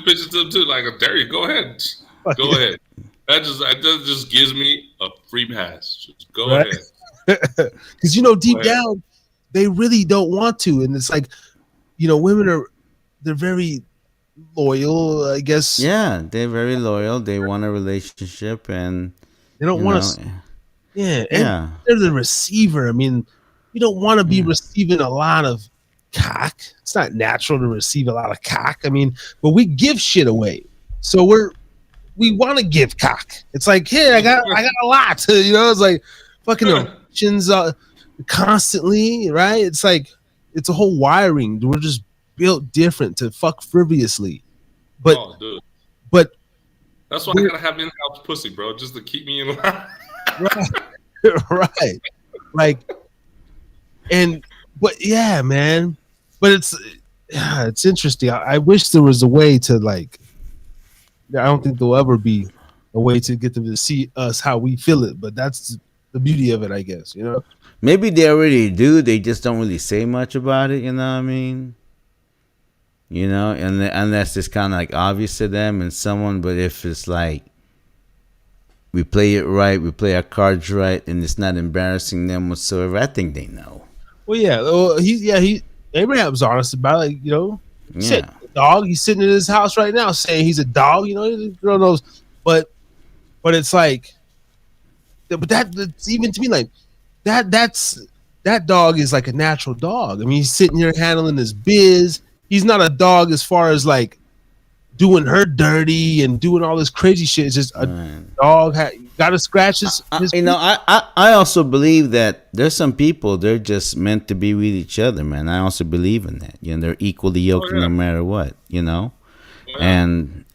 pitch it to them too. Like, there you go ahead, go ahead. That just gives me a free pass. Just go ahead. Because deep down, they really don't want to, and it's like, women they're very loyal, I guess. Yeah, they're very loyal. They want a relationship, and they don't want to. Yeah, and they're the receiver. I mean, you don't want to be receiving a lot of cock. It's not natural to receive a lot of cock. I mean, but we give shit away, so we want to give cock. It's like, hey, I got a lot. It's like fucking erections constantly, right? It's like it's a whole wiring. We're just built different to fuck frivolously. But but that's why I gotta have in-house pussy, bro, just to keep me in line. Right. Like, but yeah, man. But it's interesting. I wish there was a way to like. I don't think there'll ever be a way to get them to see us how we feel it, but that's the beauty of it, I guess. Maybe they already do. They just don't really say much about it. You know what I mean? And unless it's kind of like obvious to them and someone. But if it's like we play it right, we play our cards right, and it's not embarrassing them whatsoever, I think they know. Well, yeah. Well, Abraham's honest about it. Yeah. Dog. He's sitting in his house right now saying he's a dog. The girl knows, but it's like, but that's even to me like that dog is like a natural dog. I mean, he's sitting here handling his biz. He's not a dog as far as like doing her dirty and doing all this crazy shit. It's just a dog got to scratch his I also believe that there's some people, they're just meant to be with each other, man. I also believe in that. They're equally yoked no matter what, and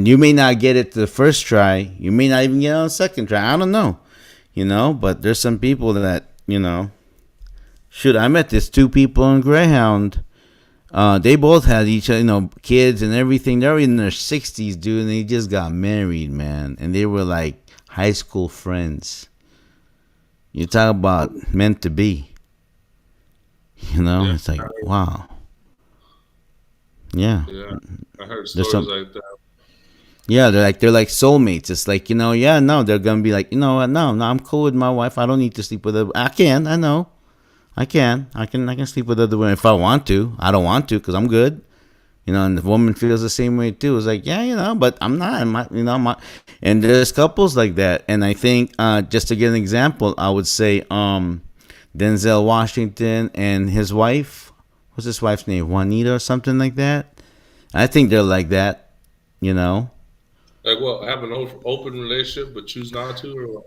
you may not get it the first try. You may not even get it on the second try. I don't know, but there's some people that, shoot, I met these two people in Greyhound. They both had each other, kids and everything. They're in their 60s, dude, and they just got married, man. And they were like high school friends. You talk about meant to be. It's like, wow. Yeah. Yeah, I heard stories like that. Yeah, they're like soulmates. It's like, they're gonna be like, no, I'm cool with my wife. I don't need to sleep with her. I can sleep with other women if I want to. I don't want to because I'm good. And the woman feels the same way too. It's like, but I'm not. And there's couples like that. And I think, just to give an example, I would say Denzel Washington and his wife. What's his wife's name? Juanita or something like that. I think they're like that. Like what? Have an open relationship but choose not to, or what?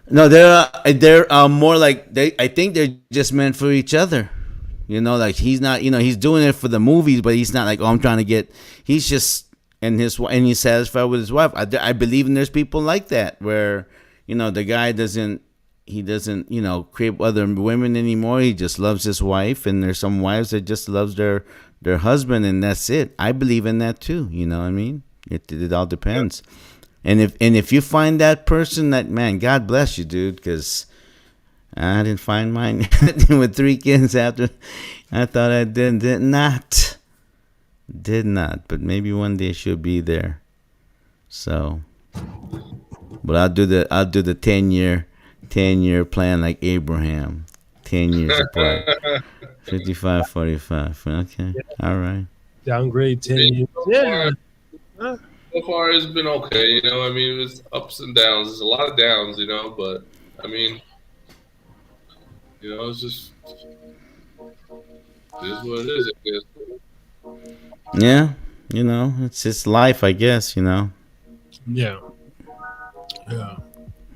No, they're more like I think they're just meant for each other. Like he's not. He's doing it for the movies, but he's not like, oh, I'm trying to get. He's just and he's satisfied with his wife. I believe there's people like that where the guy doesn't crave other women anymore. He just loves his wife, and there's some wives that just loves their husband, and that's it. I believe in that too. You know what I mean? It all depends. Yeah. And if you find that person, that man, God bless you, dude, because I didn't find mine with 3 kids after. I thought I did not, but maybe one day she'll be there. So, but I'll do the 10-year plan like Abraham, 10 years apart, 55, 45. Okay, all right. Downgrade 10 years. Yeah. So far, it's been okay. I mean, it's ups and downs. There's a lot of downs, but I mean, it's just it is what it is, I guess. Yeah, it's just life, I guess. Yeah. Yeah.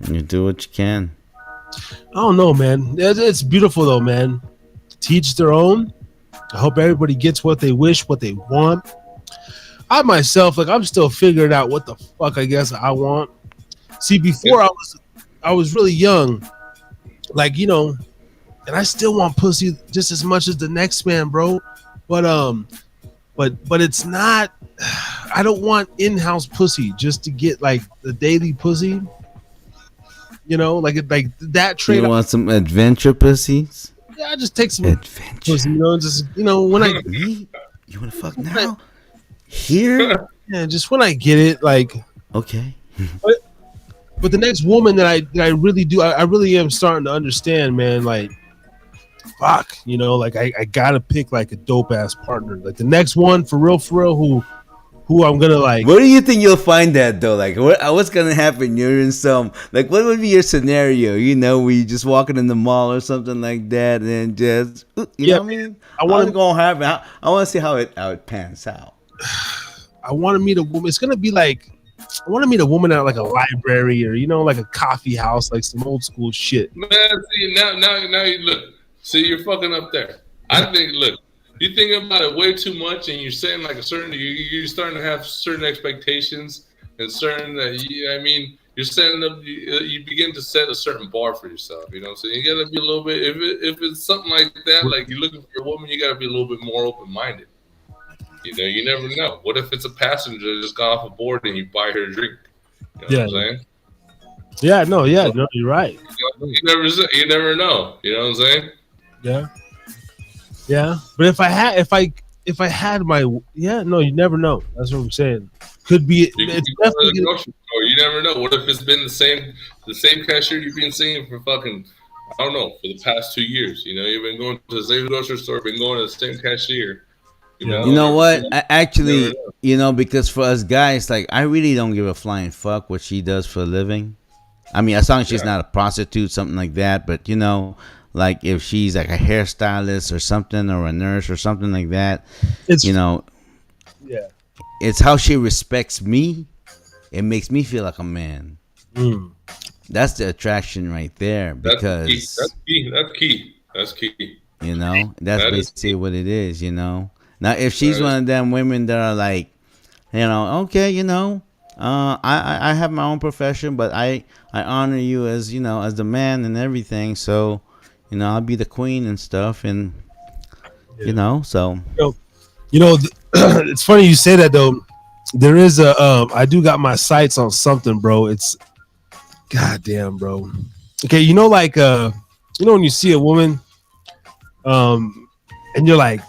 You do what you can. I don't know, man. It's beautiful though, man. Teach their own. I hope everybody gets what they wish, what they want. I myself, like, I'm still figuring out what the fuck I guess I want. See, before I was really young, like, and I still want pussy just as much as the next man, bro. But but it's not. I don't want in-house pussy just to get like the daily pussy. Like that trade. You want some adventure pussies? Yeah, I just take some Adventure. pussy, just when I Me? You want to fuck now? Here? yeah, just when I get it, like. Okay. But the next woman that I really do, I really am starting to understand, man. Like, fuck, like I gotta pick like a dope ass partner. Like the next one for real, who I'm gonna like. Where do you think you'll find that though? Like, what's gonna happen? You're in some like, what would be your scenario? Where you just walking in the mall or something like that, and just you know what I mean? I want to gonna happen. I want to see how it pans out. I want to meet a woman. It's gonna be like. I want to meet a woman at like a library or like a coffee house, like some old school shit. Man, see now you look. See, you're fucking up there. I think. Look, you think about it way too much, and you're saying like a certain. You're starting to have certain expectations and certain. You're setting up. You begin to set a certain bar for yourself. You know what I'm saying? You gotta be a little bit. If it's something like that, like you're looking for a woman, you gotta be a little bit more open minded. You never know. What if it's a passenger that just got off a board and you buy her a drink? You know what I'm saying? Yeah, no, you're right. You never know. You know what I'm saying? Yeah. But if I had my you never know. That's what I'm saying. Could be. It's definitely grocery store. You never know. What if it's been the same cashier you've been seeing for fucking, I don't know, for the past 2 years? You've been going to the same grocery store, been going to the same cashier. You know what? Actually, because for us guys, like, I really don't give a flying fuck what she does for a living. I mean, as long as she's not a prostitute, something like that. But, like if she's like a hairstylist or something, or a nurse or something like that, it's how she respects me. It makes me feel like a man. That's the attraction right there. Because that's key. That's basically what it is. Now, if she's one of them women that are like, okay, I have my own profession, but I honor you as, as the man and everything. So, I'll be the queen and stuff. And, so. It's funny you say that, though. There is I do got my sights on something, bro. It's, goddamn, bro. Okay, like, when you see a woman, and you're like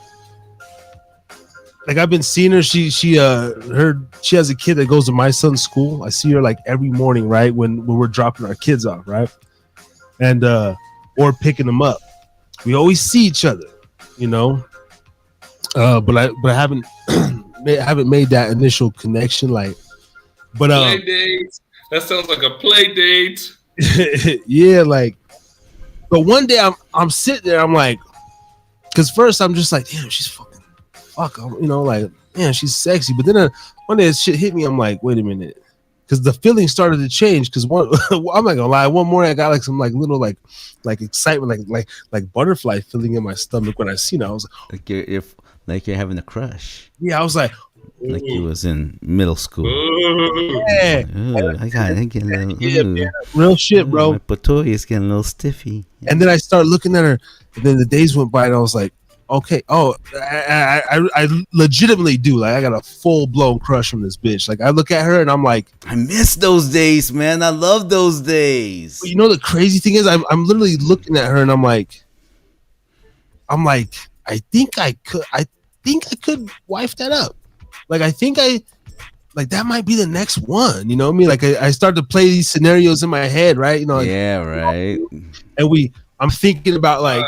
I've been seeing her. She has a kid that goes to my son's school. I see her like every morning, right? When we're dropping our kids off, right? And or picking them up. We always see each other, but I haven't haven't made that initial connection, like. But play dates. That sounds like a play date. Yeah, like. But one day I'm sitting there, I'm like, because first I'm just like, damn, she's fuck, like, man, she's sexy. But then one day shit hit me. I'm like, wait a minute, because the feeling started to change. Because I'm not gonna lie, one morning I got like some like little like excitement, like butterfly feeling in my stomach when I seen her. I was like you're having a crush. Yeah, I was like you was in middle school. Yeah, I get a little real shit, bro. My patoy is getting a little stiffy. And then I started looking at her, and then the days went by, and I was like, okay, I legitimately do. Like, I got a full blown crush on this bitch. Like, I look at her and I'm like, I miss those days, man. I love those days. But the crazy thing is, I'm literally looking at her and I'm like, I think I could wife that up. Like, I think that might be the next one. You know what I mean? Like, I start to play these scenarios in my head, right? Like, yeah, right. And I'm thinking about like.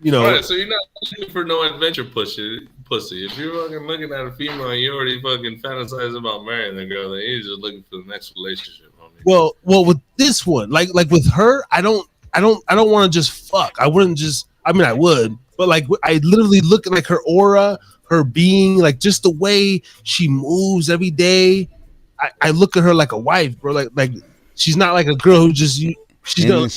Right, so you're not looking for no adventure pussy. If you're fucking looking at a female and you already fucking fantasize about marrying the girl, then you're just looking for the next relationship, homie. Well, with this one, like with her, I don't want to just fuck. I wouldn't just. I mean, I would, but like I literally look at like her aura, her being, like just the way she moves every day. I look at her like a wife, bro. Like she's not like a girl who just she's gonna.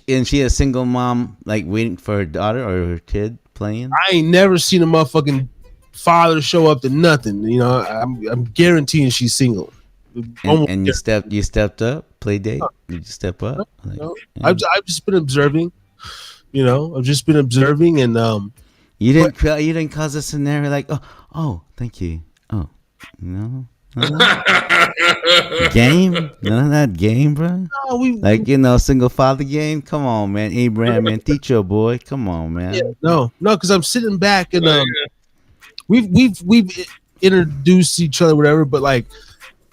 And she a single mom, like waiting for her daughter or her kid playing. I ain't never seen a motherfucking father show up to nothing. You know, I'm guaranteeing she's single. And you stepped up, play date. You just step up. Like, No, yeah. I've just been observing. You know, I've just been observing, and You didn't cause a scenario like, oh, thank you. Oh, no. Game? None of that game, bro. no, Like, single father game. Come on, man. Abraham, man, teach your boy. Come on, man. yeah, no, because I'm sitting back and we've introduced each other, whatever, but like,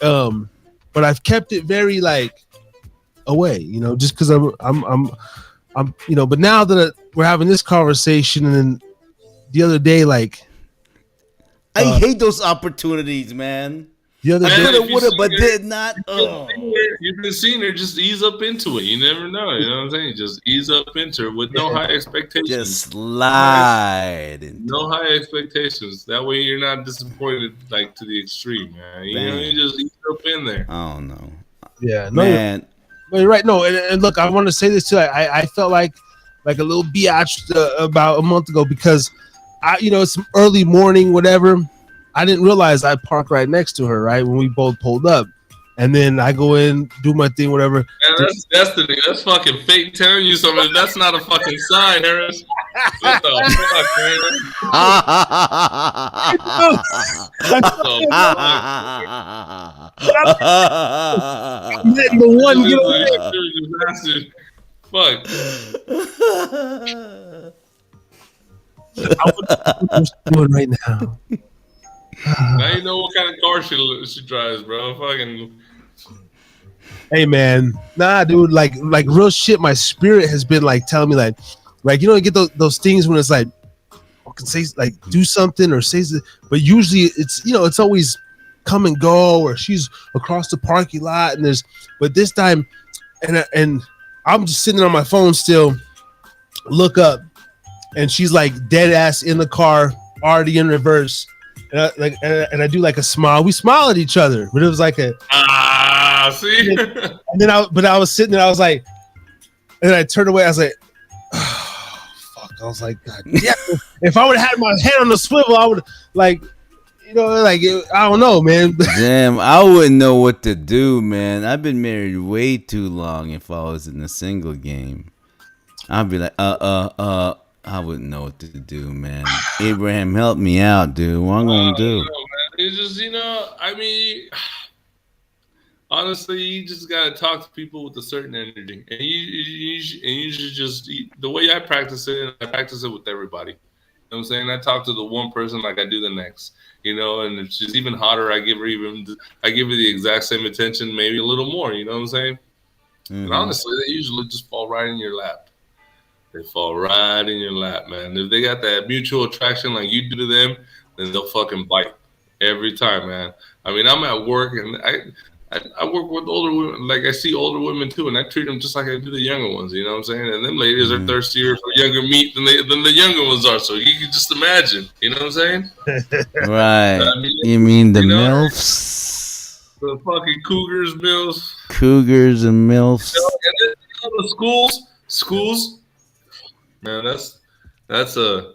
but I've kept it very like away, just because I'm, but now that we're having this conversation, and then the other day, like, I hate those opportunities, man. the other day, woulda, but did not. You've been seeing her, just ease up into it. You never know. You know what I'm saying? Just ease up into it with no high expectations. Just slide. No high expectations. That way you're not disappointed like to the extreme, man. You just ease up in there. Oh no. yeah, no, Man. you're right. No, and look, I want to say this too. I felt like a little biatch about a month ago because it's early morning, whatever. I didn't realize I parked right next to her, right, when we both pulled up. And then I go in, do my thing, whatever. Man, that's destiny. That's fucking fate telling you something. That's not a fucking sign, Harris. What the fuck, man? I'm letting the one get away. Fuck. I wonder what she's doing right now. Now you know what kind of car she drives, bro. Fucking. Hey man, nah, dude. Like real shit. My spirit has been like telling me like you get those things when it's like, I can say like do something or say, but usually it's always come and go, or she's across the parking lot and but this time, and I'm just sitting on my phone still, look up, and she's like dead ass in the car, already in reverse. And I do like a smile. We smile at each other, but it was like a see. And then I was sitting there. I was like, and I turned away. I was like, oh, fuck. I was like, God, yeah. If I would have had my hand on the swivel, I would I don't know, man. Damn, I wouldn't know what to do, man. I've been married way too long. If I was in a single game, I'd be like, I wouldn't know what to do, man. Abraham, help me out, dude. What I'm gonna do? It's just, I mean, honestly, you just gotta talk to people with a certain energy, and you should just the way I practice it with everybody. You know what I'm saying? I talk to the one person like I do the next. And if she's even hotter, I give her the exact same attention, maybe a little more. You know what I'm saying? Mm-hmm. And honestly, they usually just fall right in your lap. They fall right in your lap, man. If they got that mutual attraction like you do to them, then they'll fucking bite every time, man. I mean, I'm at work and I work with older women. Like I see older women too, and I treat them just like I do the younger ones. You know what I'm saying? And them ladies are thirstier for younger meat than the younger ones are. So you can just imagine. You know what I'm saying? Right. I mean, you mean the MILFs? The fucking cougars, milfs. Cougars and MILFs. And then, the schools. Man, that's the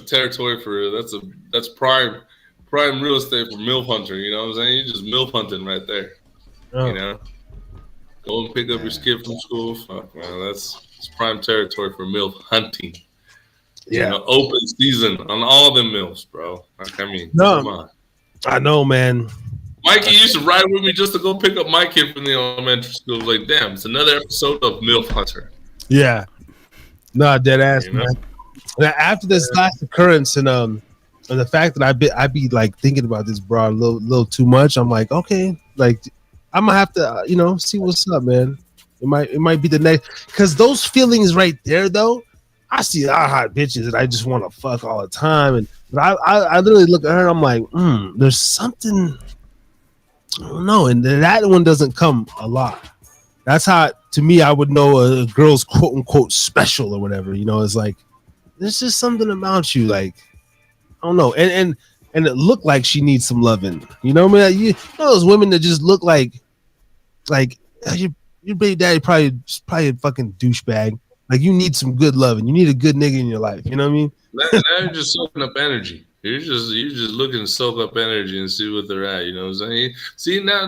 territory for that's prime real estate for MILF hunter. You know what I'm saying? You're just MILF hunting right there. Oh. Go and pick up your kid from school. Fuck, man, it's prime territory for MILF hunting. Yeah, open season on all the MILFs, bro. Like, I mean, come on. I know, man. Mikey used to ride with me just to go pick up my kid from the elementary school. Like, damn, it's another episode of MILF Hunter. Yeah. No, dead ass, man. Now, after this last occurrence and the fact that I be like thinking about this broad a little too much, I'm like, okay, like I'm gonna have to see what's up, man. It might be the next, because those feelings right there though, I see a lot of hot bitches that I just want to fuck all the time, but I literally look at her, I'm like, there's something. I don't know, and that one doesn't come a lot. That's how, to me, I would know a girl's quote unquote special or whatever. It's like, there's just something about you, like I don't know, and it looked like she needs some loving. You know what I mean? You know those women that just look like your baby daddy probably a fucking douchebag. Like you need some good loving. You need a good nigga in your life. You know what I mean? Now you're just soaking up energy. You're just looking to soak up energy and see what they're at. You know what I'm saying? See now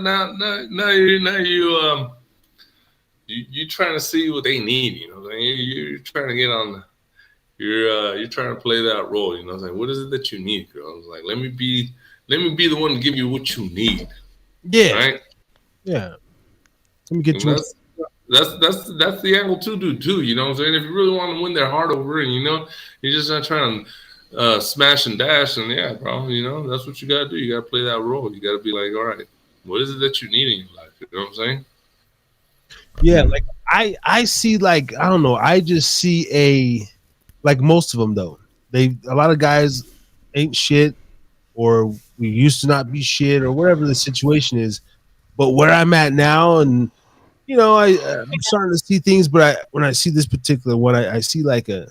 you trying to see what they need. You know what I'm saying? You're trying to get on. You're trying to play that role. You know what I'm saying? What is it that you need, girl? I was like, let me be the one to give you what you need. Yeah, Right? yeah. Let me get And you. that's the angle to do too. You know what I'm saying? If you really want to win their heart over, and you're just not trying to smash and dash, and yeah, bro, that's what you gotta do. You gotta play that role. You gotta be like, all right, what is it that you need in your life? You know what I'm saying? Yeah, like I see, like I don't know. I just see like most of them though. A lot of guys ain't shit, or we used to not be shit, or whatever the situation is. But where I'm at now, and I'm starting to see things. But when I see this particular one, I see like I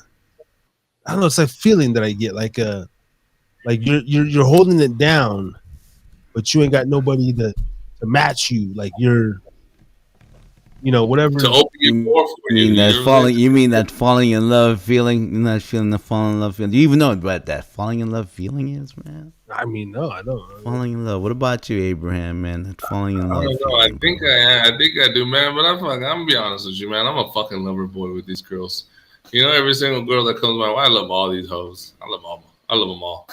don't know. It's like feeling that I get, like you're holding it down, but you ain't got nobody to match you. Like whatever. To open your You door for you. mean You that know what I'm falling? saying? You mean that falling in love feeling? You're not feeling the falling in love feeling. Do you even know what that falling in love feeling is, man? I mean, no, I don't. Falling in love. What about you, Abraham? Man, that falling in I love don't know. I feeling, think bro. I do, man. But I'm gonna be honest with you, man. I'm a fucking lover boy with these girls. Every single girl that comes my way, I love all these hoes. I love all. I love them all.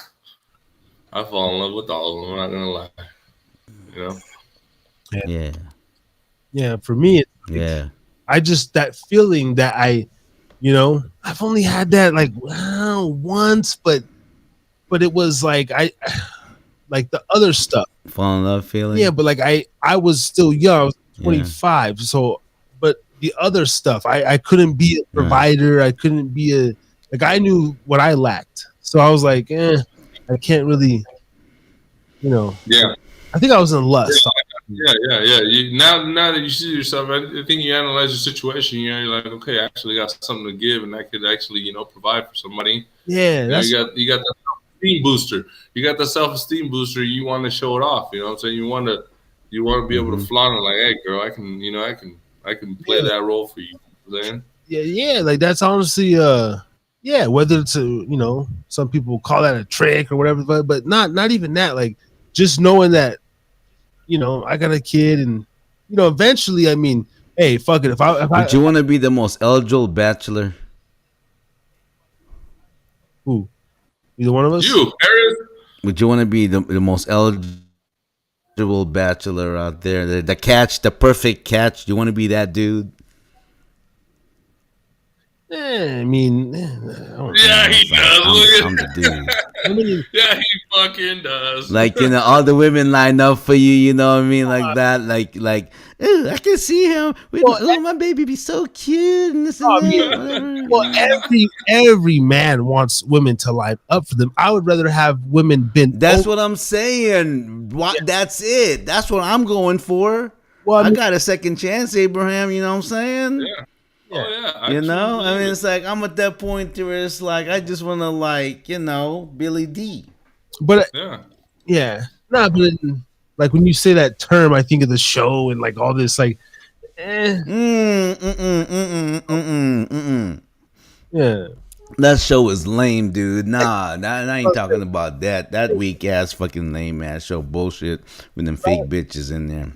I fall in love with all of them. I'm not gonna lie. You know. Yeah, Yeah, yeah. For me, it's like yeah. I just that feeling that I've only had that like once, but it was like I like the other stuff. Fall in love Yeah, feeling. but like I was still young. I was Yeah, 25, so but the other stuff, I couldn't be a yeah. provider. I couldn't be like I knew what I lacked, so I was like, I can't really, you know. Yeah. I think I was in lust. Yeah. Now that you see yourself, I think you analyze your situation. You're like, okay, I actually got something to give, and I could actually, provide for somebody. Yeah, that's You got that self-esteem booster. You got the self-esteem booster. You want to show it off. You know what I'm saying? You want to be able to Mm-hmm. flaunt it. Like, hey, girl, I can play yeah, that role for you. You know what I'm saying? yeah. Like that's honestly, yeah. Whether it's some people call that a trick or whatever, but not even that. Like just knowing that I got a kid, and eventually, I mean, hey, fuck it. Would you want to be the most eligible bachelor? Who, either one of us. You, Paris. Would you want to be the most eligible bachelor out there? The catch, the perfect catch. Do you want to be that dude? I mean, I don't know. Yeah, he It's like does. Look I'm the at. dude. I mean, Yeah, he fucking does. Like all the women line up for you. You know what I mean? Like that. Like, ooh, I can see him. well, Ooh, my baby be so cute and this and I mean, that. Whatever. well, every man wants women to line up for them. I would rather have women bend That's over. what I'm saying. What? That's it. That's what I'm going for. Well, I I mean, got a second chance, Abraham. You know what I'm saying? Yeah. yeah, Oh yeah. I You truly know, I believe mean, it. it's like I'm at that point where it's like I just want to, Billy D. but Yeah. yeah, no, but like when you say that term, I think of the show and like all this, like, Mm. yeah, That show is lame, dude. Nah, I ain't talking about that. That weak ass fucking lame ass show bullshit with them fake bitches in there.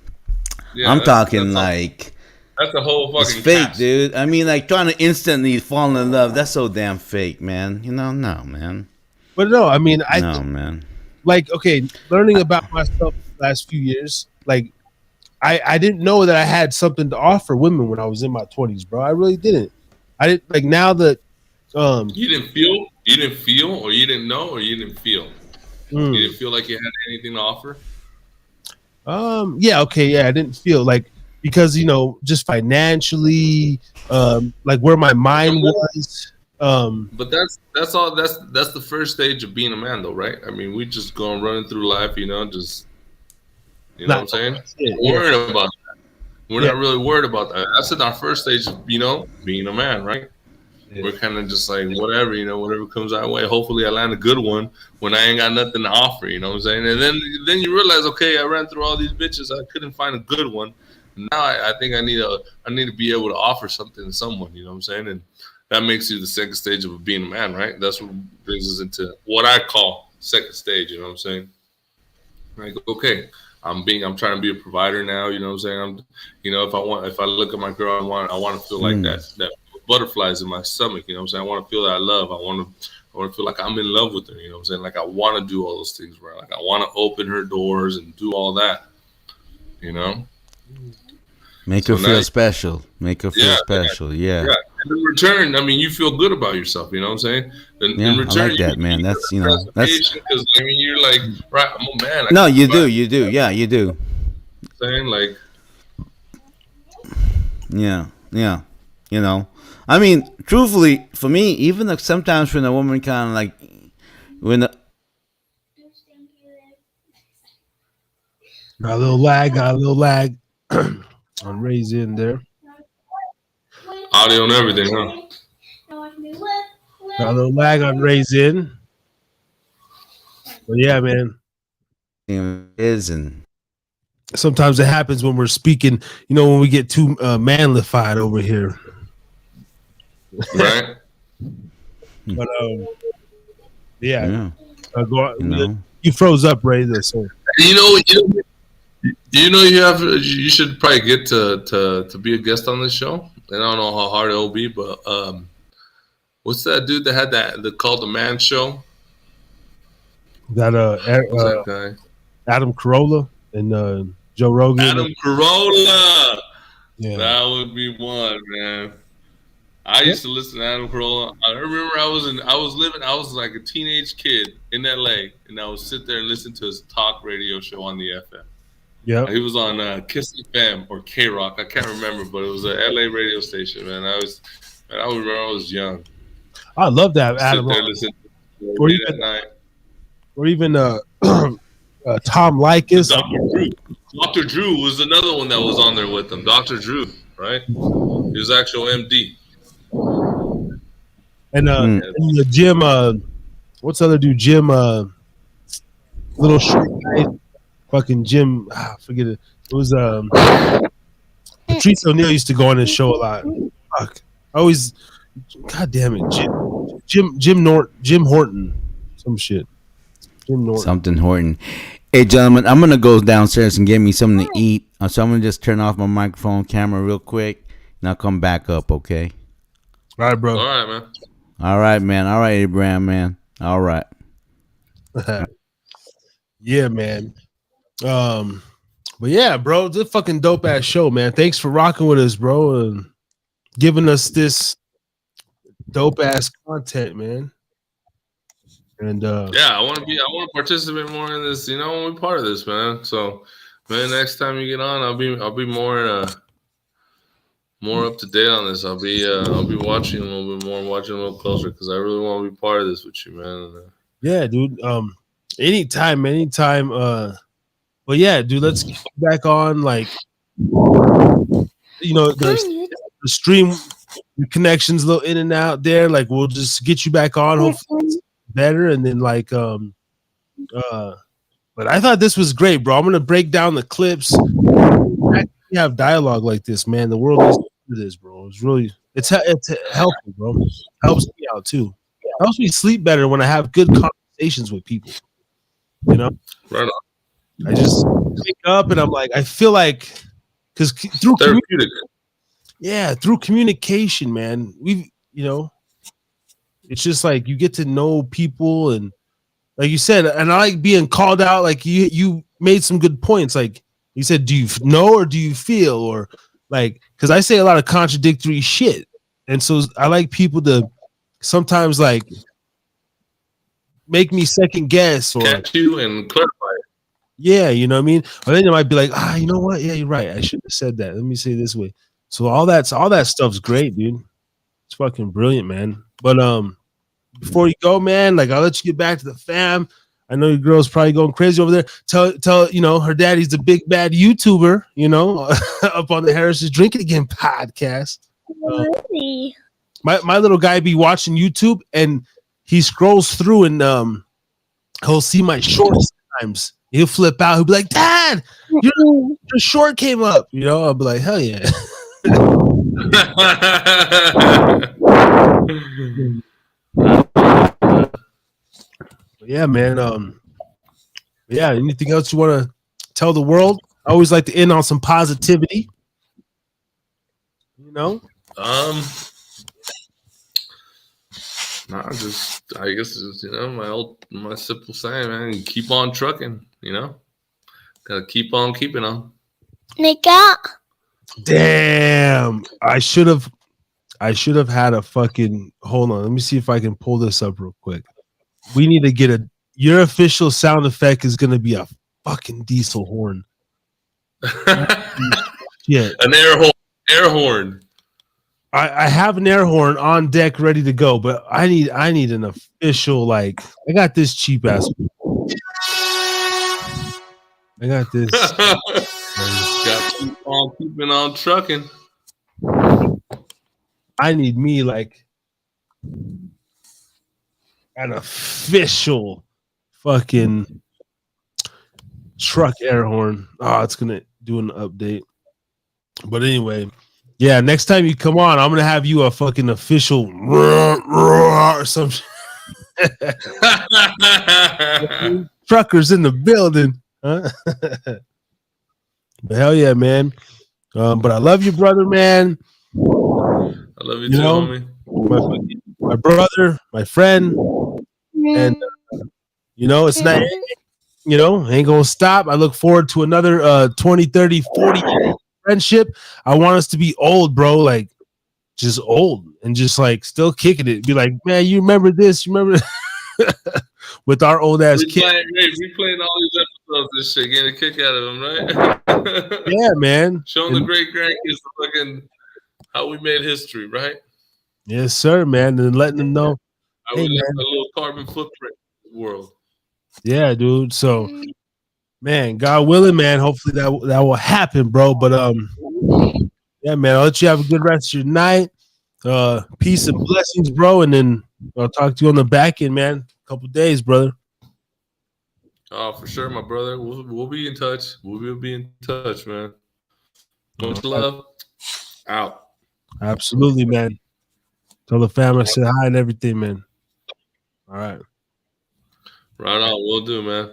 Yeah. I'm talking That's all. like That's the whole it's fucking fake, cast. dude. I mean, like trying to instantly fall in love. That's so damn fake, man. No, man. but no, I mean, No, man. like okay, learning about myself the last few years, like I didn't know that I had something to offer women when I was in my 20s, bro. I really didn't. I didn't like now that You didn't feel. You didn't feel, or you didn't know, or you didn't feel. You mm, didn't feel like you had anything to offer. yeah, okay, yeah, I didn't feel like because just financially, like where my mind was, But that's all. That's the first stage of being a man, though, right? I mean, we just going running through life, just you know what not I'm saying. yeah, Not yeah, worried about that. We're yeah. not really worried about that. That's in our first stage of being a man, right? We're kind of just like whatever, whatever comes our way. Hopefully, I land a good one when I ain't got nothing to offer. You know what I'm saying? And then you realize, okay, I ran through all these bitches, I couldn't find a good one. Now I think I need to be able to offer something to someone. You know what I'm saying? And that makes you the second stage of being a man, right? That's what brings us into what I call second stage. You know what I'm saying? Like, okay, I'm trying to be a provider now. You know what I'm saying? If I look at my girl, I want to feel like that butterflies in my stomach. You know what I'm saying? I want to feel that love. I want to feel like I'm in love with her. You know what I'm saying? Like, I want to do all those things, right? Like, I want to open her doors and do all that. Make her feel special. Make her feel special. Yeah. And in return, I mean, you feel good about yourself. You know what I'm saying? In return, I like that, man. That's because you're like, right? I'm a man. No, you do. Yeah, you do. Saying like, yeah. I mean, truthfully, for me, even sometimes when a woman kind of like got a little lag on Ray's in there. Audio and everything, huh? Got a little lag on Ray's in. But yeah, man. And sometimes it happens when we're speaking, when we get too manlified over here. Right. But yeah. You froze up, Ray. So you should probably get to be a guest on this show. And I don't know how hard it'll be, but what's that dude that had that called the Man Show? That guy? Adam Carolla and Joe Rogan. Adam Carolla. Yeah, that would be one, man. I used to listen to Adam Carolla. I remember I was like a teenage kid in LA, and I would sit there and listen to his talk radio show on the FM. Yeah, he was on Kiss FM or K Rock. I can't remember, but it was a LA radio station. Man, I remember I was young. I love that Adam. Or even Tom Likas. Dr. Drew was another one that was on there with them. Dr. Drew, right? He was actual MD. And the Jim, what's the other dude? Jim, little short guy, fucking Jim. Forget it. It was Patrice O'Neal used to go on his show a lot. Fuck, God damn it, Jim Horton, some shit. Jim Norton. Something Horton. Hey, gentlemen, I'm gonna go downstairs and get me something to eat. So I'm gonna just turn off my microphone camera real quick, and I'll come back up. Okay. All right, bro. All right, man. All right, man. All right, Abraham, man. All right. Yeah, man. But yeah, bro, it's a fucking dope ass show, man. Thanks for rocking with us, bro, and giving us this dope ass content, man. And I want to participate more in this. I want to be part of this, man. So, man, next time you get on, I'll be more up to date on this. I'll be watching a little bit more, watching a little closer, because I really want to be part of this with you, man. Yeah, dude. Anytime. But yeah, dude, let's get back on. Like, the stream, the connection's a little in and out there. Like, we'll just get you back on. Hopefully, it's better. And then but I thought this was great, bro. I'm gonna break down the clips. We have dialogue like this, man. The world needs to do this, bro. It's helpful, bro. Helps me out too. Helps me sleep better when I have good conversations with people. Right on. I just wake up and I'm like, I feel like, because through communication, man, it's just like you get to know people, and like you said, and I like being called out. Like you made some good points. Like you said, do you know or do you feel, or like, because I say a lot of contradictory shit, and so I like people to sometimes like make me second guess or catch you and clarify it. Yeah, you know what I mean? Or then you might be like, you know what? Yeah, you're right. I should have said that. Let me say it this way. So all that stuff's great, dude. It's fucking brilliant, man. But before you go, man, like, I'll let you get back to the fam. I know your girl's probably going crazy over there. Tell her daddy's the big bad YouTuber, up on the Harris's Drinkin' Again podcast. my little guy be watching YouTube and he scrolls through and he'll see my shorts sometimes. He'll flip out. He'll be like, Dad, your short came up. You know, I'll be like, hell yeah. Yeah, man. Yeah, anything else you want to tell the world? I always like to end on some positivity. You know? Nah, I guess it's, my simple saying, man, keep on trucking, Gotta keep on keeping on. Nigga. Damn. I should have had a fucking hold on. Let me see if I can pull this up real quick. We need to get your official sound effect is gonna be a fucking diesel horn. Yeah. An air horn. I have an air horn on deck ready to go, but I need an official, like, I got this cheap ass. I got this. Got to keep on keeping on trucking. I need me like an official fucking truck air horn. Oh, it's gonna do an update. But anyway, yeah, next time you come on, I'm gonna have you a fucking official or some truckers in the building. Huh? But hell yeah, man. But I love you, brother, man. I love you too, homie. My brother, my friend, and it's not, ain't gonna stop. I look forward to another 20, 30, 40 year friendship. I want us to be old, bro, like just old and just like still kicking it. Be like, man, you remember this? You remember with our old ass kids? We playing all these episodes, this shit, getting a kick out of them, right? Yeah, man. Showing the great grandkids fucking how we made history, right? Yes, sir, man. And letting them know how we left a little carbon footprint in the world. Yeah, dude. So, man, God willing, man, hopefully that will happen, bro. But yeah, man, I'll let you have a good rest of your night. Peace and blessings, bro. And then I'll talk to you on the back end, man. A couple days, brother. Oh, for sure, my brother. We'll be in touch. We'll be in touch, man. Much love. Out. Absolutely, man. Tell the family I said hi and everything, man. All right. Right on. We'll do, man.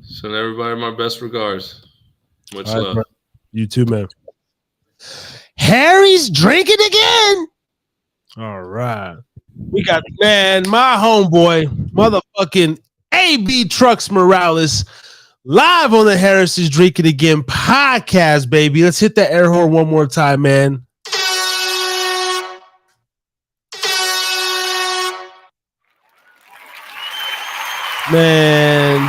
Send everybody my best regards. Much love. Bro. You too, man. Harry's drinking again. All right. We got, man, my homeboy, motherfucking AB Trux Morales, live on the Harris is Drinking Again podcast, baby. Let's hit that air horn one more time, man. Man.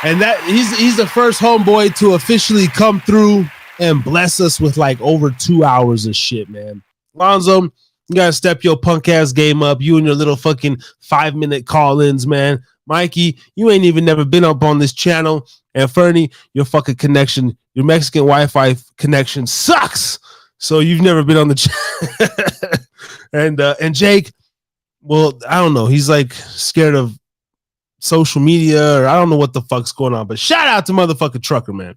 And that he's the first homeboy to officially come through and bless us with like over 2 hours of shit, man. Lonzo, you gotta step your punk ass game up. You and your little fucking 5-minute call-ins, man. Mikey, you ain't even never been up on this channel. And Fernie, your fucking connection, your Mexican Wi-Fi connection sucks. So you've never been on the channel. And Jake, well, I don't know. He's like scared of social media, or I don't know what the fuck's going on. But shout out to motherfucking Trucker, man.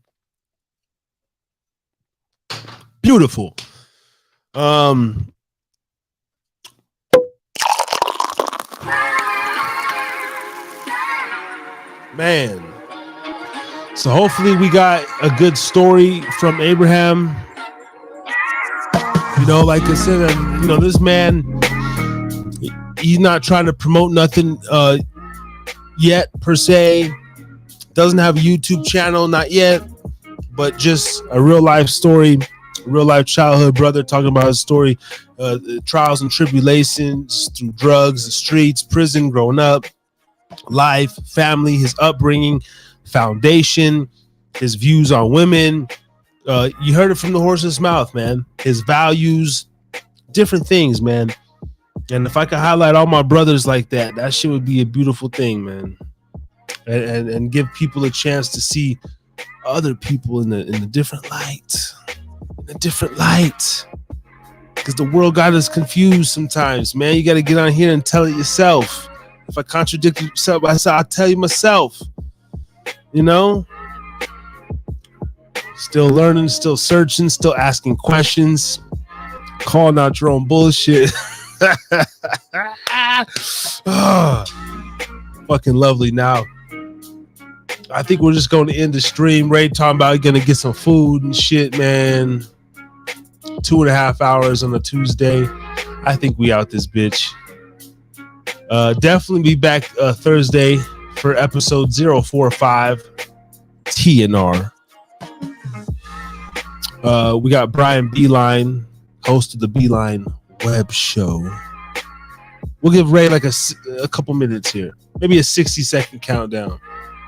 Beautiful. Man. So hopefully we got a good story from Abraham. Like I said, this man, he's not trying to promote nothing yet per se. Doesn't have a YouTube channel, not yet, but just a real life story, real life childhood brother talking about his story, trials and tribulations through drugs, the streets, prison, growing up, life, family, his upbringing, foundation, his views on women. You heard it from the horse's mouth, man. His values, different things, man. And if I could highlight all my brothers like that, that shit would be a beautiful thing, man. And give people a chance to see other people in the different light. In a different light. because the world got us confused sometimes, man. You got to get on here and tell it yourself. If I contradict yourself, I'll tell you myself. You know? Still learning, still searching, still asking questions, calling out your own bullshit. Oh, fucking lovely. Now, I think we're just going to end the stream. Ray talking about going to get some food and shit, man. 2.5 hours on a Tuesday. I think we out this bitch. Definitely be back Thursday for episode 045 TNR. We got Brian Beeline, host of the Beeline Web Show. We'll give Ray like a couple minutes here, maybe a 60-second countdown.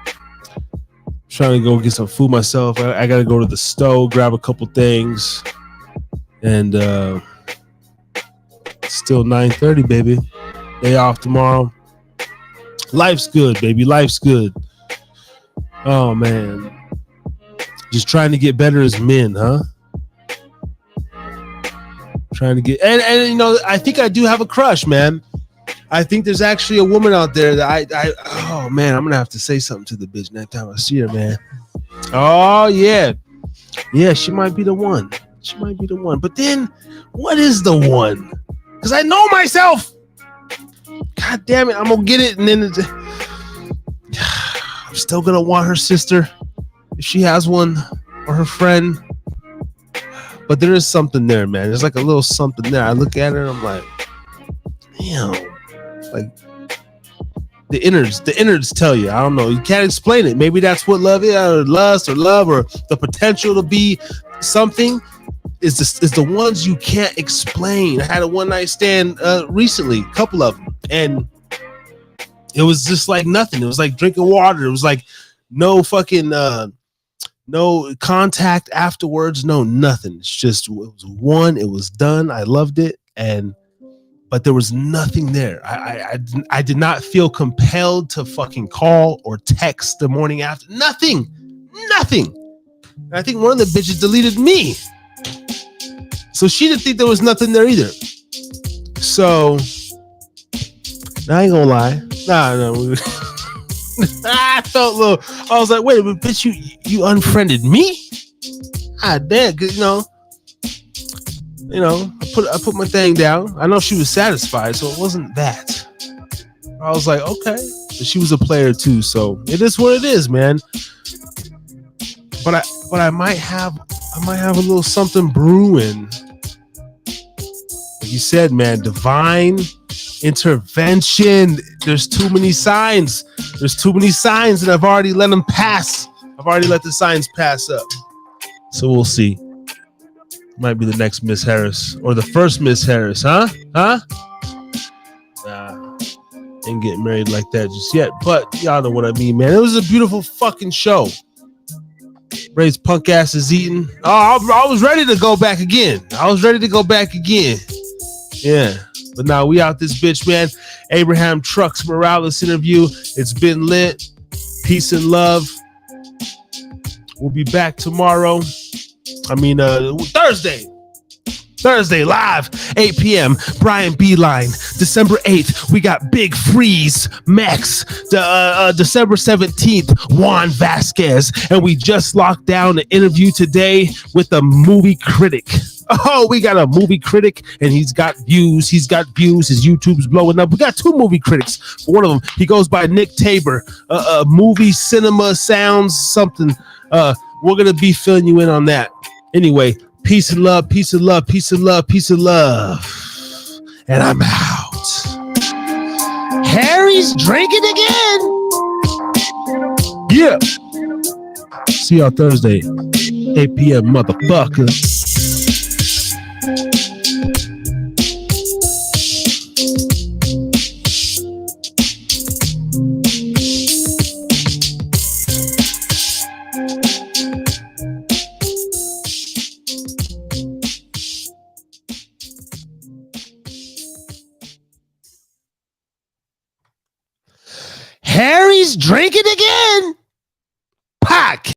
I'm trying to go get some food myself. I got to go to the stove, grab a couple things, and still 9:30, baby. Day off tomorrow. Life's good, baby. Life's good. Oh man, just trying to get better as men, huh? Trying to get and you know, I think I do have a crush, man. I think there's actually a woman out there that I oh man, I'm gonna have to say something to the bitch next time I see her, man. Oh yeah, she might be the one. She might be the one. But then, what is the one? Because I know myself. God damn it, I'm gonna get it, and then I'm still gonna want her sister if she has one, or her friend. But there is something there, man. There's like a little something there. I look at her and I'm like, damn. Like the innards tell you. I don't know. You can't explain it. Maybe that's what love is, or lust, or love, or the potential to be something is the ones you can't explain. I had a one night stand recently, a couple of them, and it was just like nothing. It was like drinking water. It was like no fucking no contact afterwards, no nothing. It's just, it was one, it was done. I loved it, but there was nothing there. I did not feel compelled to fucking call or text the morning after. Nothing. And I think one of the bitches deleted me, so she didn't think there was nothing there either. So I ain't gonna lie. No. I felt a little. I was like, wait a minute, bitch, you unfriended me? Ah, damn, cause you know, I put my thing down. I know she was satisfied, so it wasn't that. I was like, okay, but she was a player too, so it is what it is, man. But I might have a little something brewing. Like you said, man, divine intervention. There's too many signs. And I've already let them pass. I've already let the signs pass up. So we'll see. Might be the next Miss Harris, or the first Miss Harris, huh? Nah, ain't getting married like that just yet. But y'all know what I mean, man. It was a beautiful fucking show. Ray's punk ass is eating. Oh, I was ready to go back again. Yeah. But now we out this bitch, man. Abraham Trux Morales interview. It's been lit. Peace and love. We'll be back tomorrow. Thursday live, 8 p.m. Brian Beeline. December 8th, we got Big Freeze, Max. December 17th, Juan Vasquez. And we just locked down an interview today with a movie critic. Oh, we got a movie critic, and he's got views. His YouTube's blowing up. We got two movie critics. One of them, he goes by Nick Tabor. Movie, cinema, sounds, something. We're going to be filling you in on that. Anyway, peace and love. And I'm out. Harry's drinking again. Yeah. See y'all Thursday, 8 p.m. motherfucker. Harry's drinking again. Pack.